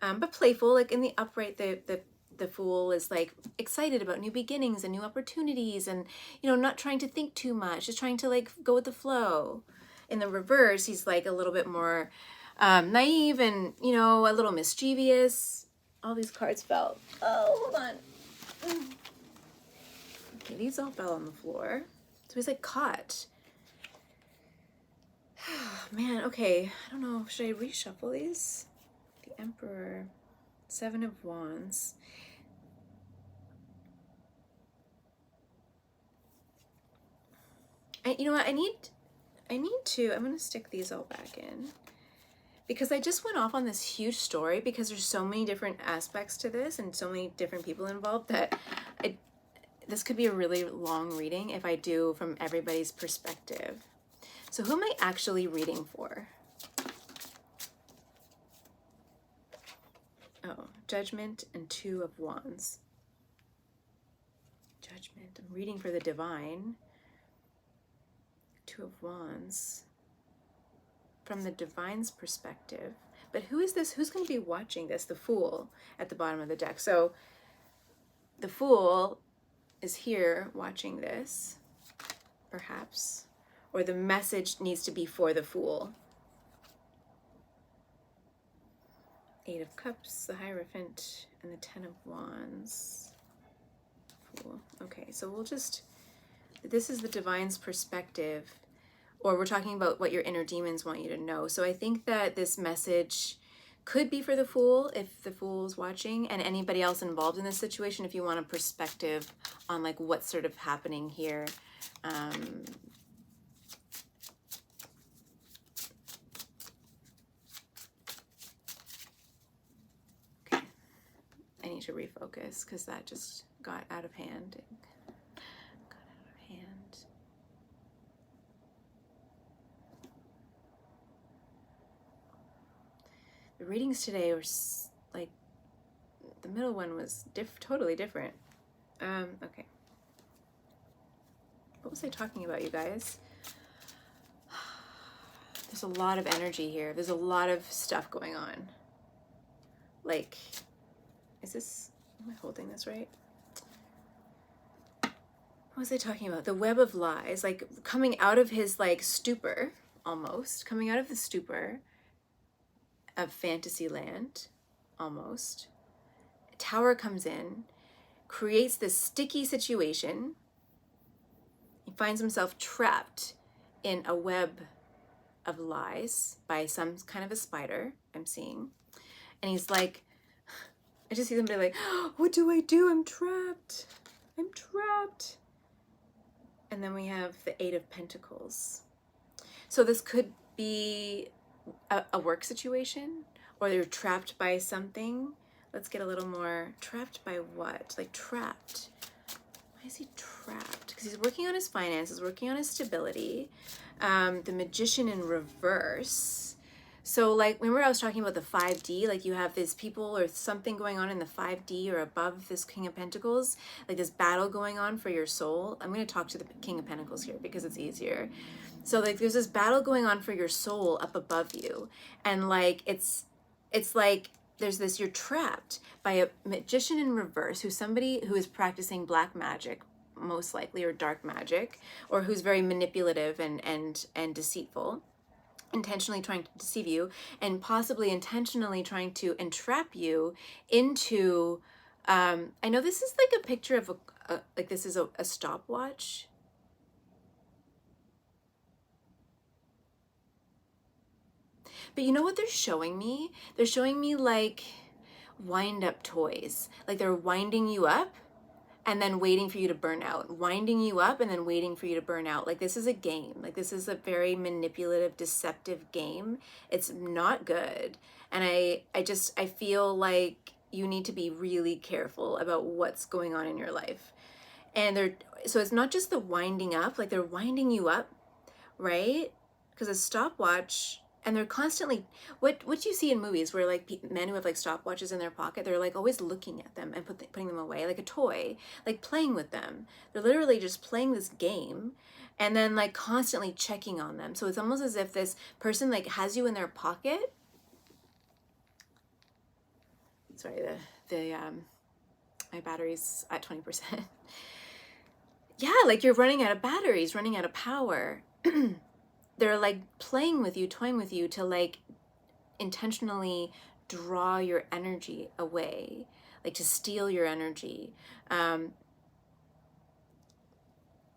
But playful, like in the upright, the Fool is like excited about new beginnings and new opportunities, and you know, not trying to think too much, just trying to like go with the flow. In the reverse, he's like a little bit more naive and, you know, a little mischievous. All these cards fell. Oh, hold on. Okay, these all fell on the floor. So he's like caught. Man, okay. I don't know. Should I reshuffle these? The Emperor. Seven of Wands. You know what? I need to, I'm going to stick these all back in because I just went off on this huge story because there's so many different aspects to this and so many different people involved that this could be a really long reading if I do from everybody's perspective. So who am I actually reading for? Oh, Judgment and Two of Wands. Judgment. I'm reading for the Divine. Two of Wands from the Divine's perspective. But who is this? Who's going to be watching this? The Fool at the bottom of the deck. So the Fool is here watching this, perhaps. or the message needs to be for the Fool. Eight of Cups, the Hierophant, and the Ten of Wands. Fool. Okay, so we'll just, this is the Divine's perspective, or we're talking about what your inner demons want you to know. So I think that this message could be for the Fool, if the Fool's watching, and anybody else involved in this situation, if you want a perspective on like what's sort of happening here. Okay, I need to refocus because that just got out of hand. The readings today were like, the middle one was totally different. Okay. What was I talking about, you guys? There's a lot of energy here. There's a lot of stuff going on. Like, is this, am I holding this right? What was I talking about? The web of lies, like coming out of his like stupor, almost, coming out of the stupor of fantasy land, almost. Tower comes in, creates this sticky situation. He finds himself trapped in a web of lies by some kind of a spider, I'm seeing. And he's like, I just see somebody like, oh, what do I do? I'm trapped. I'm trapped. And then we have the Eight of Pentacles. So this could be a work situation, or you're trapped by something. Let's get a little more. Trapped by what? Like trapped. Why is he trapped? Because he's working on his finances, working on his stability. The Magician in reverse. So like, remember I was talking about the 5D, like you have these people or something going on in the 5D or above this King of Pentacles, like this battle going on for your soul. I'm going to talk to the King of Pentacles here because it's easier. So like there's this battle going on for your soul up above you. And like, it's like, there's this, you're trapped by a magician in reverse, who's somebody who is practicing black magic, most likely, or dark magic, or who's very manipulative and deceitful, intentionally trying to deceive you, and possibly intentionally trying to entrap you into, I know this is like a picture of like this is a stopwatch. But you know what they're showing me? They're showing me like wind up toys. Like they're winding you up and then waiting for you to burn out. Winding you up and then waiting for you to burn out. Like this is a game. Like this is a very manipulative, deceptive game. It's not good. And I feel like you need to be really careful about what's going on in your life. And so it's not just the winding up, like they're winding you up, right? Because a stopwatch, and they're constantly, what you see in movies where like men who have like stopwatches in their pocket, they're like always looking at them and putting them away like a toy, like playing with them. They're literally just playing this game and then like constantly checking on them. So it's almost as if this person like has you in their pocket. Sorry, my battery's at 20%. Yeah, like you're running out of batteries, running out of power. They're like playing with you, toying with you to like intentionally draw your energy away, like to steal your energy. And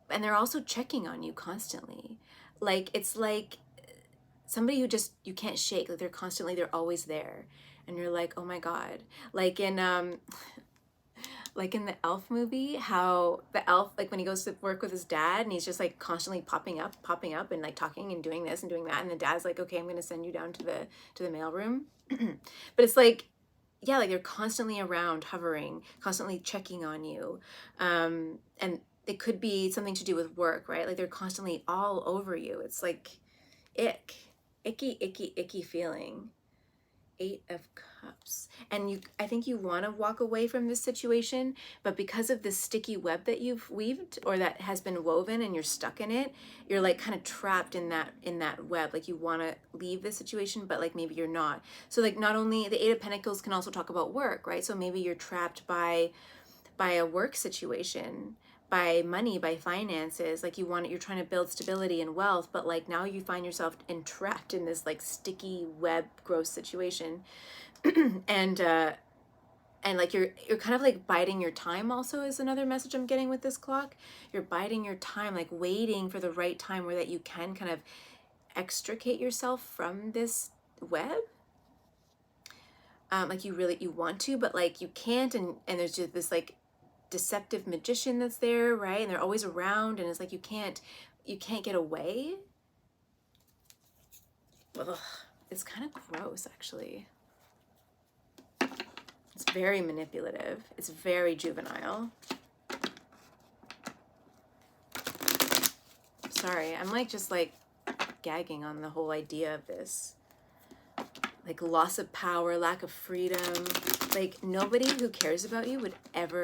they're also checking on you constantly. Like it's like somebody who just, you can't shake, like they're always there. And you're like, oh my God. Like in the Elf movie, how the elf, like when he goes to work with his dad and he's just like constantly popping up and like talking and doing this and doing that. And the dad's like, okay, I'm going to send you down to the mailroom. But it's like, yeah, like they're constantly around, hovering, constantly checking on you. And it could be something to do with work, right? Like they're constantly all over you. It's like icky feeling. Eight of Cups. And I think you want to walk away from this situation, but because of this sticky web that you've weaved or that has been woven and you're stuck in it, you're like kind of trapped in that web. Like you want to leave this situation, but like maybe you're not. So like not only the Eight of Pentacles can also talk about work, right? So maybe you're trapped by a work situation, by money, by finances. Like you're trying to build stability and wealth, but like now you find yourself entrapped in this like sticky web gross situation. And like you're kind of like biding your time also is another message I'm getting with this clock. You're biding your time, like waiting for the right time where that you can kind of extricate yourself from this web. Like you want to, but like you can't, and there's just this like deceptive magician that's there, right? And they're always around, and it's like you can't get away. Ugh, it's kind of gross, actually. It's very manipulative. It's very juvenile. Sorry, I'm like just like gagging on the whole idea of this. Like loss of power, lack of freedom. Like nobody who cares about you would ever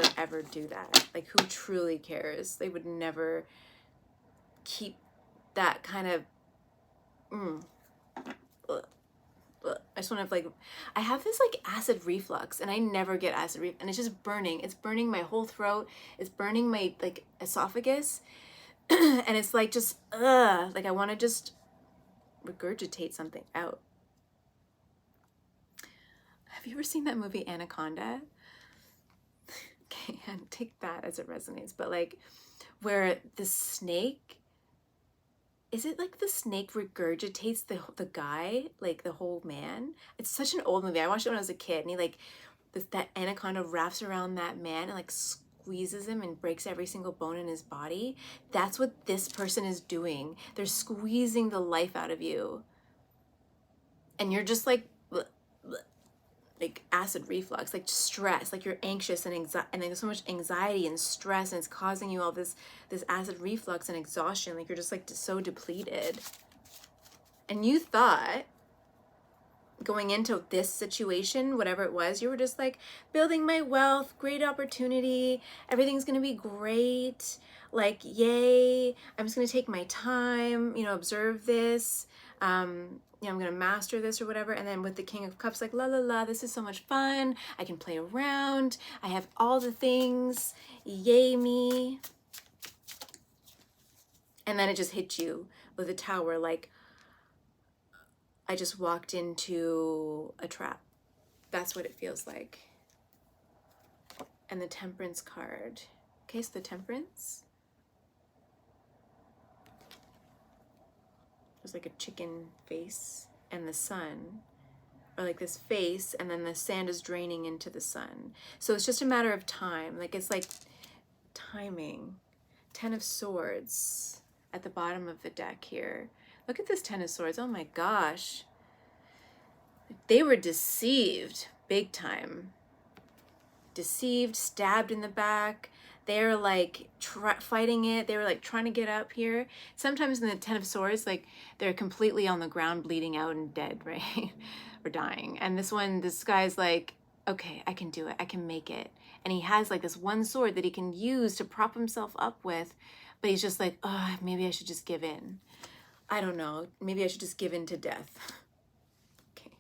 do that. Like who truly cares? They would never keep that kind of I just want to like, I have this like acid reflux, and I never get acid reflux, and it's just burning. It's burning my whole throat. It's burning my like esophagus, and it's like just like I want to just regurgitate something out. Have you ever seen that movie Anaconda? Okay, and take that as it resonates, but like where the snake, is it like the snake regurgitates the guy, like the whole man? It's such an old movie. I watched it when I was a kid, and he like, that anaconda wraps around that man and like squeezes him and breaks every single bone in his body. That's what this person is doing. They're squeezing the life out of you. And you're just like acid reflux, like stress, like you're anxious and and there's so much anxiety and stress, and it's causing you all this acid reflux and exhaustion. Like you're just like so depleted. And you thought going into this situation, whatever it was, you were just like building my wealth, great opportunity, everything's gonna be great, like yay, I'm just gonna take my time, observe this, I'm gonna master this or whatever. And then with the King of Cups, like la la la, this is so much fun, I can play around, I have all the things, yay me. And then it just hit you with the Tower, like I just walked into a trap. That's what it feels like. And the Temperance card. Okay, so the Temperance. There's like a chicken face and the sun, or like this face, and then the sand is draining into the sun. So it's just a matter of time. Like it's like timing. 10 of Swords at the bottom of the deck here. Look at this 10 of Swords. Oh my gosh. They were deceived big time. Deceived, stabbed in the back. They're like fighting it. They were like trying to get up here. Sometimes in the 10 of Swords, like they're completely on the ground, bleeding out and dead, right? Or dying. And this guy's like, okay, I can do it. I can make it. And he has like this one sword that he can use to prop himself up with. But he's just like, oh, maybe I should just give in. I don't know. Maybe I should just give in to death. Okay.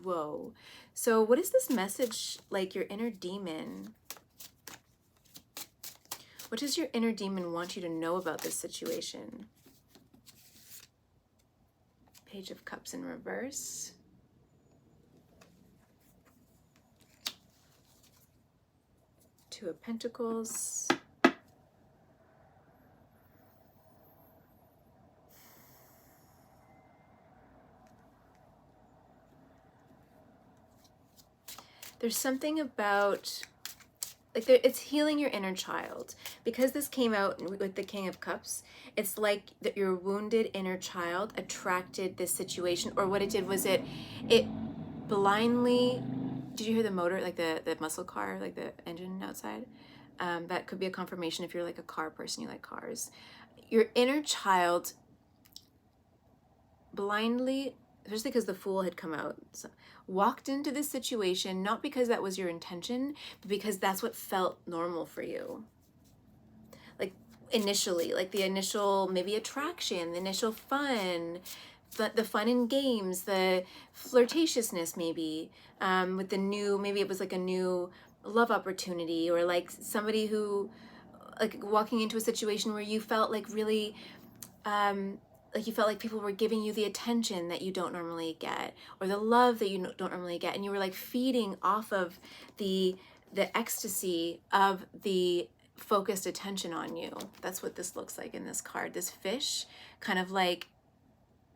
Whoa. So what is this message, like your inner demon? What does your inner demon want you to know about this situation? Page of Cups in reverse. Two of Pentacles. There's something about, like, it's healing your inner child. Because this came out with the King of Cups, it's like that your wounded inner child attracted this situation, or what it did was it blindly, did you hear the motor, like the muscle car, like the engine outside? That could be a confirmation if you're like a car person, you like cars. Your inner child blindly, especially because the Fool had come out, so, walked into this situation, not because that was your intention, but because that's what felt normal for you. Like initially, like the initial maybe attraction, the initial fun, the fun in games, the flirtatiousness maybe, maybe it was like a new love opportunity, or like somebody who, like walking into a situation where you felt like really, like you felt like people were giving you the attention that you don't normally get, or the love that you don't normally get, and you were like feeding off of the ecstasy of the focused attention on you. That's what this looks like in this card. This fish, kind of like,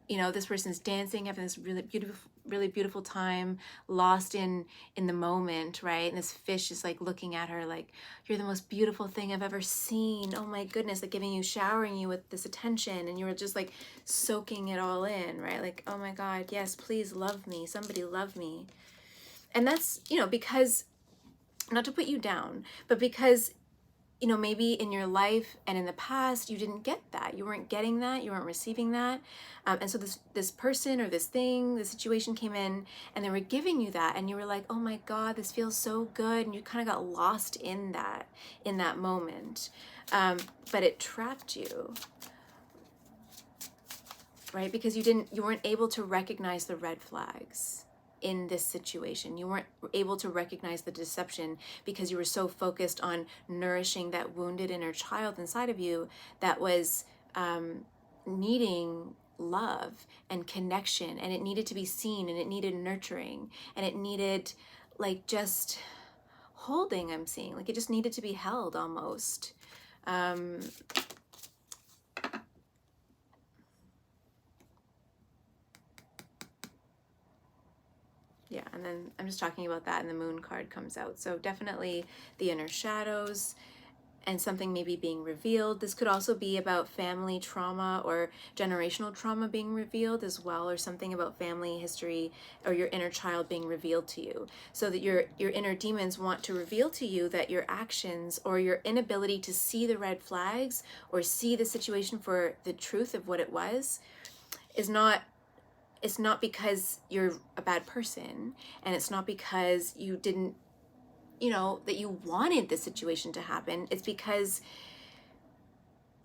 you know, this person's dancing, having this really beautiful time, lost in the moment, right? And this fish is like looking at her like, you're the most beautiful thing I've ever seen. Oh my goodness, like giving you, showering you with this attention, and you were just like soaking it all in, right? Like, oh my God, yes, please love me. Somebody love me. And that's, you know, because, not to put you down, but because, you know, maybe in your life and in the past, you didn't get that. You weren't getting that. You weren't receiving that. And so this person or this thing, this situation came in and they were giving you that. And you were like, oh my God, this feels so good. And you kind of got lost in that moment. But it trapped you, right? Because you weren't able to recognize the red flags in this situation. You weren't able to recognize the deception because you were so focused on nourishing that wounded inner child inside of you that was needing love and connection, and it needed to be seen, and it needed nurturing, and it needed like just holding. I'm seeing like it just needed to be held almost. Yeah, and then I'm just talking about that, and the moon card comes out. So definitely the inner shadows and something maybe being revealed. This could also be about family trauma or generational trauma being revealed as well, or something about family history or your inner child being revealed to you. So that your inner demons want to reveal to you that your actions or your inability to see the red flags or see the situation for the truth of what it was is not, it's not because you're a bad person, and it's not because you didn't, you know, that you wanted the situation to happen. It's because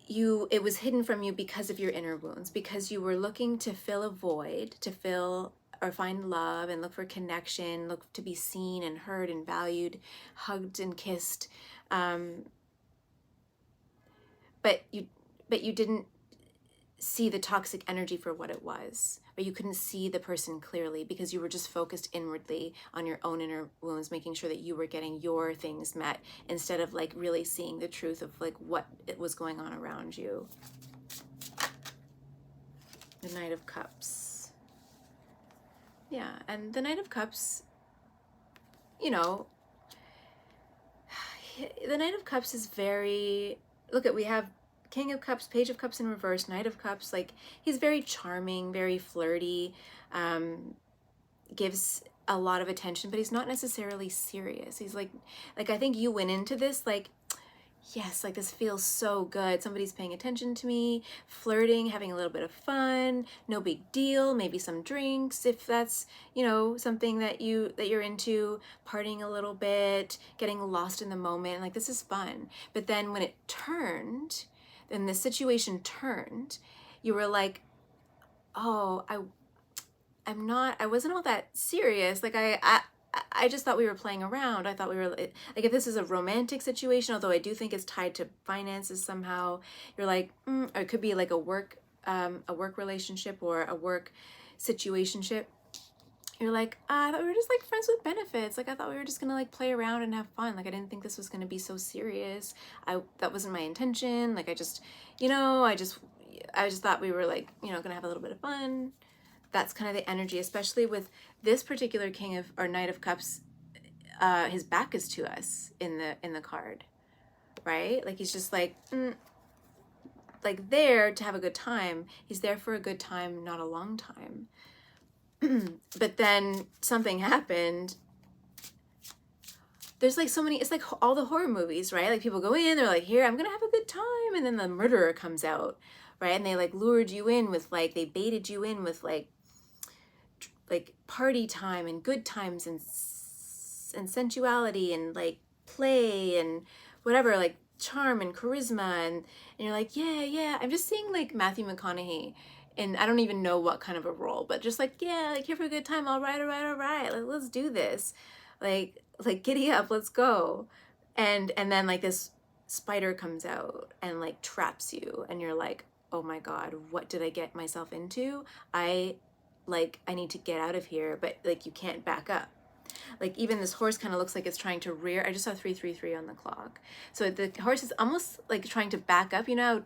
it was hidden from you because of your inner wounds, because you were looking to fill a void, to fill or find love and look for connection, look to be seen and heard and valued, hugged and kissed. But you didn't see the toxic energy for what it was, or you couldn't see the person clearly because you were just focused inwardly on your own inner wounds, making sure that you were getting your things met instead of like really seeing the truth of like what it was going on around you. The Knight of Cups. Yeah, and the Knight of Cups, you know, the Knight of Cups is very, look at, we have King of Cups, Page of Cups in reverse, Knight of Cups. Like, he's very charming, very flirty, gives a lot of attention, but he's not necessarily serious. He's like I think you went into this like, yes, like this feels so good. Somebody's paying attention to me, flirting, having a little bit of fun, no big deal, maybe some drinks if that's, you know, something that you're into, partying a little bit, getting lost in the moment. Like, this is fun. But then when it turned, and the situation turned, you were like, oh, I wasn't all that serious. Like, I just thought we were playing around. I thought we were like, if this is a romantic situation, although I do think it's tied to finances somehow, you're like, or it could be like a work relationship or a work situationship. You're like, I thought we were just like friends with benefits. Like, I thought we were just gonna like play around and have fun. Like, I didn't think this was gonna be so serious. That wasn't my intention. Like, I just, you know, I just thought we were like, you know, gonna have a little bit of fun. That's kind of the energy, especially with this particular King of or Knight of Cups. His back is to us in the card, right? Like, he's just like, like there to have a good time. He's there for a good time, not a long time. But then something happened. There's like so many, it's like all the horror movies, right? Like, people go in, they're like, here, I'm gonna have a good time, and then the murderer comes out, right? And they like lured you in with like, they baited you in with like party time and good times and sensuality and like play and whatever, like charm and charisma, and you're like, yeah. I'm just seeing like Matthew McConaughey, and I don't even know what kind of a role, but just like, yeah, like, here for a good time, all right, like, let's do this, like giddy up, let's go. And then like this spider comes out and like traps you, and you're like, oh my God, what did I get myself into? I need to get out of here, but like you can't back up. Like even this horse kind of looks like it's trying to rear. I just saw 333 on the clock. So the horse is almost like trying to back up. You know how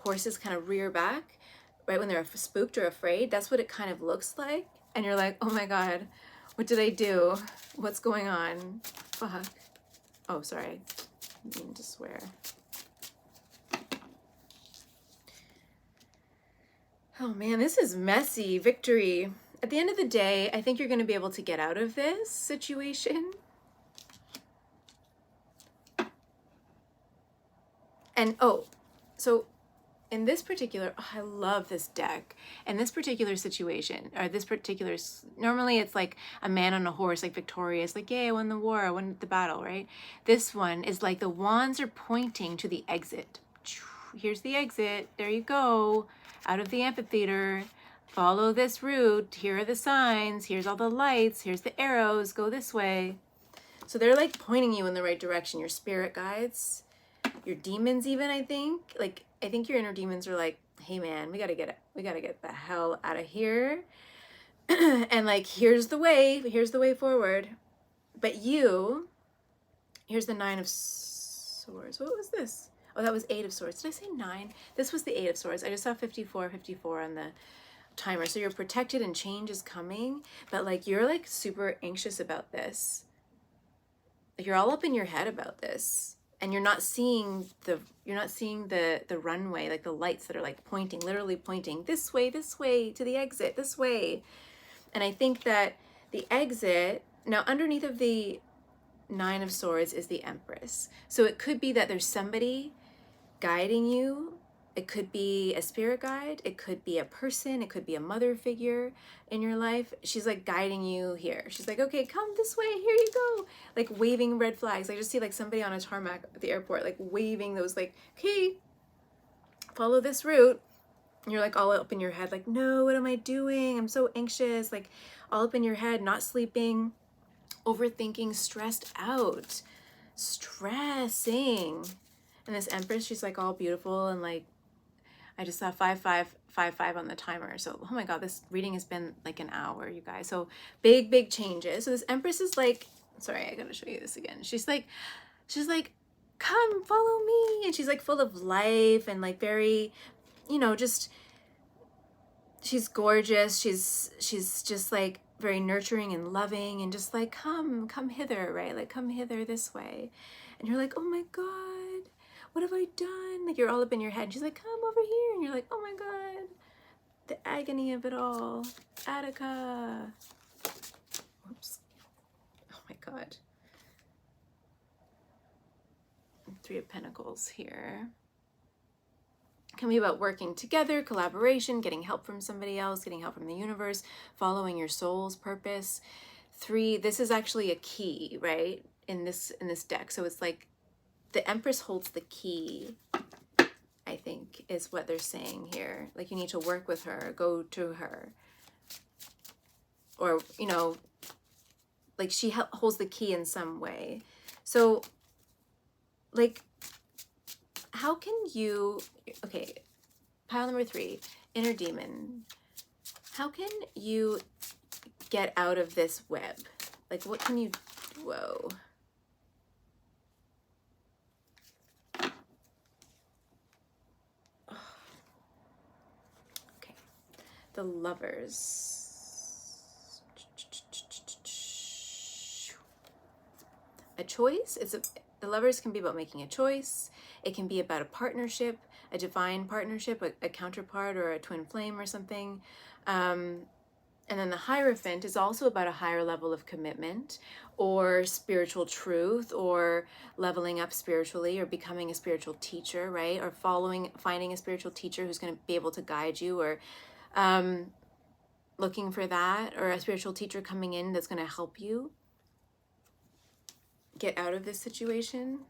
horses kind of rear back right when they're spooked or afraid? That's what it kind of looks like. And you're like, oh my God, what did I do? What's going on? Fuck. Oh, sorry. I didn't mean to swear. Oh man, this is messy. Victory. At the end of the day, I think you're going to be able to get out of this situation. And so in this particular, I love this deck. In this particular situation, or this particular, normally it's like a man on a horse, like victorious, like, yay, I won the war, I won the battle, right? This one is like the wands are pointing to the exit. Here's the exit. There you go. Out of the amphitheater. Follow this route. Here are the signs. Here's all the lights. Here's the arrows. Go this way. So they're like pointing you in the right direction. Your spirit guides, your demons even, I think. Like, I think your inner demons are like, hey man, we gotta get the hell out of here. And like, here's the way forward. But you, here's the 9 of Swords. What was this? Oh, that was 8 of Swords. Did I say 9? This was the 8 of Swords. I just saw 54 on the timer. So you're protected and change is coming, but like you're like super anxious about this. Like you're all up in your head about this, and you're not seeing the runway, like the lights that are like pointing, literally pointing this way to the exit, this way. And I think that the exit, now underneath of the 9 of Swords is the Empress. So it could be that there's somebody guiding you. It could be a spirit guide. It could be a person. It could be a mother figure in your life. She's like guiding you here. She's like, okay, come this way. Here you go. Like waving red flags. I just see like somebody on a tarmac at the airport, like waving those like, okay, follow this route. And you're like all up in your head, like, no, what am I doing? I'm so anxious. Like all up in your head, not sleeping, overthinking, stressed out, stressing. And this Empress, she's like all beautiful and like, I just saw 5555 on the timer. So, oh my God, this reading has been like an hour, you guys. So big changes. So this Empress is like, sorry, I gotta show you this again. She's like, come follow me. And she's like full of life and like very, you know, just, she's gorgeous. She's just like very nurturing and loving and just like, come hither, right? Like come hither this way. And you're like, oh my God, what have I done? Like you're all up in your head. She's like, come over here. And you're like, oh my God, the agony of it all. Attica. Whoops. Oh my God. 3 of Pentacles here. Can be about working together, collaboration, getting help from somebody else, getting help from the universe, following your soul's purpose. 3, this is actually a key, right? In this deck. So it's like the Empress holds the key, I think, is what they're saying here. Like you need to work with her, go to her. Or, you know, like she holds the key in some way. So, like, how can you, okay, pile number 3, inner demon. How can you get out of this web? Like, what can you, whoa. Okay, the Lovers. A choice, the Lovers can be about making a choice. It can be about a partnership, a divine partnership, a counterpart or a twin flame or something. And then the Hierophant is also about a higher level of commitment or spiritual truth or leveling up spiritually or becoming a spiritual teacher, right? Or finding a spiritual teacher who's going to be able to guide you, or looking for that, or a spiritual teacher coming in that's going to help you get out of this situation.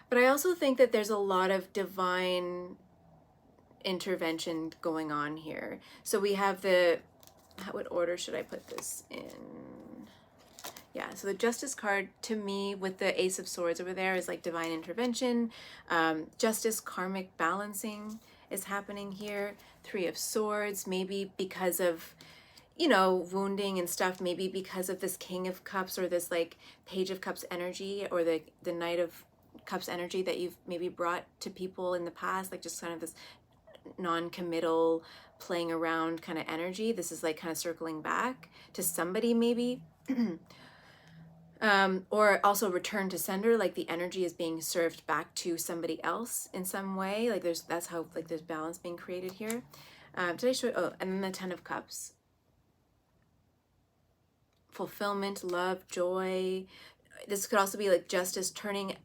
But I also think that there's a lot of divine intervention going on here. So we have what order should I put this in? Yeah, so the Justice card to me with the Ace of Swords over there is like divine intervention, justice, karmic balancing is happening here. Three of Swords, maybe because of, you know, wounding and stuff, maybe because of this King of Cups or this like Page of Cups energy, or the Knight of Cups energy that you've maybe brought to people in the past, like just kind of this non-committal playing around kind of energy. This is like kind of circling back to somebody maybe. Or also return to sender, like the energy is being served back to somebody else in some way. Like that's how like there's balance being created here. Did I show? Oh, and then the Ten of Cups. Fulfillment, love, joy. This could also be like justice, turning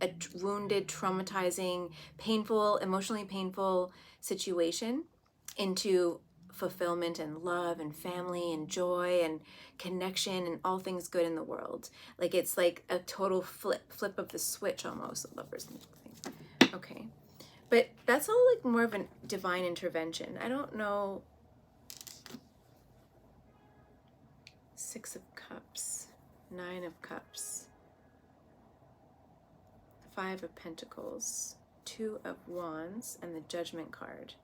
a wounded, traumatizing, painful, emotionally painful situation into fulfillment and love and family and joy and connection and all things good in the world. Like it's like a total flip of the switch almost. The Lovers thing. Okay, but that's all like more of a divine intervention. I don't know. Six of Cups, Nine of Cups, Five of Pentacles, Two of Wands, and the Judgment card.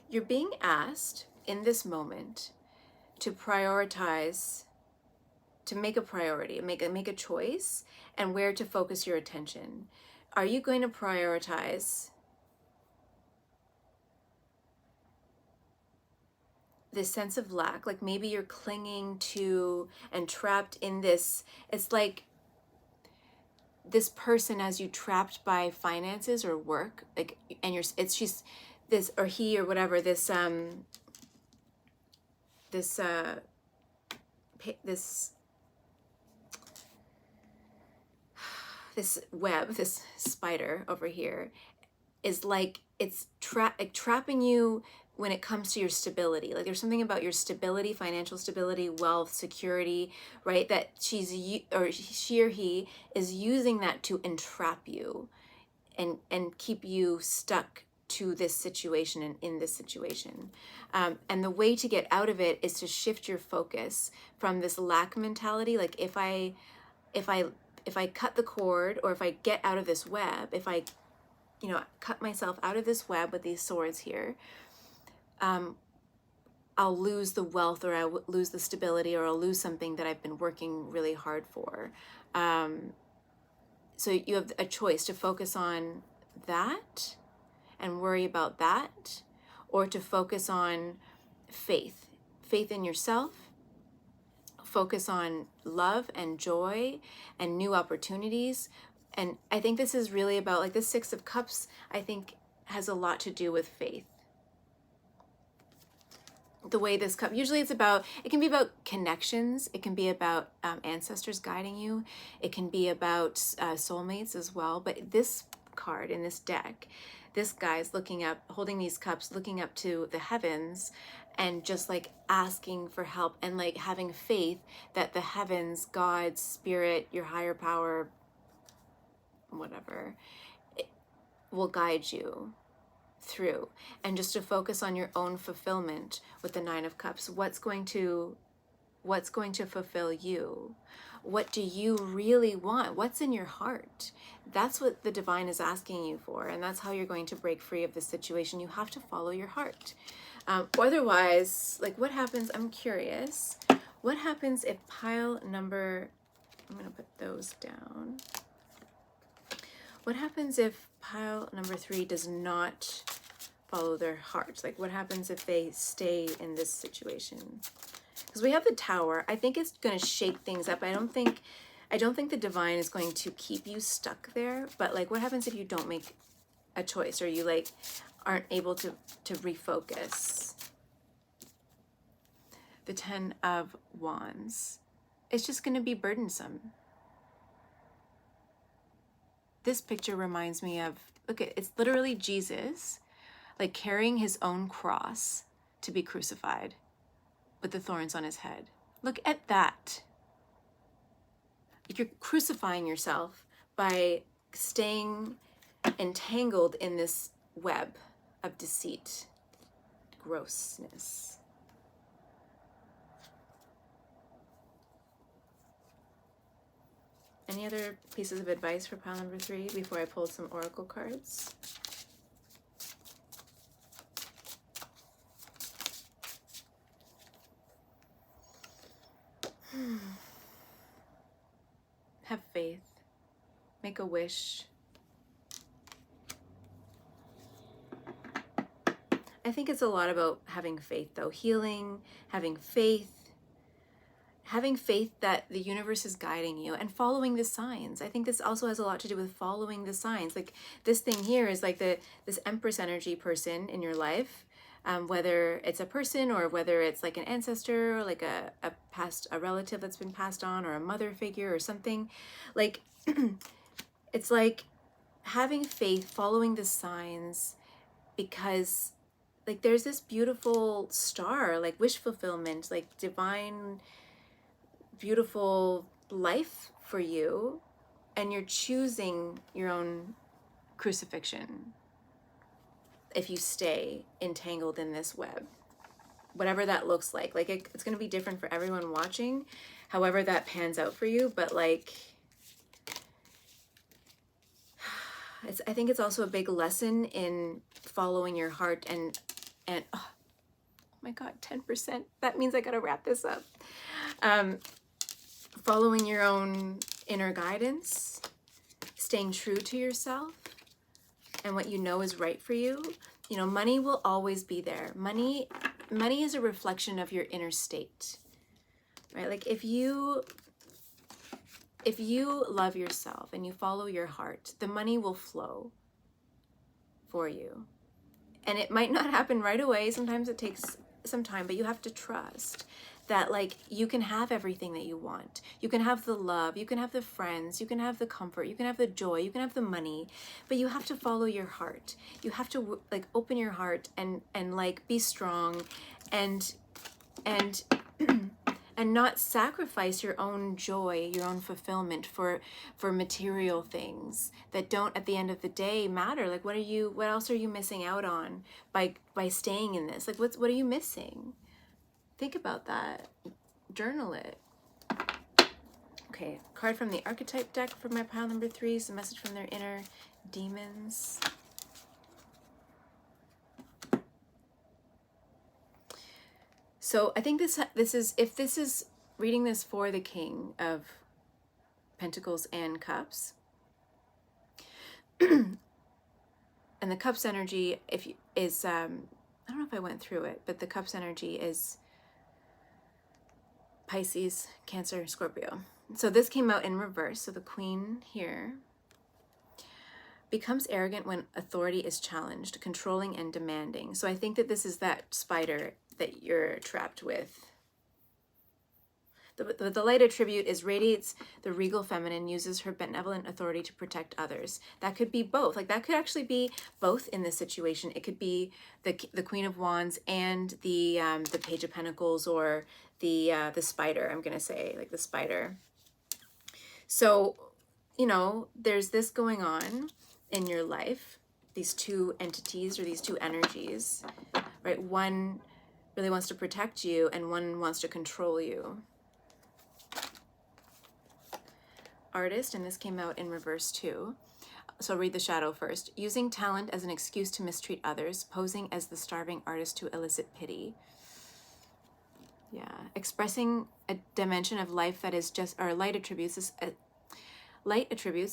You're being asked in this moment to prioritize, to make a priority, make a choice, and where to focus your attention. Are you going to prioritize this sense of lack? Like maybe you're clinging to and trapped in this, it's like this person has you trapped by finances or work, like, and she's this, or he, or whatever, this web, this spider over here is like it's trapping you when it comes to your stability. Like there's something about your stability, financial stability, wealth, security, right? That she or he is using that to entrap you and keep you stuck to this situation and in this situation. And the way to get out of it is to shift your focus from this lack mentality. Like if I cut the cord, or if I get out of this web, if I, you know, cut myself out of this web with these swords here, I'll lose the wealth, or I'll lose the stability, or I'll lose something that I've been working really hard for. So you have a choice to focus on that and worry about that, or to focus on faith in yourself, focus on love and joy and new opportunities. And I think this is really about, like, the Six of Cups, I think, has a lot to do with faith. The way this cup, usually it's about, it can be about connections, it can be about ancestors guiding you, it can be about soulmates as well. But this card in this deck, this guy's looking up, holding these cups, looking up to the heavens, and just like asking for help, and like having faith that the heavens, God, spirit, your higher power, whatever, will guide you through. And just to focus on your own fulfillment with the Nine of Cups. What's going to fulfill you? What do you really want? What's in your heart? That's what the divine is asking you for, and that's how you're going to break free of this situation. You have to follow your heart. Otherwise, like, what happens? I'm curious. What happens if pile number, I'm going to put those down. What happens if pile number 3 does not follow their heart? Like, what happens if they stay in this situation? Because we have the Tower. I think it's going to shake things up. I don't think the divine is going to keep you stuck there. But like, what happens if you don't make a choice, or you like aren't able to refocus? The Ten of Wands. It's just going to be burdensome. This picture reminds me of, look, it's literally Jesus, like carrying his own cross to be crucified with the thorns on his head. Look at that. You're crucifying yourself by staying entangled in this web of deceit, grossness. Any other pieces of advice for pile number 3 before I pull some oracle cards? Have faith. Make a wish. I think it's a lot about having faith, though. Healing, having faith that the universe is guiding you and following the signs. I think this also has a lot to do with following the signs. Like this thing here is like this Empress energy person in your life, whether it's a person or whether it's like an ancestor or like a relative that's been passed on, or a mother figure or something. Like it's like having faith, following the signs, because like there's this beautiful star, like wish fulfillment, like divine, beautiful life for you, and you're choosing your own crucifixion if you stay entangled in this web, whatever that looks like. Like it's going to be different for everyone watching, however that pans out for you. But like, I think it's also a big lesson in following your heart and oh my God, 10%. That means I got to wrap this up. Following your own inner guidance, staying true to yourself and what you know is right for you. You know, money will always be there. Money is a reflection of your inner state, right? Like if you love yourself and you follow your heart, the money will flow for you. And it might not happen right away. Sometimes it takes some time, but you have to trust that like you can have everything that you want. You can have the love, you can have the friends, you can have the comfort, you can have the joy, you can have the money, but you have to follow your heart. You have to like open your heart and like be strong and and not sacrifice your own joy, your own fulfillment for material things that don't at the end of the day matter. Like what else are you missing out on by staying in this? Like what are you missing? Think about that. Journal it. Okay, card from the Archetype deck for my pile number 3 is a message from their inner demons. So I think this is, if this is reading this for the King of Pentacles and Cups, and the Cups energy I don't know if I went through it, but the Cups energy is Pisces, Cancer, Scorpio. So this came out in reverse. So the Queen here becomes arrogant when authority is challenged, controlling and demanding. So I think that this is that spider that you're trapped with. The light attribute is radiates the regal feminine, uses her benevolent authority to protect others. That could be both. Like that could actually be both in this situation. It could be the Queen of Wands and the Page of Pentacles, or the spider. I'm gonna say like the spider. So, you know, there's this going on in your life. These two entities or these two energies, right? One really wants to protect you and one wants to control you. Artist, and this came out in reverse too. So I'll read the shadow first. Using talent as an excuse to mistreat others, posing as the starving artist to elicit pity. Yeah, expressing a dimension of life that is just, or light attributes,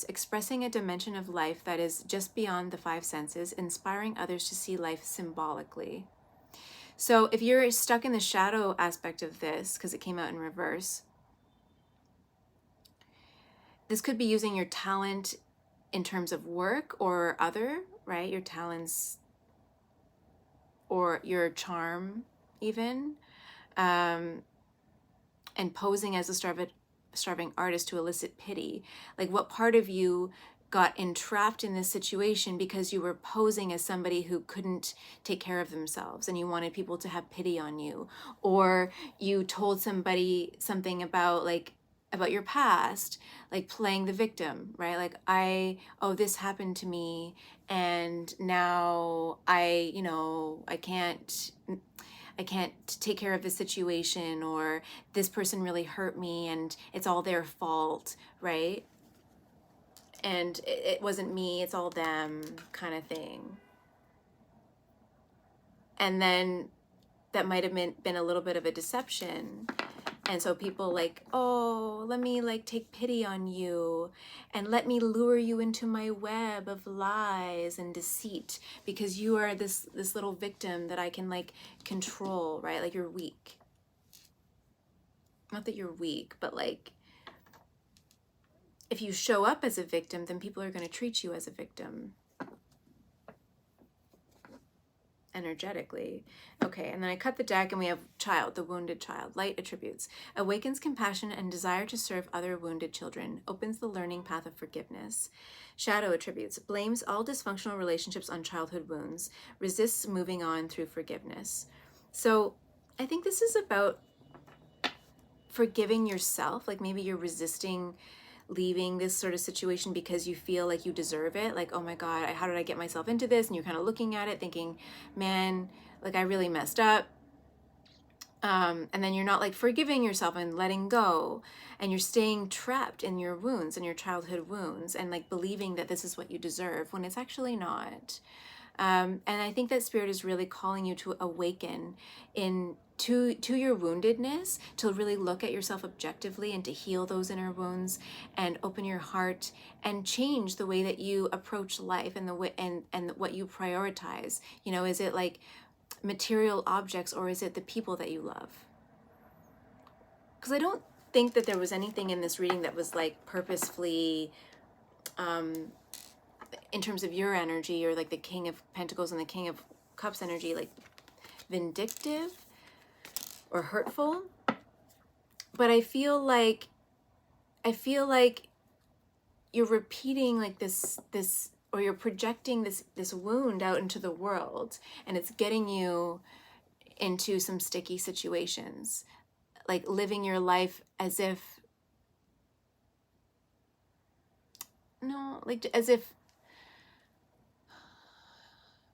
expressing a dimension of life that is just beyond the 5 senses, inspiring others to see life symbolically. So if you're stuck in the shadow aspect of this, because it came out in reverse, this could be using your talent in terms of work or other, right? Your talents or your charm even, and posing as a starving artist to elicit pity. Like what part of you got entrapped in this situation because you were posing as somebody who couldn't take care of themselves and you wanted people to have pity on you, or you told somebody something about like about your past, like playing the victim, right? Like oh, this happened to me, and now I can't take care of the situation, or this person really hurt me and it's all their fault, right? And it wasn't me, it's all them, kind of thing. And then that might have been a little bit of a deception. And so people like, oh, let me like take pity on you and let me lure you into my web of lies and deceit, because you are this little victim that I can like control, right? Like you're weak. Not that you're weak, but like if you show up as a victim, then people are going to treat you as a victim. Energetically. Okay, and then I cut the deck and we have child, the wounded child. Light attributes. Awakens compassion and desire to serve other wounded children. Opens the learning path of forgiveness. Shadow attributes. Blames all dysfunctional relationships on childhood wounds. Resists moving on through forgiveness. So I think this is about forgiving yourself. Like maybe you're resisting leaving this sort of situation because you feel like you deserve it. Like, oh my God, how did I get myself into this? And you're kind of looking at it thinking, man, like I really messed up. And then you're not like forgiving yourself and letting go. And you're staying trapped in your wounds and your childhood wounds and like believing that this is what you deserve when it's actually not. And I think that Spirit is really calling you to awaken to your woundedness, to really look at yourself objectively and to heal those inner wounds and open your heart and change the way that you approach life and the way and what you prioritize. You know, is it like material objects or is it the people that you love? Because I don't think that there was anything in this reading that was like purposefully in terms of your energy, or like the King of Pentacles and the King of Cups energy, like vindictive or hurtful. But I feel like you're repeating like this or you're projecting this wound out into the world, and it's getting you into some sticky situations, like living your life as if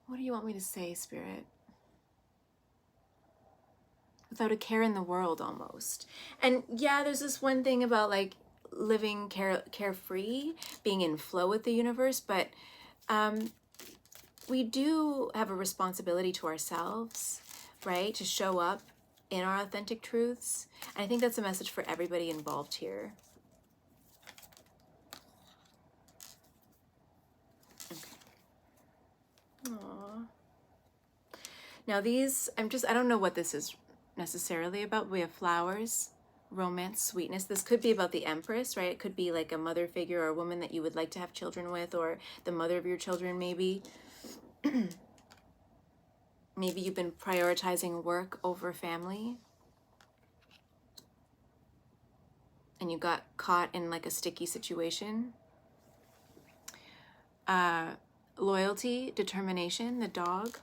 what do you want me to say, Spirit? Without a care in the world almost. And yeah, there's this one thing about like living carefree, being in flow with the universe, but we do have a responsibility to ourselves, right? To show up in our authentic truths. And I think that's a message for everybody involved here. Aww. Now these, I don't know what this is necessarily about. We have flowers, romance, sweetness. This could be about the Empress, right? It could be like a mother figure or a woman that you would like to have children with, or the mother of your children maybe. Maybe you've been prioritizing work over family and you got caught in like a sticky situation. Loyalty, determination, the dog.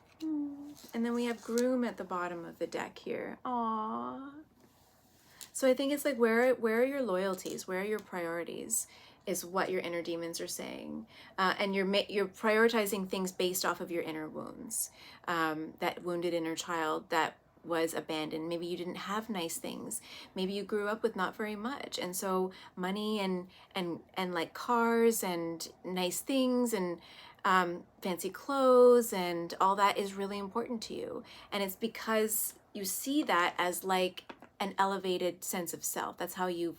And then we have groom at the bottom of the deck here. Aww. So I think it's like, where are your loyalties? Where are your priorities? Is what your inner demons are saying. And you're prioritizing things based off of your inner wounds. That wounded inner child that was abandoned. Maybe you didn't have nice things. Maybe you grew up with not very much. And so money and like cars and nice things and fancy clothes and all that is really important to you. And it's because you see that as like an elevated sense of self. That's how you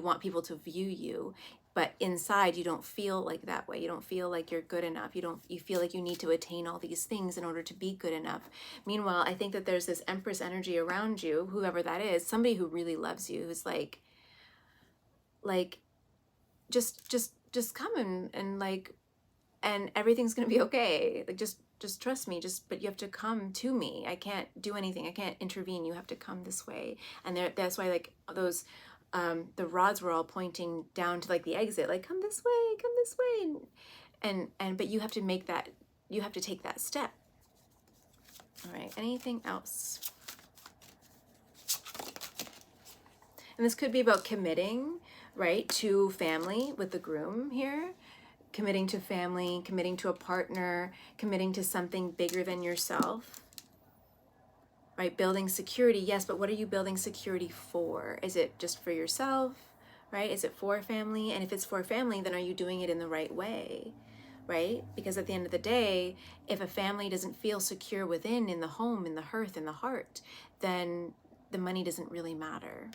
want people to view you. But inside you don't feel like that way. You don't feel like you're good enough. You feel like you need to attain all these things in order to be good enough. Meanwhile, I think that there's this Empress energy around you, whoever that is, somebody who really loves you, who's like just come and everything's gonna be okay. Like just trust me, but you have to come to me. I can't do anything. I can't intervene. You have to come this way. And that's why like those the rods were all pointing down to like the exit, like come this way, and but you have to make that, you have to take that step. All right, anything else? And this could be about committing, right, to family with the groom here, committing to family, committing to a partner, committing to something bigger than yourself, right? Building security, yes, but what are you building security for? Is it just for yourself, right? Is it for family? And if it's for family, then are you doing it in the right way, right? Because at the end of the day, if a family doesn't feel secure within, in the home, in the hearth, in the heart, then the money doesn't really matter.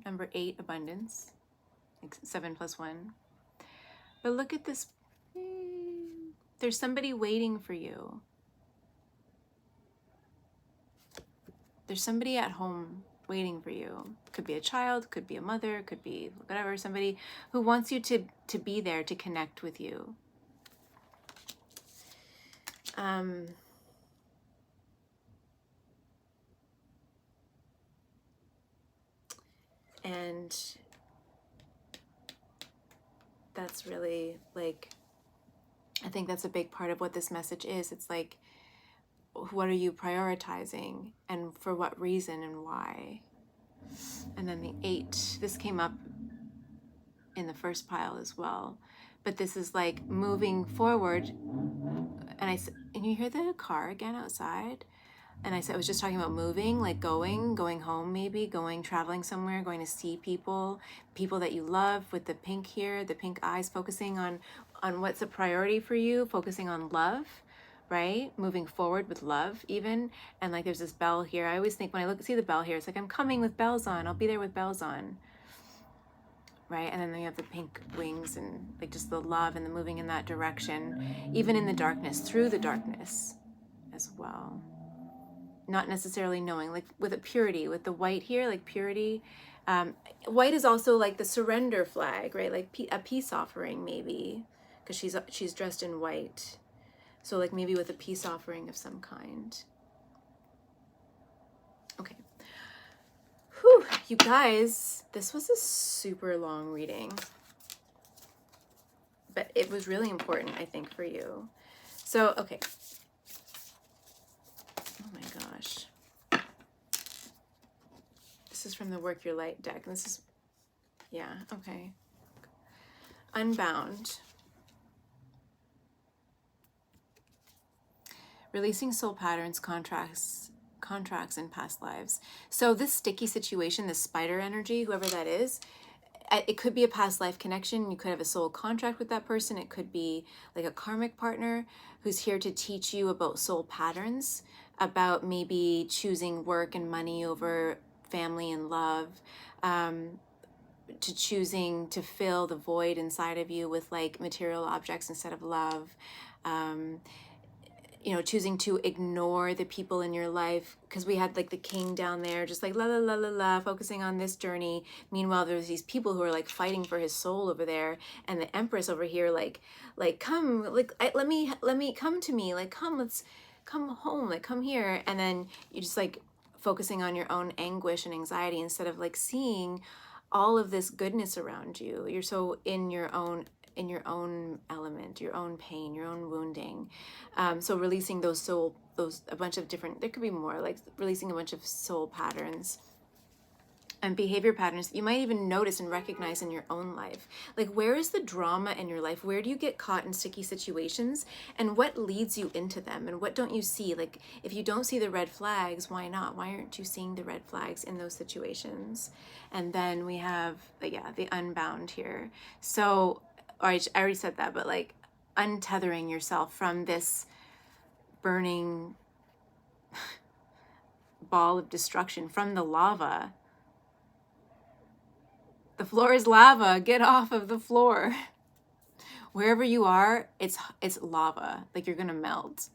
Number 8, abundance, like 7 + 1. But look at this. There's somebody waiting for you. There's somebody at home waiting for you. Could be a child, could be a mother, could be whatever, somebody who wants you to be there, to connect with you. And that's really like, I think that's a big part of what this message is. It's like, what are you prioritizing and for what reason and why? And then the 8, this came up in the first pile as well. But this is like moving forward. And you hear the car again outside? And I was just talking about moving, like going home, maybe traveling somewhere, going to see people that you love, with the pink here, the pink eyes, focusing on what's a priority for you, focusing on love, right? Moving forward with love even. And like there's this bell here. I always think when I see the bell here, it's like I'm coming with bells on. I'll be there with bells on. Right? And then you have the pink wings and like just the love and the moving in that direction, even in the darkness, through the darkness as well. Not necessarily knowing, like with a purity, with the white here, like purity. White is also like the surrender flag, right? Like a peace offering maybe, because she's dressed in white. So like maybe with a peace offering of some kind. Okay. Whew, you guys, this was a super long reading, but it was really important, I think, for you. So, okay. Oh my gosh. This is from the Work Your Light deck. This is, yeah, okay. Unbound. Releasing soul patterns, contracts in past lives. So this sticky situation, this spider energy, whoever that is, it could be a past life connection. You could have a soul contract with that person. It could be like a karmic partner who's here to teach you about soul patterns, about maybe choosing work and money over family and love, to choosing to fill the void inside of you with like material objects instead of love. You know, choosing to ignore the people in your life, because we had like the king down there just like la la la la la, focusing on this journey. Meanwhile, there's these people who are like fighting for his soul over there, and the empress over here like come, like let me come to me, like let's come home, like come here. And then you just like focusing on your own anguish and anxiety instead of like seeing all of this goodness around you. You're so in your own element, your own pain, your own wounding. So releasing a bunch of different, there could be more, like releasing a bunch of soul patterns and behavior patterns that you might even notice and recognize in your own life. Like, where is the drama in your life? Where do you get caught in sticky situations? And what leads you into them? And what don't you see? Like, if you don't see the red flags, why not? Why aren't you seeing the red flags in those situations? And then we have, the unbound here. So, I already said that, but like untethering yourself from this burning ball of destruction, from the lava. The floor is lava. Get off of the floor. Wherever you are, it's lava. Like you're gonna melt.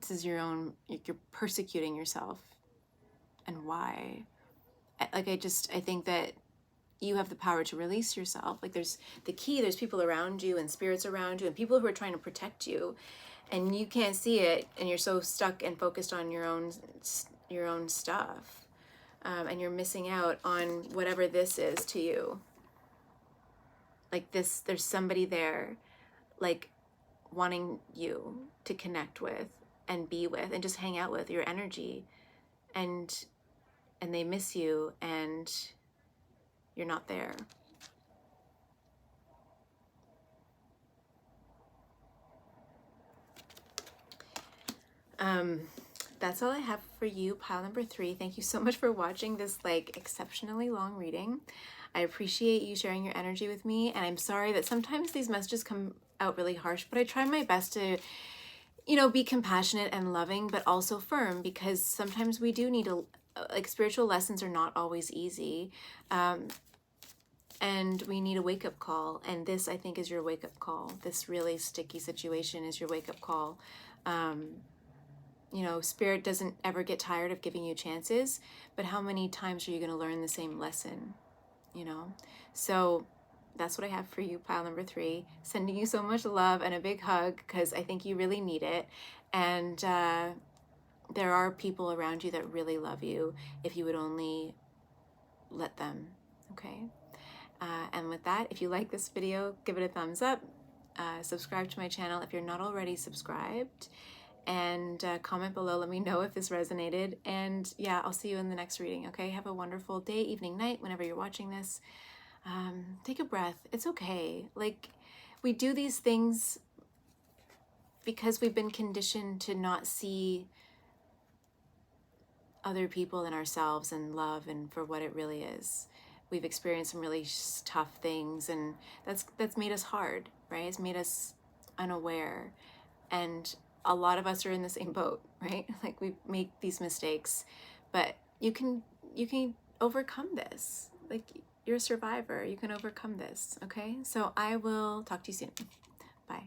This is you're persecuting yourself. And why? I think that you have the power to release yourself. Like there's people around you and spirits around you and people who are trying to protect you, and you can't see it, and you're so stuck and focused on your own stuff. and you're missing out on whatever this is to you. Like this, there's somebody there, like wanting you to connect with and be with and just hang out with your energy, and they miss you and you're not there. That's all I have for you, pile number 3. Thank you so much for watching this like exceptionally long reading. I appreciate you sharing your energy with me, and I'm sorry that sometimes these messages come out really harsh, but I try my best to, you know, be compassionate and loving, but also firm, because sometimes we do need like spiritual lessons are not always easy. And we need a wake-up call, and this, I think, is your wake-up call. This really sticky situation is your wake-up call. You know, Spirit doesn't ever get tired of giving you chances, but how many times are you going to learn the same lesson, you know? So that's what I have for you, pile number 3. Sending you so much love and a big hug, because I think you really need it. And there are people around you that really love you if you would only let them, okay? And with that, if you like this video, give it a thumbs up. Subscribe to my channel if you're not already subscribed. And comment below, let me know if this resonated. And yeah, I'll see you in the next reading, okay? Have a wonderful day, evening, night, whenever you're watching this. Take a breath. It's okay. Like, we do these things because we've been conditioned to not see other people and ourselves and love and for what it really is. We've experienced some really tough things, and that's made us hard, right? It's made us unaware. And a lot of us are in the same boat, right? Like, we make these mistakes, but you can overcome this. Like, you're a survivor. You can overcome this, okay? So I will talk to you soon. Bye.